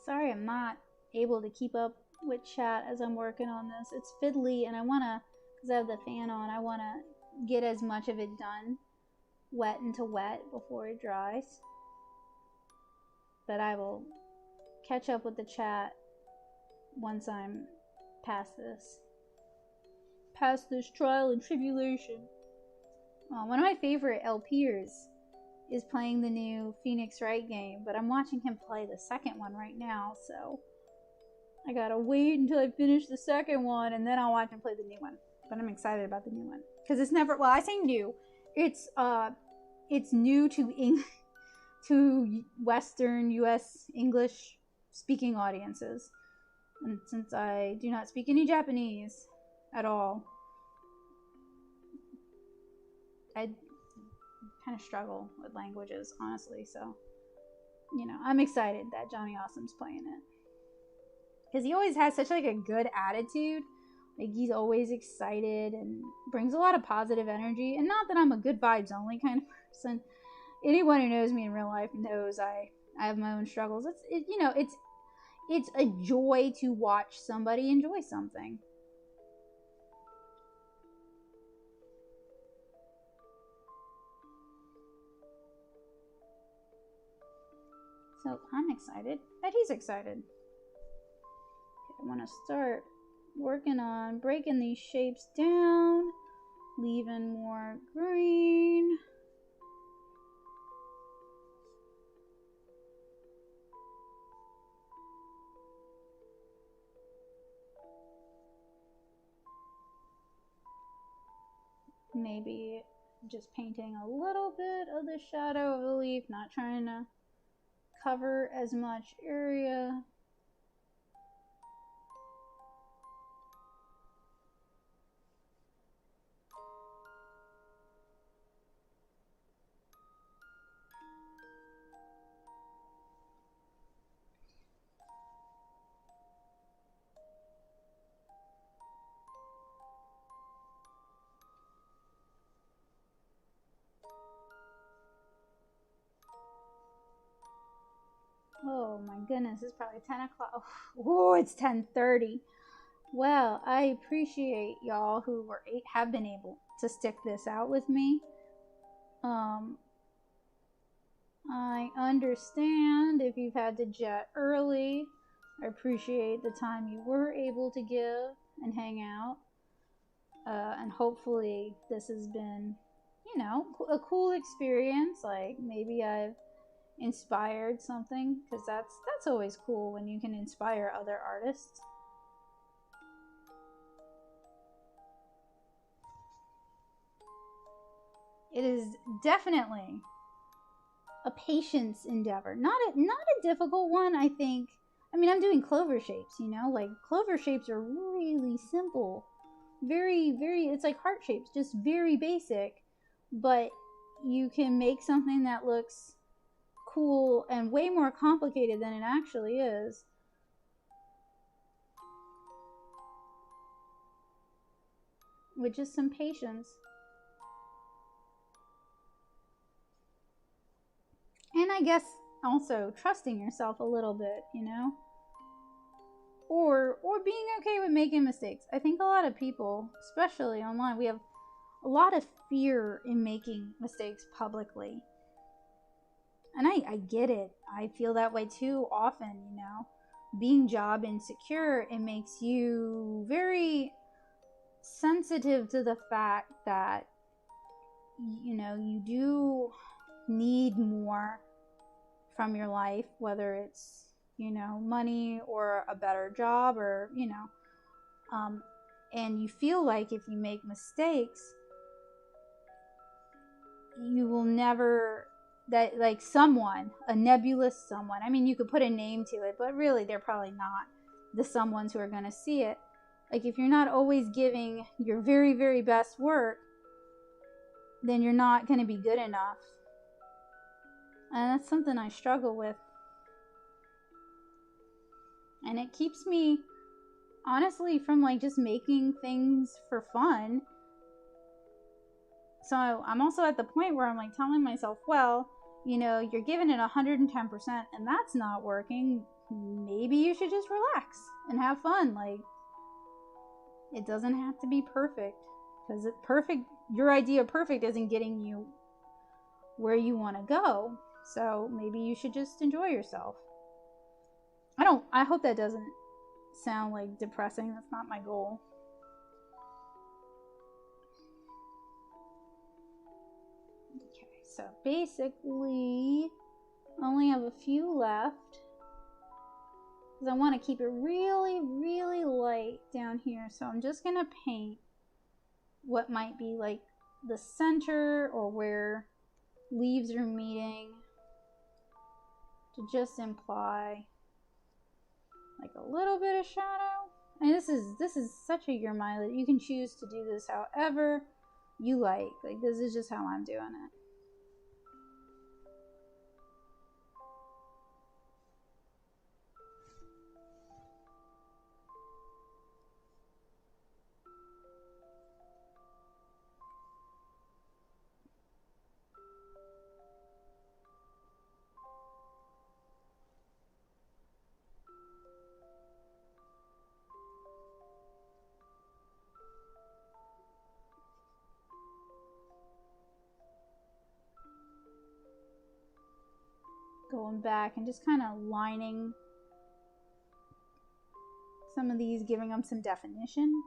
A: Sorry I'm not able to keep up with chat as I'm working on this. It's fiddly, and I want to, because I have the fan on, I want to get as much of it done wet into wet before it dries. But I will catch up with the chat once I'm past this trial and tribulation. One of my favorite LPers is playing the new Phoenix Wright game, but I'm watching him play the second one right now, so I gotta wait until I finish the second one and then I'll watch him play the new one. But I'm excited about the new one because it's never, well, I say new, it's new to Western US English speaking audiences, and since I do not speak any Japanese at all, I kind of struggle with languages, honestly. So, you know, I'm excited that Johnny Awesome's playing it because he always has such like a good attitude. Like, he's always excited and brings a lot of positive energy. And not that I'm a good vibes only kind of person. Anyone who knows me in real life knows I have my own struggles. It's a joy to watch somebody enjoy something. So I'm excited that he's excited. Okay, I want to start working on breaking these shapes down, leaving more green. Maybe just painting a little bit of the shadow of the leaf, not trying to cover as much area. Oh my goodness, it's probably 10 o'clock. Oh, it's 10:30. Well, I appreciate y'all who have been able to stick this out with me. I understand if you've had to jet early. I appreciate the time you were able to give and hang out. And hopefully this has been, you know, a cool experience. Like maybe I've inspired something, because that's always cool when you can inspire other artists. It is definitely a patience endeavor, not a difficult one. I think, I mean, I'm doing clover shapes, you know, like clover shapes are really simple, very it's like heart shapes, just very basic, but you can make something that looks cool and way more complicated than it actually is. With just some patience. And I guess also trusting yourself a little bit, you know? Or being okay with making mistakes. I think a lot of people, especially online, we have a lot of fear in making mistakes publicly. And I get it. I feel that way too often, you know? Being job insecure, it makes you very sensitive to the fact that, you know, you do need more from your life, whether it's, you know, money or a better job, or, you know, and you feel like if you make mistakes, you will never, that like someone, a nebulous someone, I mean, you could put a name to it, but really they're probably not the someones who are going to see it. Like if you're not always giving your very, very best work, then you're not going to be good enough. And that's something I struggle with. And it keeps me, honestly, from like just making things for fun. So I'm also at the point where I'm like telling myself, well, you know, you're giving it 110% and that's not working. Maybe you should just relax and have fun. Like, it doesn't have to be perfect, because your idea of perfect isn't getting you where you want to go. So maybe you should just enjoy yourself. I hope that doesn't sound like depressing. That's not my goal. Okay, so basically only have a few left, because I want to keep it really, really light down here. So I'm just going to paint what might be like the center or where leaves are meeting, to just imply like a little bit of shadow. And this is such a your mind. You can choose to do this however you like. Like, this is just how I'm doing it. Going back and just kind of lining some of these, giving them some definition.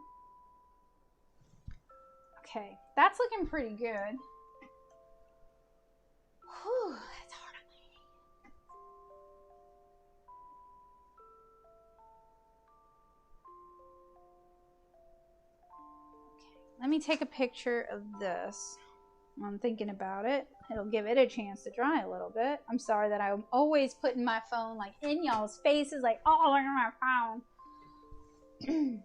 A: Okay, that's looking pretty good. Whew, it's hard on my hand. Okay, let me take a picture of this. I'm thinking about it. It'll give it a chance to dry a little bit. I'm sorry that I'm always putting my phone like in y'all's faces, like, oh, look at my phone.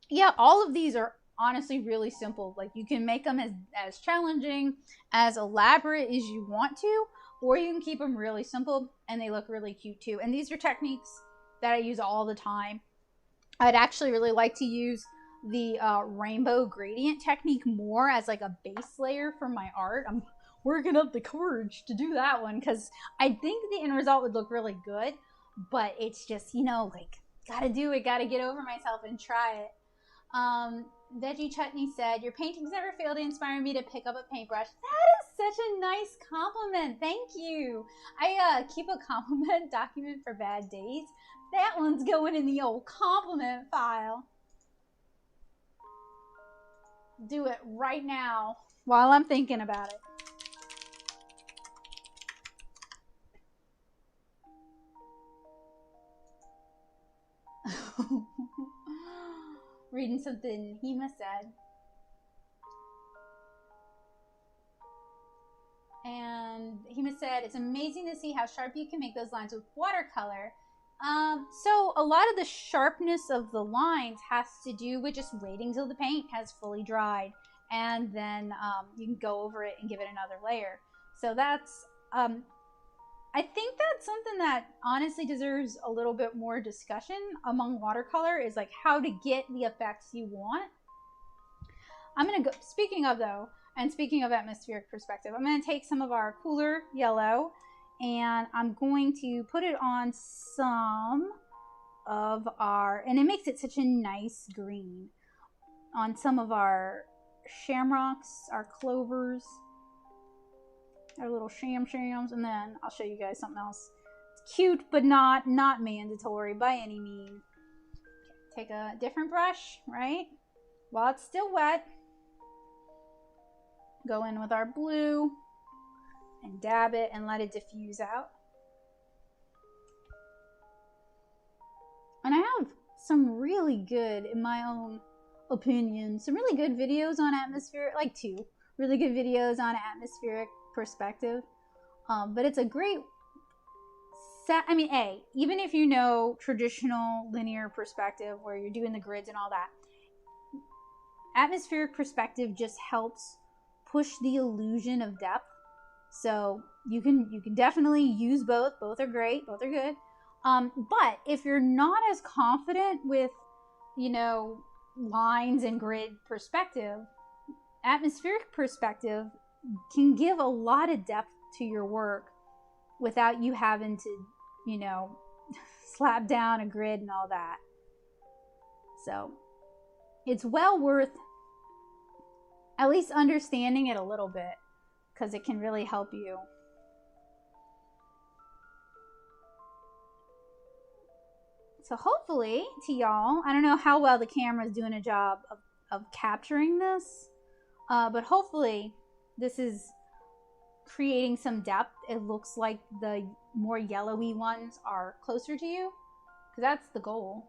A: Yeah, all of these are honestly really simple. Like, you can make them as challenging, as elaborate as you want to, or you can keep them really simple and they look really cute too. And these are techniques that I use all the time. I'd actually really like to use the rainbow gradient technique more as like a base layer for my art. I'm working up the courage to do that one, because I think the end result would look really good, but it's just, you know, like, gotta do it, gotta get over myself and try it. Veggie Chutney said, your paintings never fail to inspire me to pick up a paintbrush. That is such a nice compliment. Thank you. I keep a compliment document for bad days. That one's going in the old compliment file. Do it right now while I'm thinking about it. Reading something Hema said. And Hema said, it's amazing to see how sharp you can make those lines with watercolor. So a lot of the sharpness of the lines has to do with just waiting till the paint has fully dried. And then you can go over it and give it another layer. So that's, I think that's something that honestly deserves a little bit more discussion among watercolor, is like how to get the effects you want. I'm going to go, speaking of though, and speaking of atmospheric perspective, I'm going to take some of our cooler yellow and I'm going to put it on some of our, and it makes it such a nice green, on some of our shamrocks, our clovers, our little shams, and then I'll show you guys something else. It's cute, but not mandatory by any means. Take a different brush, right? While it's still wet, go in with our blue and dab it and let it diffuse out. And I have some really good, in my own opinion, some really good videos on atmospheric, like 2 really good videos on atmospheric perspective. But it's a great set. I mean, even if you know traditional linear perspective where you're doing the grids and all that, atmospheric perspective just helps push the illusion of depth. So you can definitely use both. Both are great. Both are good. But if you're not as confident with, you know, lines and grid perspective, atmospheric perspective can give a lot of depth to your work without you having to, you know, slap down a grid and all that. So it's well worth at least understanding it a little bit, because it can really help you. So hopefully to y'all, I don't know how well the camera is doing a job of capturing this, but hopefully this is creating some depth. It looks like the more yellowy ones are closer to you, because that's the goal.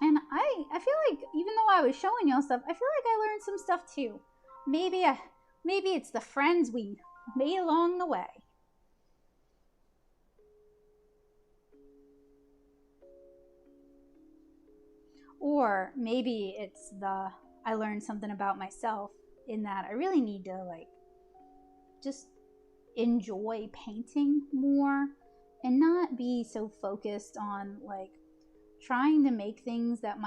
A: And I feel like even though I was showing y'all stuff, I feel like I learned some stuff too. Maybe it's the friends we made along the way. Or maybe it's I learned something about myself, in that I really need to like just enjoy painting more and not be so focused on like trying to make things that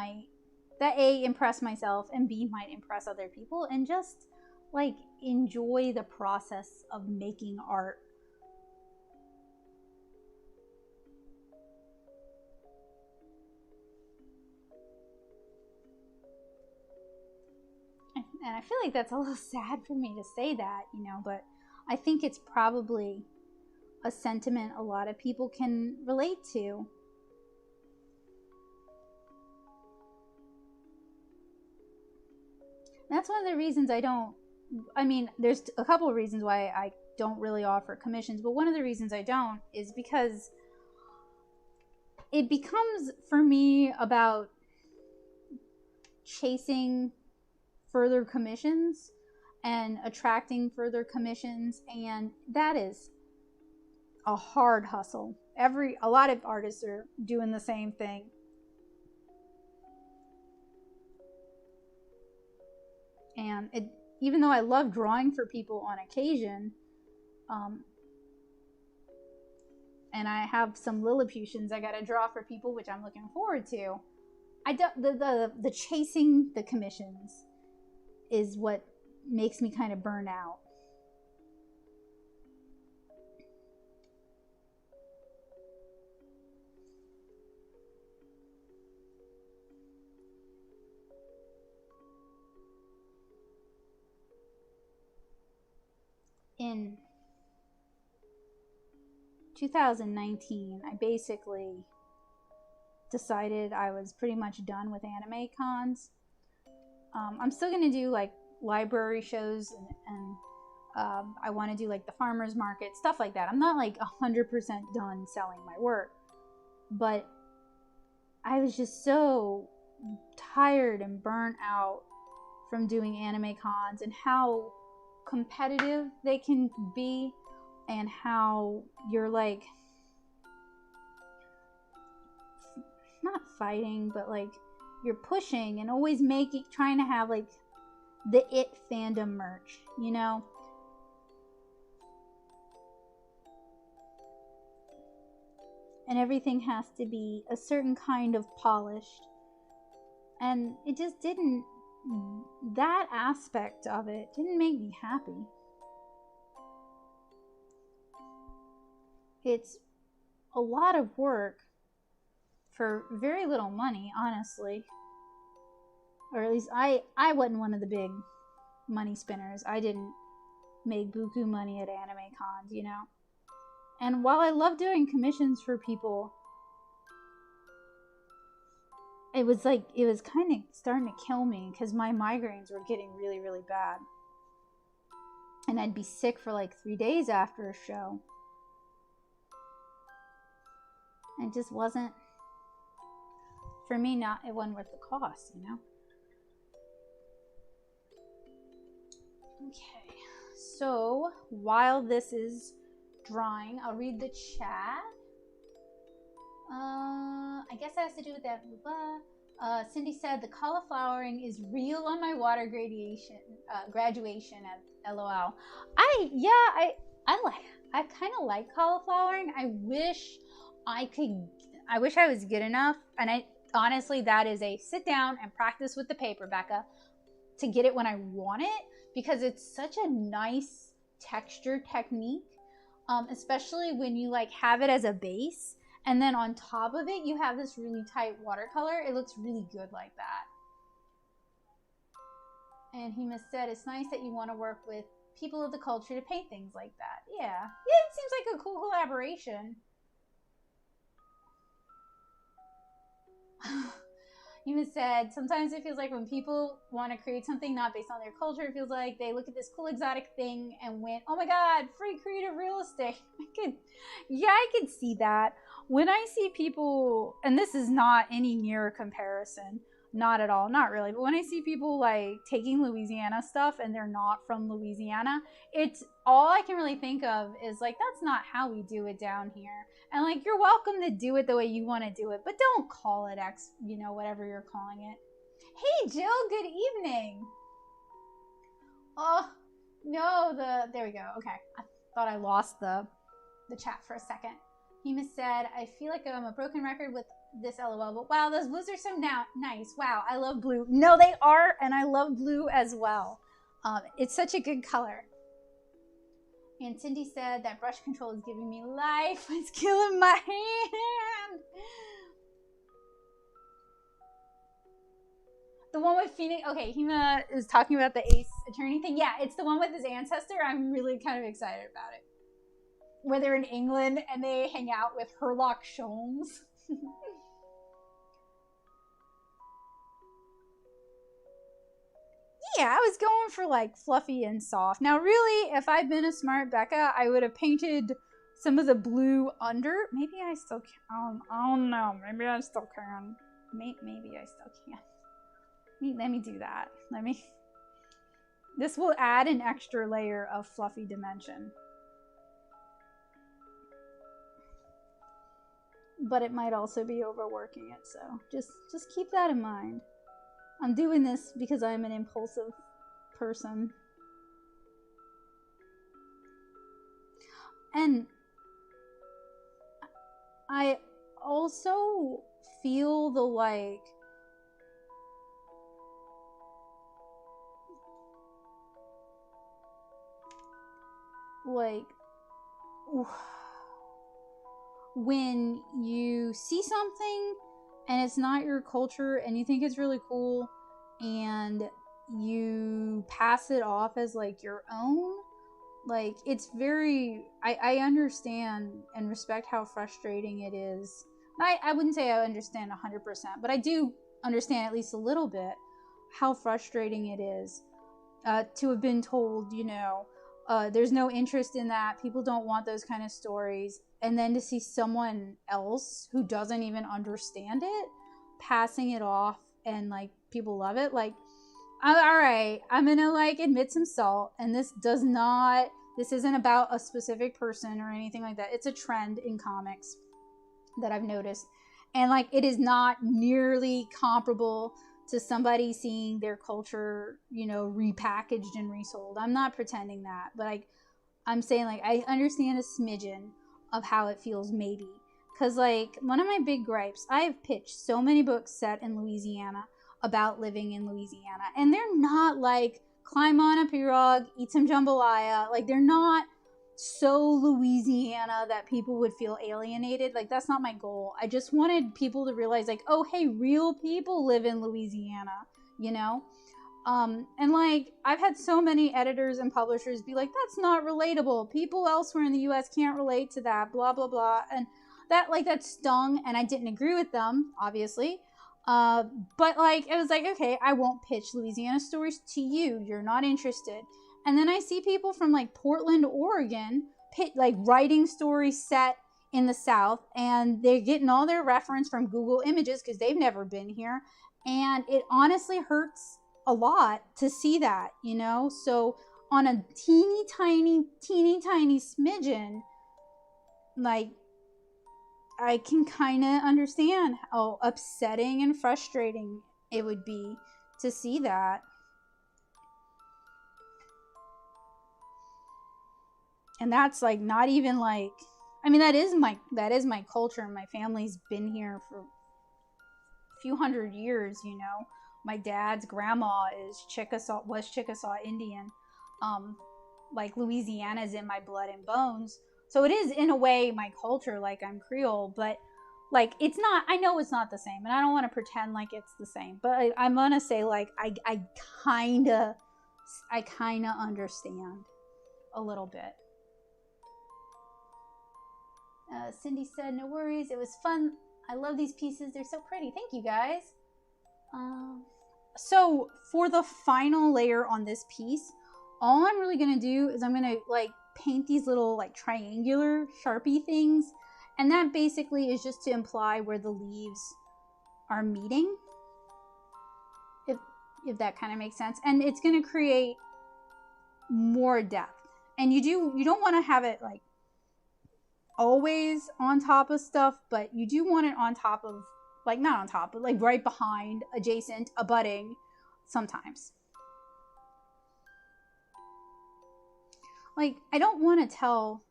A: A, impress myself, and B, might impress other people, and just like enjoy the process of making art. And I feel like that's a little sad for me to say that, you know, but I think it's probably a sentiment a lot of people can relate to. That's one of the reasons there's a couple of reasons why I don't really offer commissions, but one of the reasons I don't is because it becomes, for me, about chasing further commissions and attracting further commissions, and that is a hard hustle. A lot of artists are doing the same thing. And even though I love drawing for people on occasion, and I have some Lilliputians I gotta draw for people, which I'm looking forward to, the chasing the commissions is what makes me kind of burn out. in 2019, I basically decided I was pretty much done with anime cons. I'm still going to do like library shows and I want to do like the farmers market, stuff like that. I'm not like 100% done selling my work, but I was just so tired and burnt out from doing anime cons and how competitive they can be, and how you're like not fighting, but like you're pushing and always trying to have like the it fandom merch, you know? And everything has to be a certain kind of polished. And it just didn't, that aspect of it didn't make me happy. It's a lot of work for very little money, honestly. Or at least I wasn't one of the big money spinners. I didn't make buku money at anime cons, you know? And while I love doing commissions for people, it was kind of starting to kill me because my migraines were getting really, really bad. And I'd be sick for like 3 days after a show. It just wasn't, for me, it wasn't worth the cost, you know? Okay, so while this is drawing, I'll read the chat. I guess it has to do with that. Cindy said the cauliflowering is real on my water graduation at LOL. I kind of like cauliflowering. I wish I was good enough. And honestly, that is a sit down and practice with the paper, Becca, to get it when I want it, because it's such a nice texture technique. Especially when you like have it as a base, and then on top of it you have this really tight watercolor. It looks really good like that. And he must said it's nice that you want to work with people of the culture to paint things like that. Yeah, it seems like a cool collaboration. He must said sometimes it feels like when people want to create something not based on their culture, it feels like they look at this cool exotic thing and went, oh my god, free creative real estate. I could see that. When I see people, and this is not any near comparison, not at all, not really, but when I see people like taking Louisiana stuff and they're not from Louisiana, it's all I can really think of is like, that's not how we do it down here. And like, you're welcome to do it the way you want to do it, but don't call it X, you know, whatever you're calling it. Hey Jill, good evening. Oh no, there we go. Okay, I thought I lost the chat for a second. Hema said, I feel like I'm a broken record with this LOL, but wow, those blues are so nice. Wow, I love blue. No, they are, and I love blue as well. It's such a good color. And Cindy said that brush control is giving me life. It's killing my hand. The one with Phoenix. Okay, Hema is talking about the Ace Attorney thing. Yeah, it's the one with his ancestor. I'm really kind of excited about it. Where they're in England and they hang out with Herlock Sholmes. Yeah, I was going for like fluffy and soft. Now, really, if I'd been a smart Becca, I would have painted some of the blue under. Maybe I still can. I don't know. Maybe I still can. Maybe I still can. Let me do that. This will add an extra layer of fluffy dimension. But it might also be overworking it, so just keep that in mind. I'm doing this because I'm an impulsive person. And I also feel the like when you see something and it's not your culture and you think it's really cool and you pass it off as like your own, Like, it's very, I understand and respect how frustrating it is. I wouldn't say I understand 100%, but I do understand at least a little bit how frustrating it is to have been told, you know, there's no interest in that. People don't want those kind of stories. And then to see someone else who doesn't even understand it passing it off and like people love it. Like, all right, I'm gonna like admit some salt, and this isn't about a specific person or anything like that. It's a trend in comics that I've noticed. And like, it is not nearly comparable to somebody seeing their culture, you know, repackaged and resold. I'm not pretending that, but like, I'm saying like, I understand a smidgen of how it feels maybe. Cause like, one of my big gripes, I have pitched so many books set in Louisiana about living in Louisiana, and they're not like climb on a pirogue, eat some jambalaya. Like, they're not so Louisiana that people would feel alienated. Like, that's not my goal. I just wanted people to realize like, oh, hey, real people live in Louisiana, you know? And like, I've had so many editors and publishers be like, that's not relatable. People elsewhere in the US can't relate to that, blah, blah, blah. And that stung, and I didn't agree with them, obviously. But like, it was like, okay, I won't pitch Louisiana stories to you. You're not interested. And then I see people from like Portland, Oregon, like writing stories set in the South, and they're getting all their reference from Google Images because they've never been here. And it honestly hurts a lot to see that, you know? So on a teeny tiny smidgen, like, I can kind of understand how upsetting and frustrating it would be to see that. And that's like not even like, I mean, that is my culture. My family's been here for a few hundred years, you know. My dad's grandma was Chickasaw Indian. Like, Louisiana is in my blood and bones. So it is in a way my culture, like I'm Creole, but like, it's not, I know it's not the same, and I don't want to pretend like it's the same, but I'm gonna say like, I kinda understand a little bit. Cindy said, no worries, it was fun. I love these pieces, they're so pretty. Thank you, guys. So for the final layer on this piece, all I'm really gonna do is I'm gonna like paint these little like triangular Sharpie things, and that basically is just to imply where the leaves are meeting, if that kind of makes sense. And it's gonna create more depth. And you don't want to have it like always on top of stuff, but you do want it on top of, like, not on top, but like right behind, adjacent, abutting sometimes. Like, I don't want to tell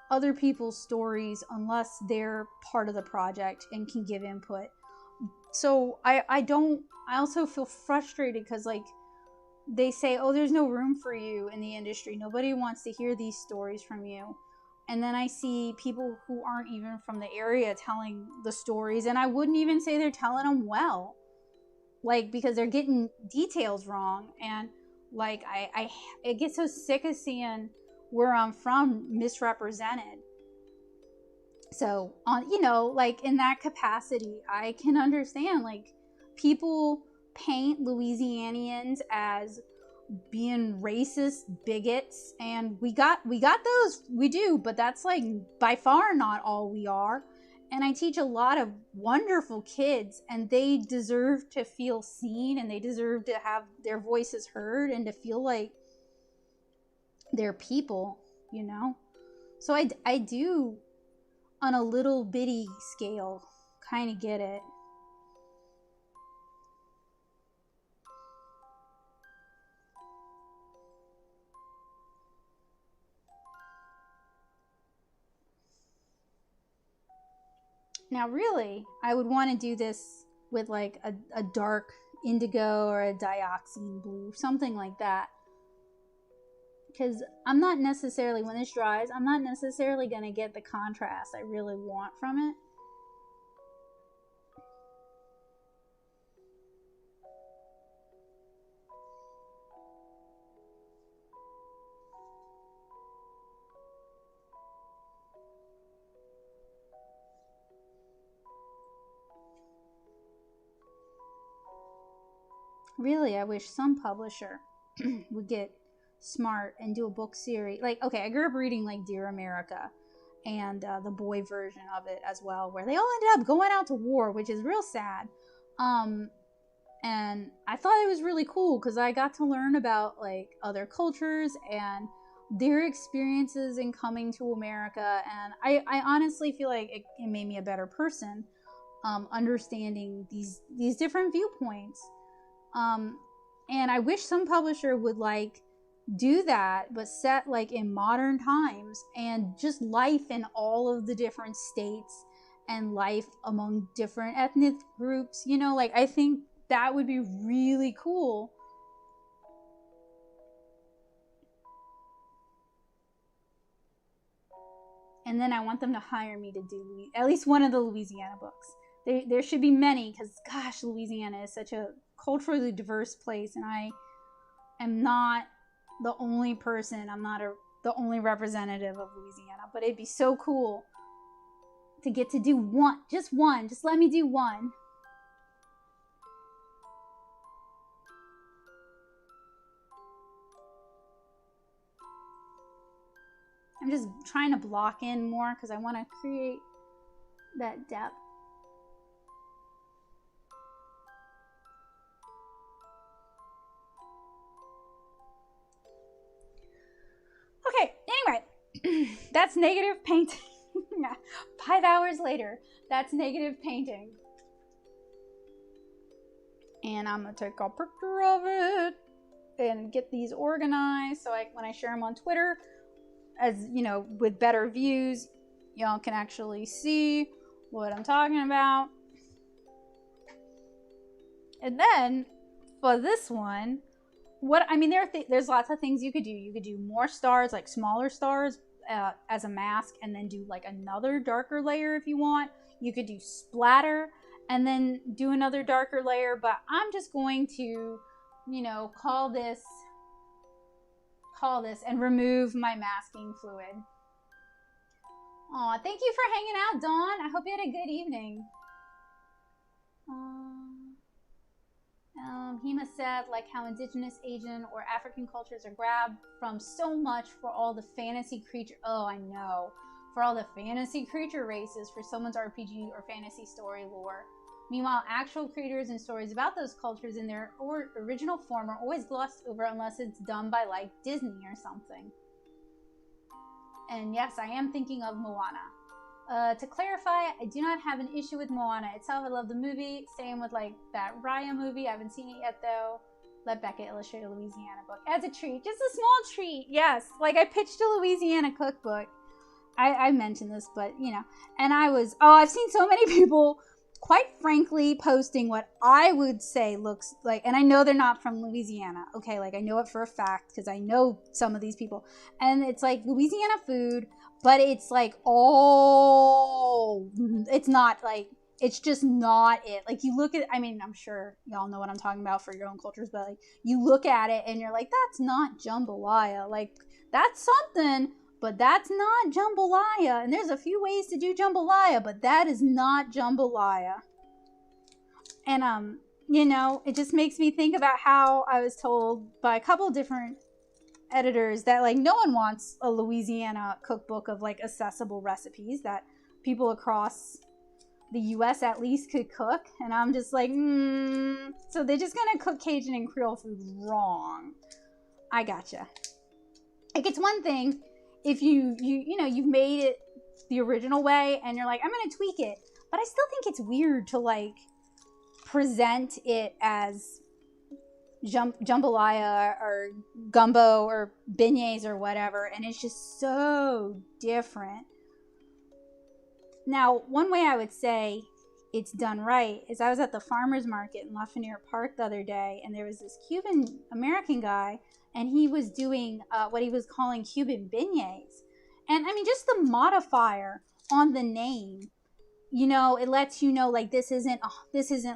A: other people's stories unless they're part of the project and can give input. So I also feel frustrated because like, they say, oh, there's no room for you in the industry. Nobody wants to hear these stories from you. And then I see people who aren't even from the area telling the stories, and I wouldn't even say they're telling them well. Like, because they're getting details wrong. And like, I get so sick of seeing where I'm from misrepresented. So on, you know, like, in that capacity, I can understand like, people paint Louisianians as being racist bigots, and we got those, we do, but that's like by far not all we are. And I teach a lot of wonderful kids, and they deserve to feel seen, and they deserve to have their voices heard, and to feel like they're people, you know. So I do, on a little bitty scale, kind of get it. Now, really, I would want to do this with like a dark indigo or a dioxine blue, something like that. Because I'm not necessarily, when this dries, I'm not necessarily going to get the contrast I really want from it. Really, I wish some publisher would get smart and do a book series. Like, okay, I grew up reading like Dear America and the boy version of it as well, where they all ended up going out to war, which is real sad. And I thought it was really cool because I got to learn about like other cultures and their experiences in coming to America. And I honestly feel like it made me a better person, understanding these different viewpoints. And I wish some publisher would like do that, but set like in modern times and just life in all of the different states and life among different ethnic groups. You know, like I think that would be really cool. And then I want them to hire me to do at least one of the Louisiana books. There should be many, because gosh, Louisiana is such a culturally diverse place, and I am not the only person. I'm not the only representative of Louisiana, but it'd be so cool to get to do one. Just let me do one. I'm just trying to block in more because I want to create that depth. Okay, anyway, that's negative painting. 5 hours later, that's negative painting. And I'm going to take a picture of it and get these organized so when I share them on Twitter, as you know, with better views, y'all can actually see what I'm talking about. And then for this one, there's lots of things you could do. You could do more stars, like smaller stars, as a mask, and then do like another darker layer if you want. You could do splatter and then do another darker layer, but I'm just going to, you know, call this and remove my masking fluid. Aw, thank you for hanging out, Dawn. I hope you had a good evening. Hema said, like how indigenous Asian or African cultures are grabbed from so much for all the fantasy creature. Oh, I know. For all the fantasy creature races for someone's RPG or fantasy story lore. Meanwhile, actual creators and stories about those cultures in their original form are always glossed over unless it's done by like Disney or something. And yes, I am thinking of Moana. To clarify, I do not have an issue with Moana itself. I love the movie. Same with like that Raya movie. I haven't seen it yet though. Let Becca illustrate a Louisiana book as a treat. Just a small treat. Yes. Like I pitched a Louisiana cookbook. I mentioned this, but you know, and I've seen so many people, quite frankly, posting what I would say looks like, and I know they're not from Louisiana, okay, like I know it for a fact because I know some of these people, and it's like Louisiana food, but it's like, it's not like, it's just not it. Like you look at, I mean, I'm sure y'all know what I'm talking about for your own cultures, but like you look at it and you're like, that's not jambalaya. Like that's something, but that's not jambalaya. And there's a few ways to do jambalaya, but that is not jambalaya. And, you know, it just makes me think about how I was told by a couple different editors that, like, no one wants a Louisiana cookbook of, like, accessible recipes that people across the U.S. at least could cook. And I'm just like, so they're just gonna cook Cajun and Creole food wrong. I gotcha. Like, it's one thing if you know, you've made it the original way and you're like, I'm gonna tweak it, but I still think it's weird to like present it as jambalaya or gumbo or beignets or whatever, and it's just so different. Now, one way I would say it's done right is I was at the farmer's market in Lafayette Park the other day, and there was this Cuban American guy, and he was doing what he was calling Cuban beignets. And I mean, just the modifier on the name, you know, it lets you know, like, this isn't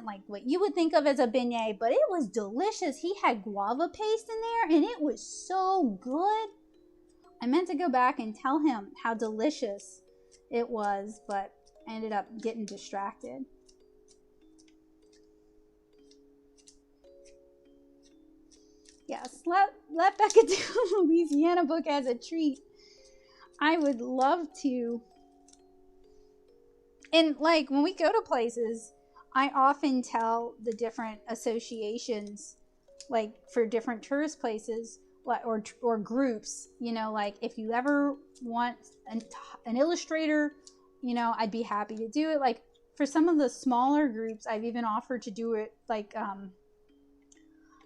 A: like what you would think of as a beignet, but it was delicious. He had guava paste in there, and it was so good. I meant to go back and tell him how delicious it was, but I ended up getting distracted. Yes, let Becca do a Louisiana book as a treat. I would love to. And like when we go to places, I often tell the different associations, like for different tourist places, or groups, you know, like if you ever want an illustrator, you know, I'd be happy to do it. Like for some of the smaller groups, I've even offered to do it. Like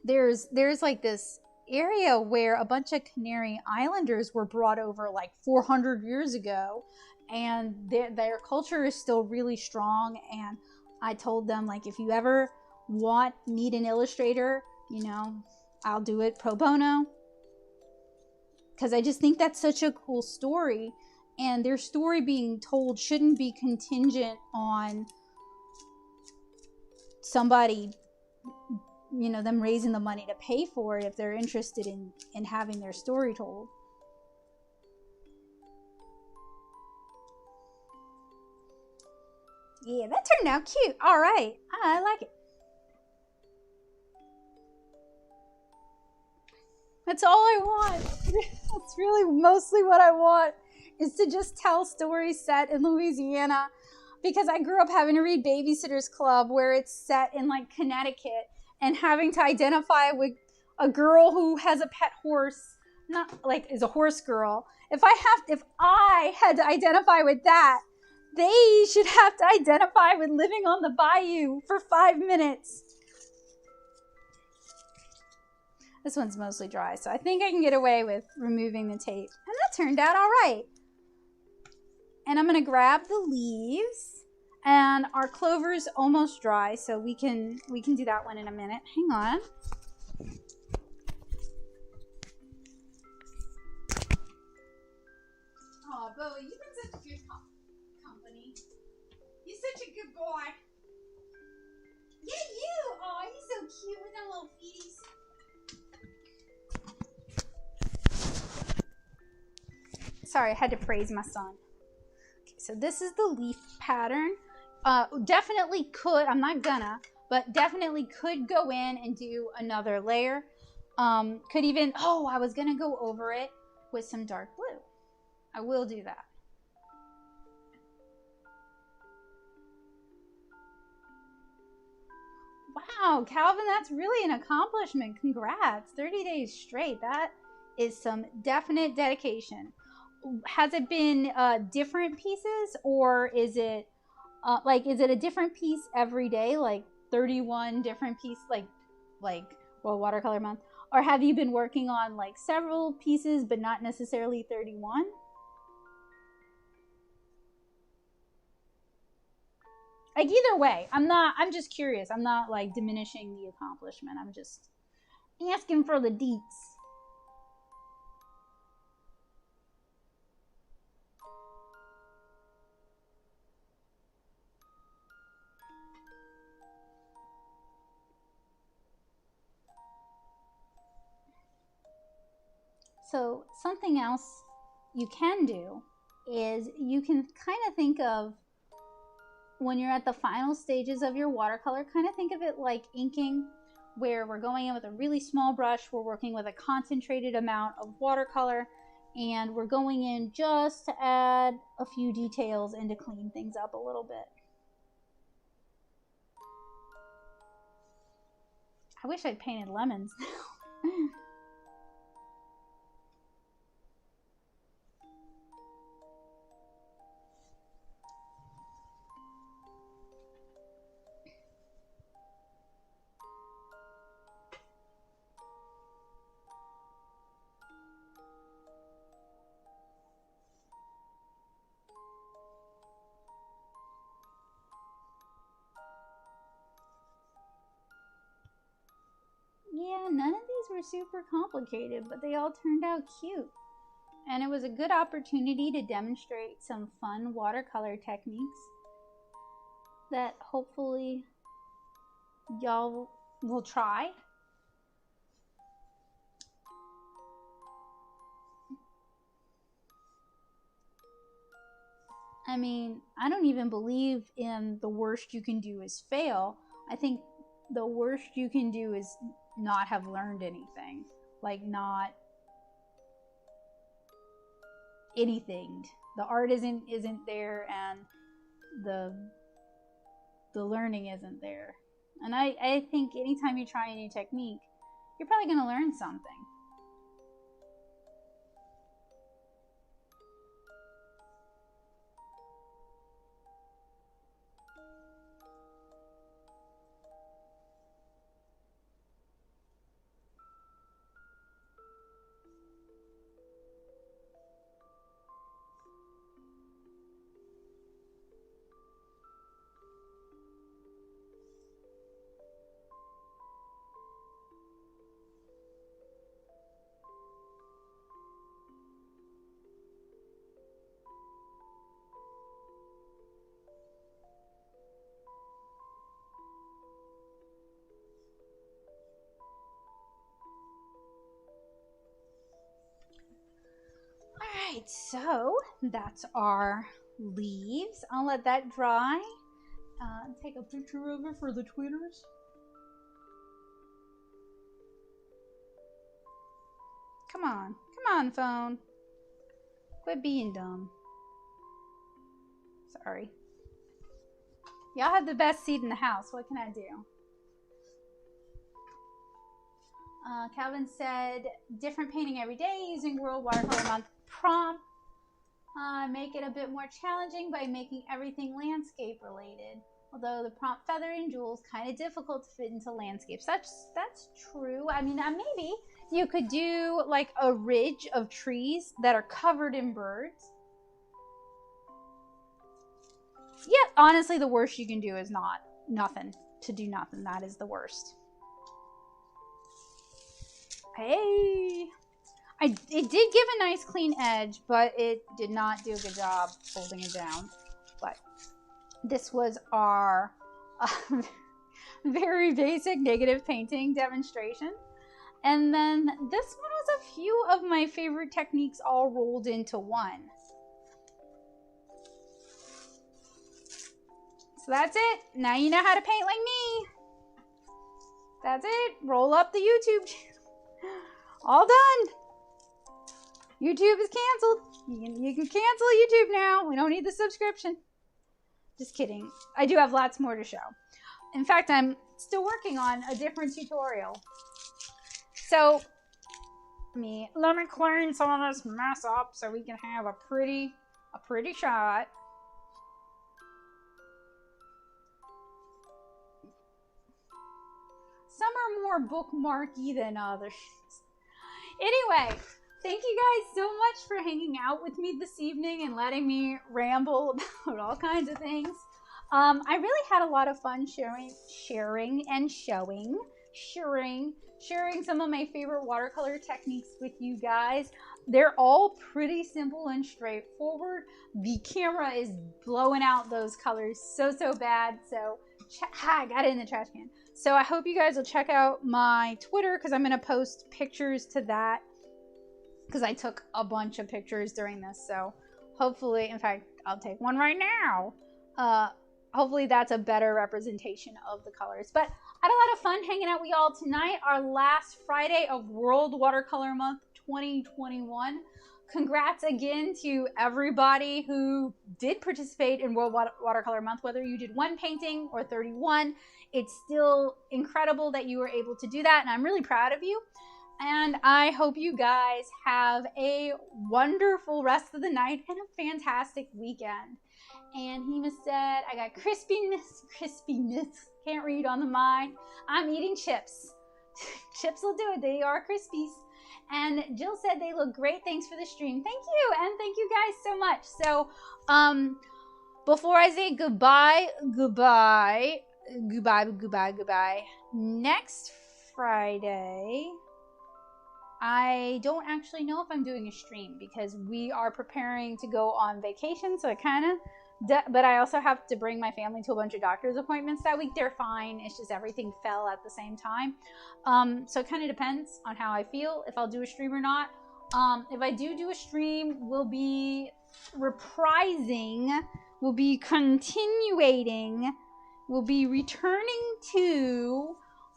A: there's like this area where a bunch of Canary Islanders were brought over like 400 years ago, and their culture is still really strong. And I told them, like, if you ever need an illustrator, you know, I'll do it pro bono, because I just think that's such a cool story, and their story being told shouldn't be contingent on somebody, you know, them raising the money to pay for it if they're interested in having their story told. Yeah, that turned out cute. All right, I like it. That's all I want. That's really mostly what I want, is to just tell stories set in Louisiana, because I grew up having to read Babysitter's Club, where it's set in like Connecticut, and having to identify with a girl who has a pet horse, not like is a horse girl. If I had to identify with that, they should have to identify with living on the bayou for 5 minutes. This one's mostly dry, so I think I can get away with removing the tape. And that turned out all right. And I'm gonna grab the leaves, and our clover's almost dry, so we can do that one in a minute. Hang on. Oh, Bowie, you've been such a good company. You're such a good boy. Yeah, you. Oh, you're so cute with them little feeties. Sorry, I had to praise my son. Okay, so this is the leaf pattern. Definitely could, I'm not gonna, but definitely could go in and do another layer. Could even, I was gonna go over it with some dark blue. I will do that. Wow, Calvin, that's really an accomplishment. Congrats. 30 days straight. That is some definite dedication. Has it been different pieces, or is it is it a different piece every day, like 31 different pieces, like World Watercolor Month? Or have you been working on like several pieces but not necessarily 31? Like either way, I'm just curious. I'm not like diminishing the accomplishment. I'm just asking for the deets. So something else you can do is you can kind of think of, when you're at the final stages of your watercolor, kind of think of it like inking, where we're going in with a really small brush, we're working with a concentrated amount of watercolor, and we're going in just to add a few details and to clean things up a little bit. I wish I'd painted lemons now. Yeah, none of these were super complicated, but they all turned out cute. And it was a good opportunity to demonstrate some fun watercolor techniques that hopefully y'all will try. I mean, I don't even believe in the worst you can do is fail. I think the worst you can do is not have learned anything. Like, not anything. The art isn't there, and the learning isn't there. And I think anytime you try a new technique, you're probably going to learn something. Alright, so that's our leaves. I'll let that dry. Take a picture of it for the Twitters. Come on, phone. Quit being dumb. Sorry. Y'all have the best seat in the house. What can I do? Calvin said, different painting every day using World Watercolor Month prompt. Make it a bit more challenging by making everything landscape related. Although the prompt feather and jewels kind of difficult to fit into landscapes. That's true. I mean, maybe you could do like a ridge of trees that are covered in birds. Yeah, honestly, the worst you can do is nothing. To do nothing. That is the worst. Hey, it did give a nice clean edge, but it did not do a good job holding it down. But this was our very basic negative painting demonstration. And then this one was a few of my favorite techniques all rolled into one. So that's it. Now you know how to paint like me. That's it. Roll up the YouTube channel. All done. YouTube is canceled. You can cancel YouTube now. We don't need the subscription. Just kidding. I do have lots more to show. In fact, I'm still working on a different tutorial. So, let me clean some of this mess up so we can have a pretty shot. Some are more bookmarky than others. Anyway, thank you guys so much for hanging out with me this evening and letting me ramble about all kinds of things. I really had a lot of fun sharing some of my favorite watercolor techniques with you guys. They're all pretty simple and straightforward. The camera is blowing out those colors so bad. So I got it in the trash can. So I hope you guys will check out my Twitter, because I'm going to post pictures to that, because I took a bunch of pictures during this. So hopefully, in fact, I'll take one right now. Hopefully that's a better representation of the colors. But I had a lot of fun hanging out with y'all tonight, our last Friday of World Watercolor Month 2021. Congrats again to everybody who did participate in World Watercolor Month, whether you did one painting or 31. It's still incredible that you were able to do that, and I'm really proud of you. And I hope you guys have a wonderful rest of the night and a fantastic weekend. And Hema said, I got crispiness, can't read on the mic. I'm eating chips. Chips will do it, they are Krispies. And Jill said they look great, thanks for the stream. Thank you, and thank you guys so much. So, before I say goodbye, next Friday, I don't actually know if I'm doing a stream because we are preparing to go on vacation, so but I also have to bring my family to a bunch of doctor's appointments that week. They're fine. It's just everything fell at the same time. So it kind of depends on how I feel, if I'll do a stream or not. If I do a stream, we'll be reprising, we'll be continuating, we'll be returning to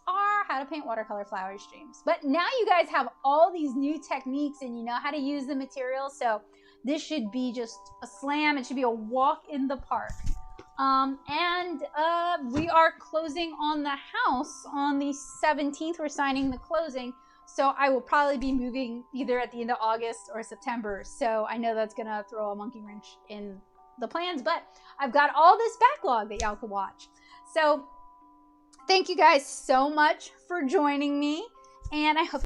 A: our how to paint watercolor flower streams. But now you guys have all these new techniques and you know how to use the materials. So this should be just a slam. It should be a walk in the park. We are closing on the house on the 17th. We're signing the closing. So I will probably be moving either at the end of August or September. So I know that's going to throw a monkey wrench in the plans, but I've got all this backlog that y'all could watch. So thank you guys so much for joining me, and I hope